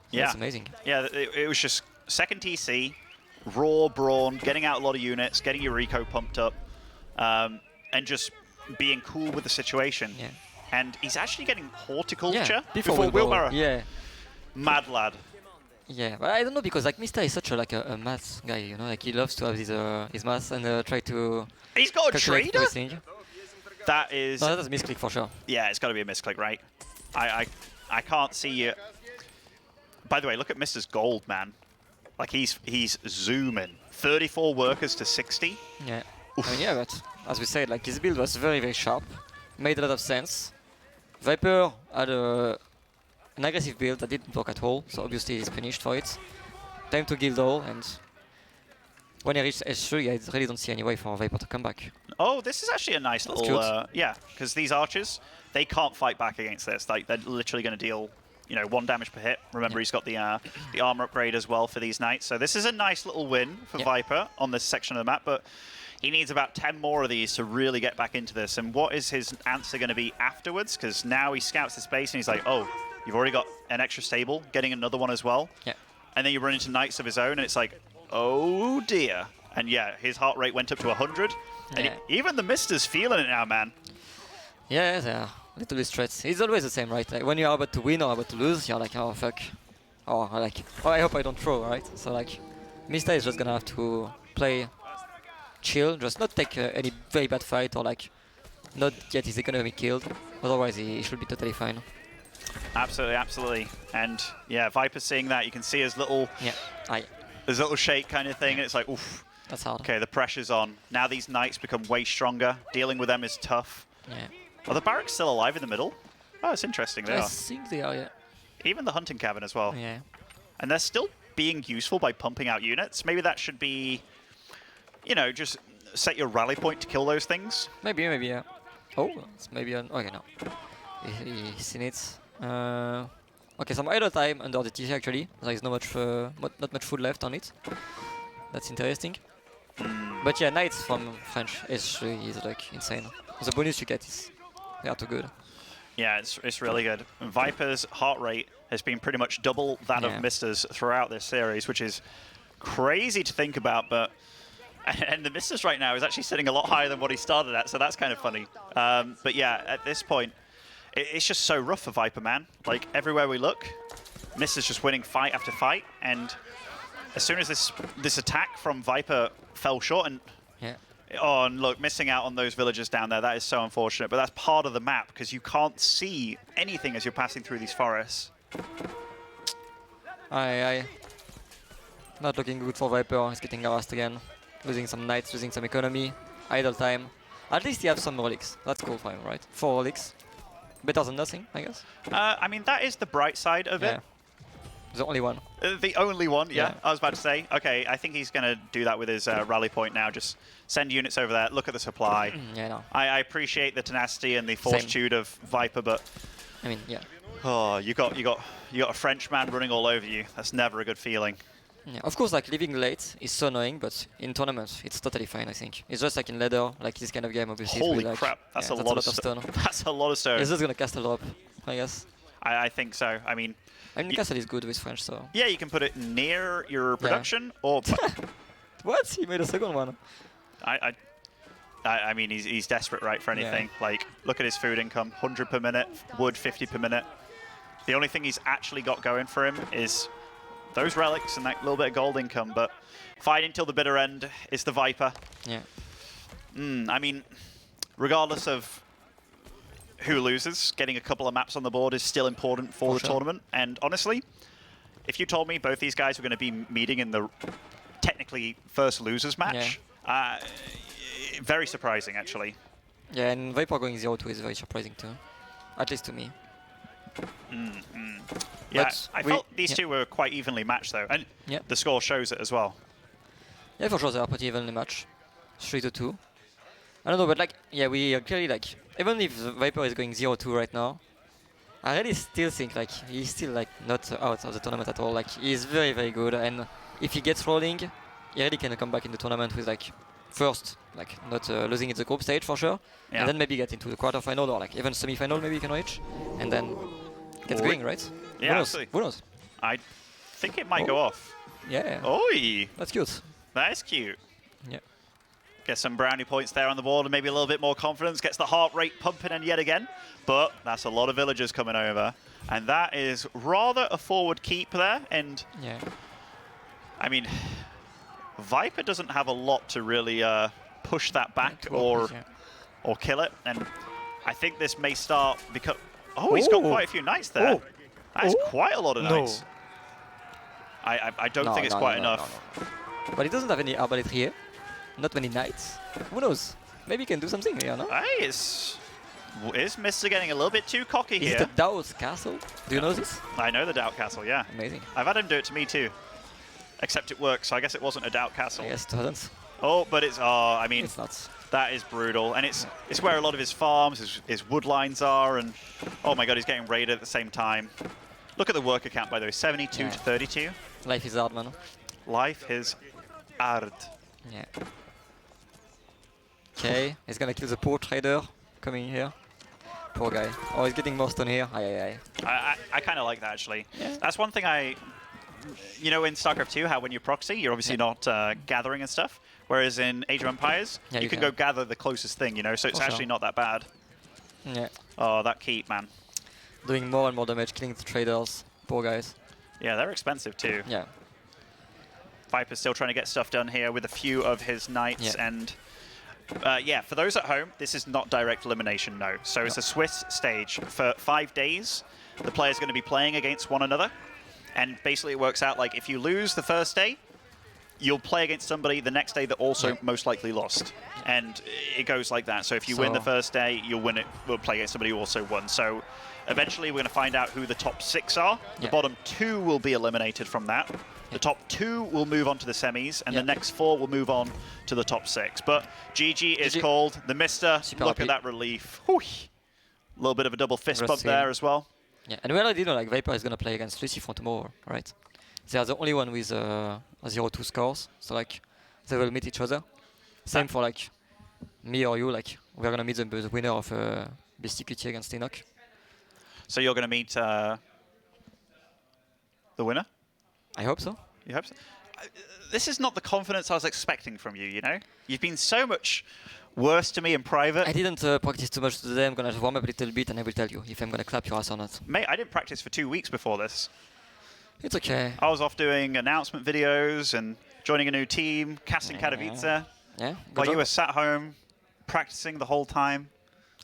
Yeah. That's amazing. Yeah, it was just second TC, raw brawn, getting out a lot of units, getting your Rico pumped up, and just being cool with the situation. Yeah. And he's actually getting horticulture Yeah, before we'll go- wheelbarrow. Yeah. Mad lad. Yeah, but I don't know, because like Mista is such a maths guy, you know, like he loves to have his maths and try to He's got a calculate trader? everything. That is... No, that's a misclick for sure. Yeah, it's got to be a misclick, right? I can't see you. By the way, look at Mister's gold, man. Like, he's zooming. 34 workers to 60. Yeah. I mean, yeah, but as we said, like his build was very, very sharp. Made a lot of sense. Viper had an aggressive build that didn't work at all, so obviously he's punished for it. Time to guild all, and when he reached S3, I really don't see any way for Viper to come back. Oh, this is actually a nice That's little... yeah, because these archers, they can't fight back against this. Like, they're literally going to deal, you know, 1 damage per hit. Remember, he's got the armor upgrade as well for these knights. So this is a nice little win for Viper on this section of the map, but he needs about 10 more of these to really get back into this. And what is his answer going to be afterwards? Because now he scouts the space and he's like, oh, you've already got an extra stable, getting another one as well. Yeah. And then you run into knights of his own, and it's like, oh dear. And yeah, his heart rate went up to 100. And even the Mister's feeling it now, man. Yeah, they're a little bit stressed. It's always the same, right? Like when you're about to win or about to lose, you're like, oh fuck. Or like, oh, I hope I don't throw, right? So like, Mista is just gonna have to play chill, just not take any very bad fight or like not get his economy killed. Otherwise, he should be totally fine. Absolutely, absolutely. And yeah, Viper's seeing that. You can see his little, his little shake kind of thing, and it's like, oof. That's hard. Okay, the pressure's on. Now these knights become way stronger. Dealing with them is tough. Yeah. Are the barracks still alive in the middle? Oh, it's interesting. They I are. think they are, yeah. Even the hunting cabin as well. Yeah. And they're still being useful by pumping out units. Maybe that should be, you know, just set your rally point to kill those things. Maybe, yeah. Oh, it's maybe an... Okay, no. He's seen it. Okay, some idle time under the TC actually. There is not much food left on it. That's interesting. But yeah, knights from French S3 is like insane. The bonus you get is... They are too good. Yeah, it's really good. And Viper's heart rate has been pretty much double that of Mister's throughout this series, which is crazy to think about, but... And the Mister's right now is actually sitting a lot higher than what he started at, so that's kind of funny. But yeah, at this point, it's just so rough for Viper, man. Like, everywhere we look, Mister's just winning fight after fight, and as soon as this attack from Viper fell short, and oh, and look, missing out on those villagers down there, that is so unfortunate, but that's part of the map, because you can't see anything as you're passing through these forests. Not looking good for Viper, he's getting harassed again. Losing some knights, losing some economy, idle time. At least he has some relics. That's cool for him, right? 4 relics. Better than nothing, I guess. I mean, that is the bright side of it. The only one. The only one, yeah. I was about to say. Okay, I think he's going to do that with his rally point now. Just send units over there, look at the supply. No. I appreciate the tenacity and the fortitude of Viper, but... I mean, yeah. Oh, you got a French man running all over you. That's never a good feeling. Yeah, of course, like leaving late is so annoying, but in tournaments it's totally fine. I think it's just like in ladder, like this kind of game. Obviously, holy like, crap! That's a lot of stone. That's a lot of stone. It's just gonna cast a lot, I guess. I think so. I mean, castle is good with French, so. Yeah, you can put it near your production, or. What? He made a second one. I mean, he's desperate, right, for anything. Like, look at his food income: 100 per minute, wood 50 per minute. The only thing he's actually got going for him is those relics and that little bit of gold income, but fighting till the bitter end is the Viper. Yeah. I mean, regardless of who loses. Getting a couple of maps on the board is still important for the tournament. And honestly, if you told me both these guys were going to be meeting in the technically first losers match, very surprising, actually. Yeah, and Viper going 0-2 is very surprising too. At least to me. Yeah, But I felt these two were quite evenly matched, though. And the score shows it as well. Yeah, for sure, they are pretty evenly matched. 3-2. I don't know, but like, yeah, we are clearly like, even if the Viper is going 0-2 right now, I really still think like he's still like not out of the tournament at all. Like he's very, very good, and if he gets rolling, he really can come back in the tournament with like first, like not losing in the group stage for sure, and then maybe get into the quarterfinal or like even semi-final maybe he can reach, and then get going, right? Yeah, Who knows? I think it might go off. Yeah. Oi! That's cute. That is cute. Yeah. Gets some brownie points there on the board and maybe a little bit more confidence. Gets the heart rate pumping in yet again. But that's a lot of villagers coming over. And that is rather a forward keep there. And I mean, Viper doesn't have a lot to really push that back or kill it. And I think this may start because... Oh, he's got quite a few knights there. That's quite a lot of knights. I don't think it's quite enough. But he doesn't have any arbalete here. Not many knights. Who knows? Maybe he can do something here, no? Hey, is Mr. getting a little bit too cocky here? Is it the Dao's castle? Do you know this? I know the Doubt Castle, yeah. Amazing. I've had him do it to me too. Except it works, so I guess it wasn't a Doubt Castle. I guess it doesn't. Oh, but it's, I mean, it's nuts. That is brutal. And it's where a lot of his farms, his wood lines are, and oh my god, he's getting raided at the same time. Look at the worker count, by the way, 72 to 32. Life is hard, man. Life is hard. Yeah. Okay, he's gonna kill the poor trader coming here. Poor guy. Oh, he's getting more stone here. I kind of like that, actually. Yeah. That's one thing you know, in StarCraft 2, how when you proxy, you're obviously not gathering and stuff. Whereas in Age of Empires, you can go gather the closest thing, you know, so it's actually not that bad. Yeah. Oh, that keep, man. Doing more and more damage, killing the traders. Poor guys. Yeah, they're expensive too. Yeah. Viper's still trying to get stuff done here with a few of his knights and... yeah, for those at home, this is not direct elimination, no. So it's a Swiss stage. For 5 days, the players are going to be playing against one another. And basically it works out like if you lose the first day, you'll play against somebody the next day that also most likely lost. And it goes like that. So if you win the first day, you'll play against somebody who also won. So eventually we're going to find out who the top 6 are. The bottom 2 will be eliminated from that. The top 2 will move on to the semis, and the next 4 will move on to the top 6. But GG is called. The Mista, look at that relief. A little bit of a double fist bump there as well. Yeah, and we already know like Viper is going to play against LucifoN tomorrow, right? They are the only one with 0-2 scores, so like they will meet each other. Same for like me or you, like we're going to meet the winner of Beastyqt against Leenock. So you're going to meet the winner? I hope so. You hope so? This is not the confidence I was expecting from you, you know? You've been so much worse to me in private. I didn't practice too much today. I'm going to warm up a little bit and I will tell you if I'm going to clap your ass or not. Mate, I didn't practice for 2 weeks before this. It's okay. I was off doing announcement videos and joining a new team, casting Katowice. Yeah. While you were sat home, practicing the whole time.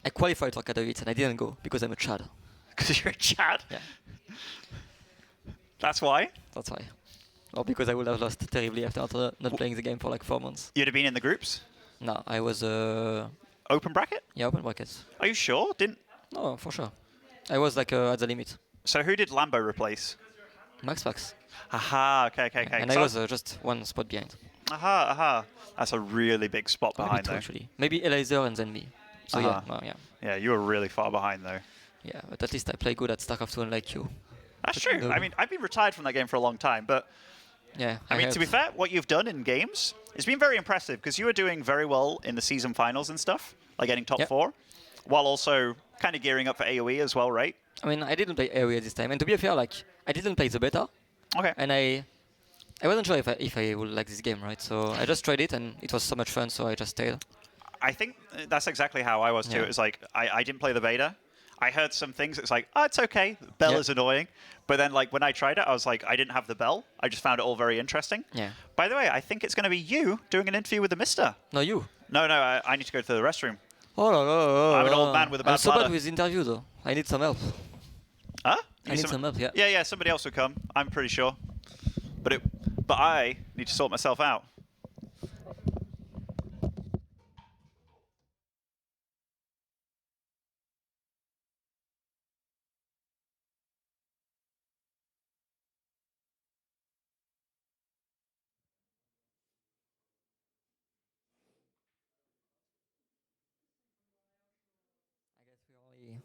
I qualified for Katowice and I didn't go because I'm a Chad. Because you're a Chad? Yeah. That's why? That's why. Or because I would have lost terribly after not playing the game for like 4 months. You'd have been in the groups? No, I was... Open bracket? Yeah, open brackets. Are you sure? No, for sure. I was like at the limit. So who did Lambo replace? Max Fax. Aha, okay. And I was just 1 spot behind. Aha. That's a really big spot behind, though. Actually. Maybe Eliza and then me. So yeah. Yeah, you were really far behind, though. Yeah, but at least I play good at StarCraft 2 unlike you. That's true. I mean, I've been retired from that game for a long time, but... Yeah, I mean, to be fair, what you've done in games has been very impressive, because you were doing very well in the season finals and stuff, like getting top 4, while also kind of gearing up for AoE as well, right? I mean, I didn't play AoE this time, and to be fair, like, I didn't play the beta. Okay. And I wasn't sure if I would like this game, right? So I just tried it, and it was so much fun, so I just stayed. I think that's exactly how I was too. It was like, I didn't play the beta. I heard some things. It's like, oh, it's okay. The bell is annoying. But then, like, when I tried it, I was like, I didn't have the bell. I just found it all very interesting. Yeah. By the way, I think it's going to be you doing an interview with the Mista. No, you. No, I need to go to the restroom. Oh no, no, no, I'm an old no. man with a I'm bad so bad bladder. with interview though. I need some help. Huh? I need some help, yeah. Yeah, somebody else will come. I'm pretty sure. But I need to sort myself out.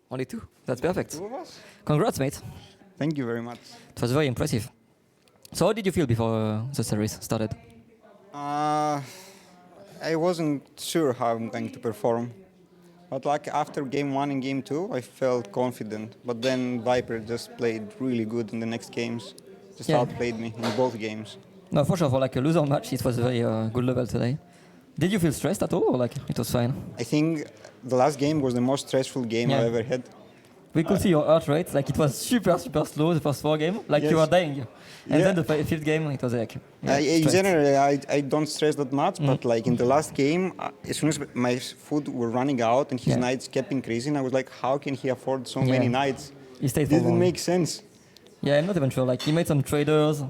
Only two. That's perfect. Two of us? Congrats, mate. Thank you very much. It was very impressive. So how did you feel before the series started? I wasn't sure how I'm going to perform. But like after game 1 and game 2, I felt confident. But then Viper just played really good in the next games. Just outplayed me in both games. No, for sure, for like a loser match, it was a very good level today. Did you feel stressed at all, or like it was fine? I think the last game was the most stressful game I've ever had. We could see your heart rate, like it was super slow the first 4 games, like you were dying. And then the 5th game, it was like... in general, I don't stress that much, but like in the last game, as soon as my food were running out and his knights kept increasing, I was like, how can he afford so many knights? He stayed It for didn't long. make sense. Yeah, I'm not even sure. Like he made some traders.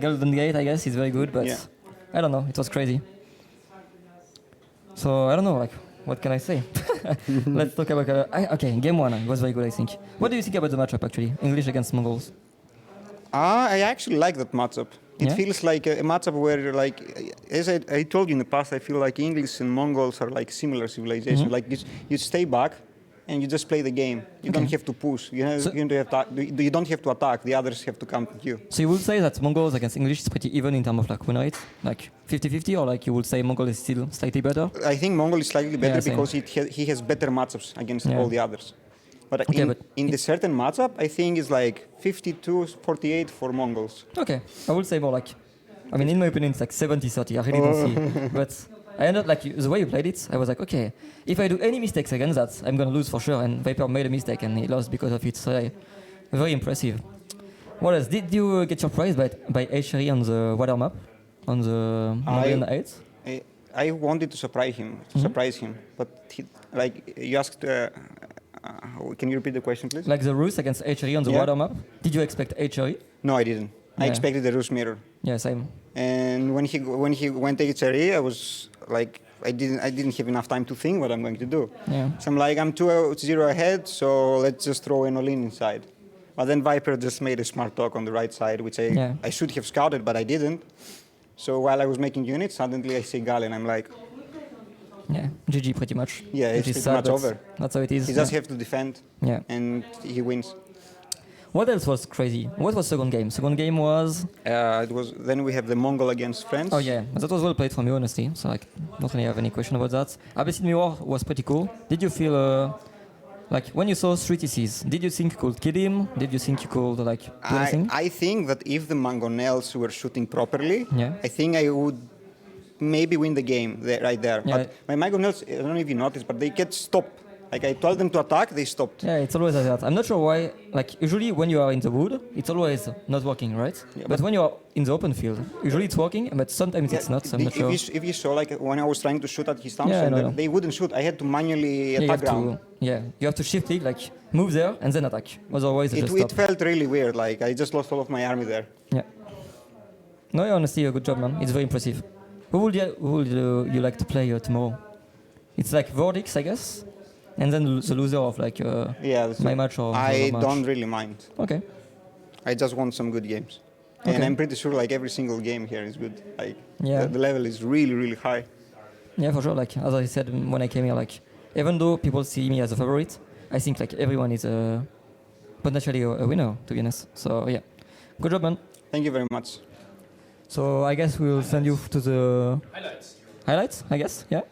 Golden Gate, I guess, is very good, but I don't know. It was crazy. So I don't know. Like, what can I say? Let's talk about. Okay, game 1 it was very good, I think. What do you think about the matchup actually? English against Mongols. I actually like that matchup. It feels like a matchup where, like, as I told you in the past, I feel like English and Mongols are like similar civilizations. Like you stay back and you just play the game. You don't have to push. You don't have to attack. The others have to come to you. So you would say that Mongols against English is pretty even in terms of like win rate, like 50-50, or like you would say Mongol is still slightly better? I think Mongol is slightly better same. because he has better matchups against all the others. But in the certain matchup, I think it's like 52-48 for Mongols. Okay, I would say more like, I mean, in my opinion, it's like 70-30. I really don't see. But I ended up like the way you played it. I was like, okay, if I do any mistakes against that, I'm gonna lose for sure. And Viper made a mistake and he lost because of it. So very impressive. What else? Did you get surprised by H3 on the water map, on the Mongolian 8? I wanted to surprise him, but like you asked. Can you repeat the question, please? Like the Rus against H3 on the water map. Did you expect H3? No, I didn't. I expected the Rus mirror. Yeah, same. And when he went H3, I was like, I didn't have enough time to think what I'm going to do. Yeah. So I'm like, I'm 2-0 ahead, so let's just throw an all-in inside. But then Viper just made a smart talk on the right side, which I should have scouted, but I didn't. So while I was making units, suddenly I see Gal, and I'm like, yeah, GG pretty much. Yeah, it's pretty much over. That's how it is. He just have to defend, and he wins. What else was crazy? What was second game? Second game was... Then we have the Mongol against France. Oh yeah, that was well played from you, honestly. So like, don't really have any question about that. Beastyqt Mirror was pretty cool. Did you feel... like, when you saw 3 TCs, did you think you could kill him? Did you think you could, like, do anything? I think that if the Mangonels were shooting properly, I think I would maybe win the game right there. Yeah. But my Mangonels, I don't know if you noticed, but they get stopped. Like, I told them to attack, they stopped. Yeah, it's always like that. I'm not sure why. Like, usually when you are in the wood, it's always not working, right? Yeah, but when you are in the open field, usually it's working, but sometimes it's not, so I'm not sure. If you saw, like, when I was trying to shoot at his thumbs, they wouldn't shoot. I had to manually attack ground. You have to shift click, like, move there and then attack. Otherwise, it felt really weird. Like, I just lost all of my army there. Yeah. No, honestly, a good job, man. It's very impressive. Who would you like to play tomorrow? It's like VortiX, I guess? And then the loser of like my match or I don't really mind. Okay. I just want some good games. Okay. And I'm pretty sure like every single game here is good. Like the level is really, really high. Yeah, for sure. Like as I said when I came here, like even though people see me as a favorite, I think like everyone is potentially a winner, to be honest. So yeah, good job, man. Thank you very much. So I guess we'll send you to the highlights. I guess, yeah.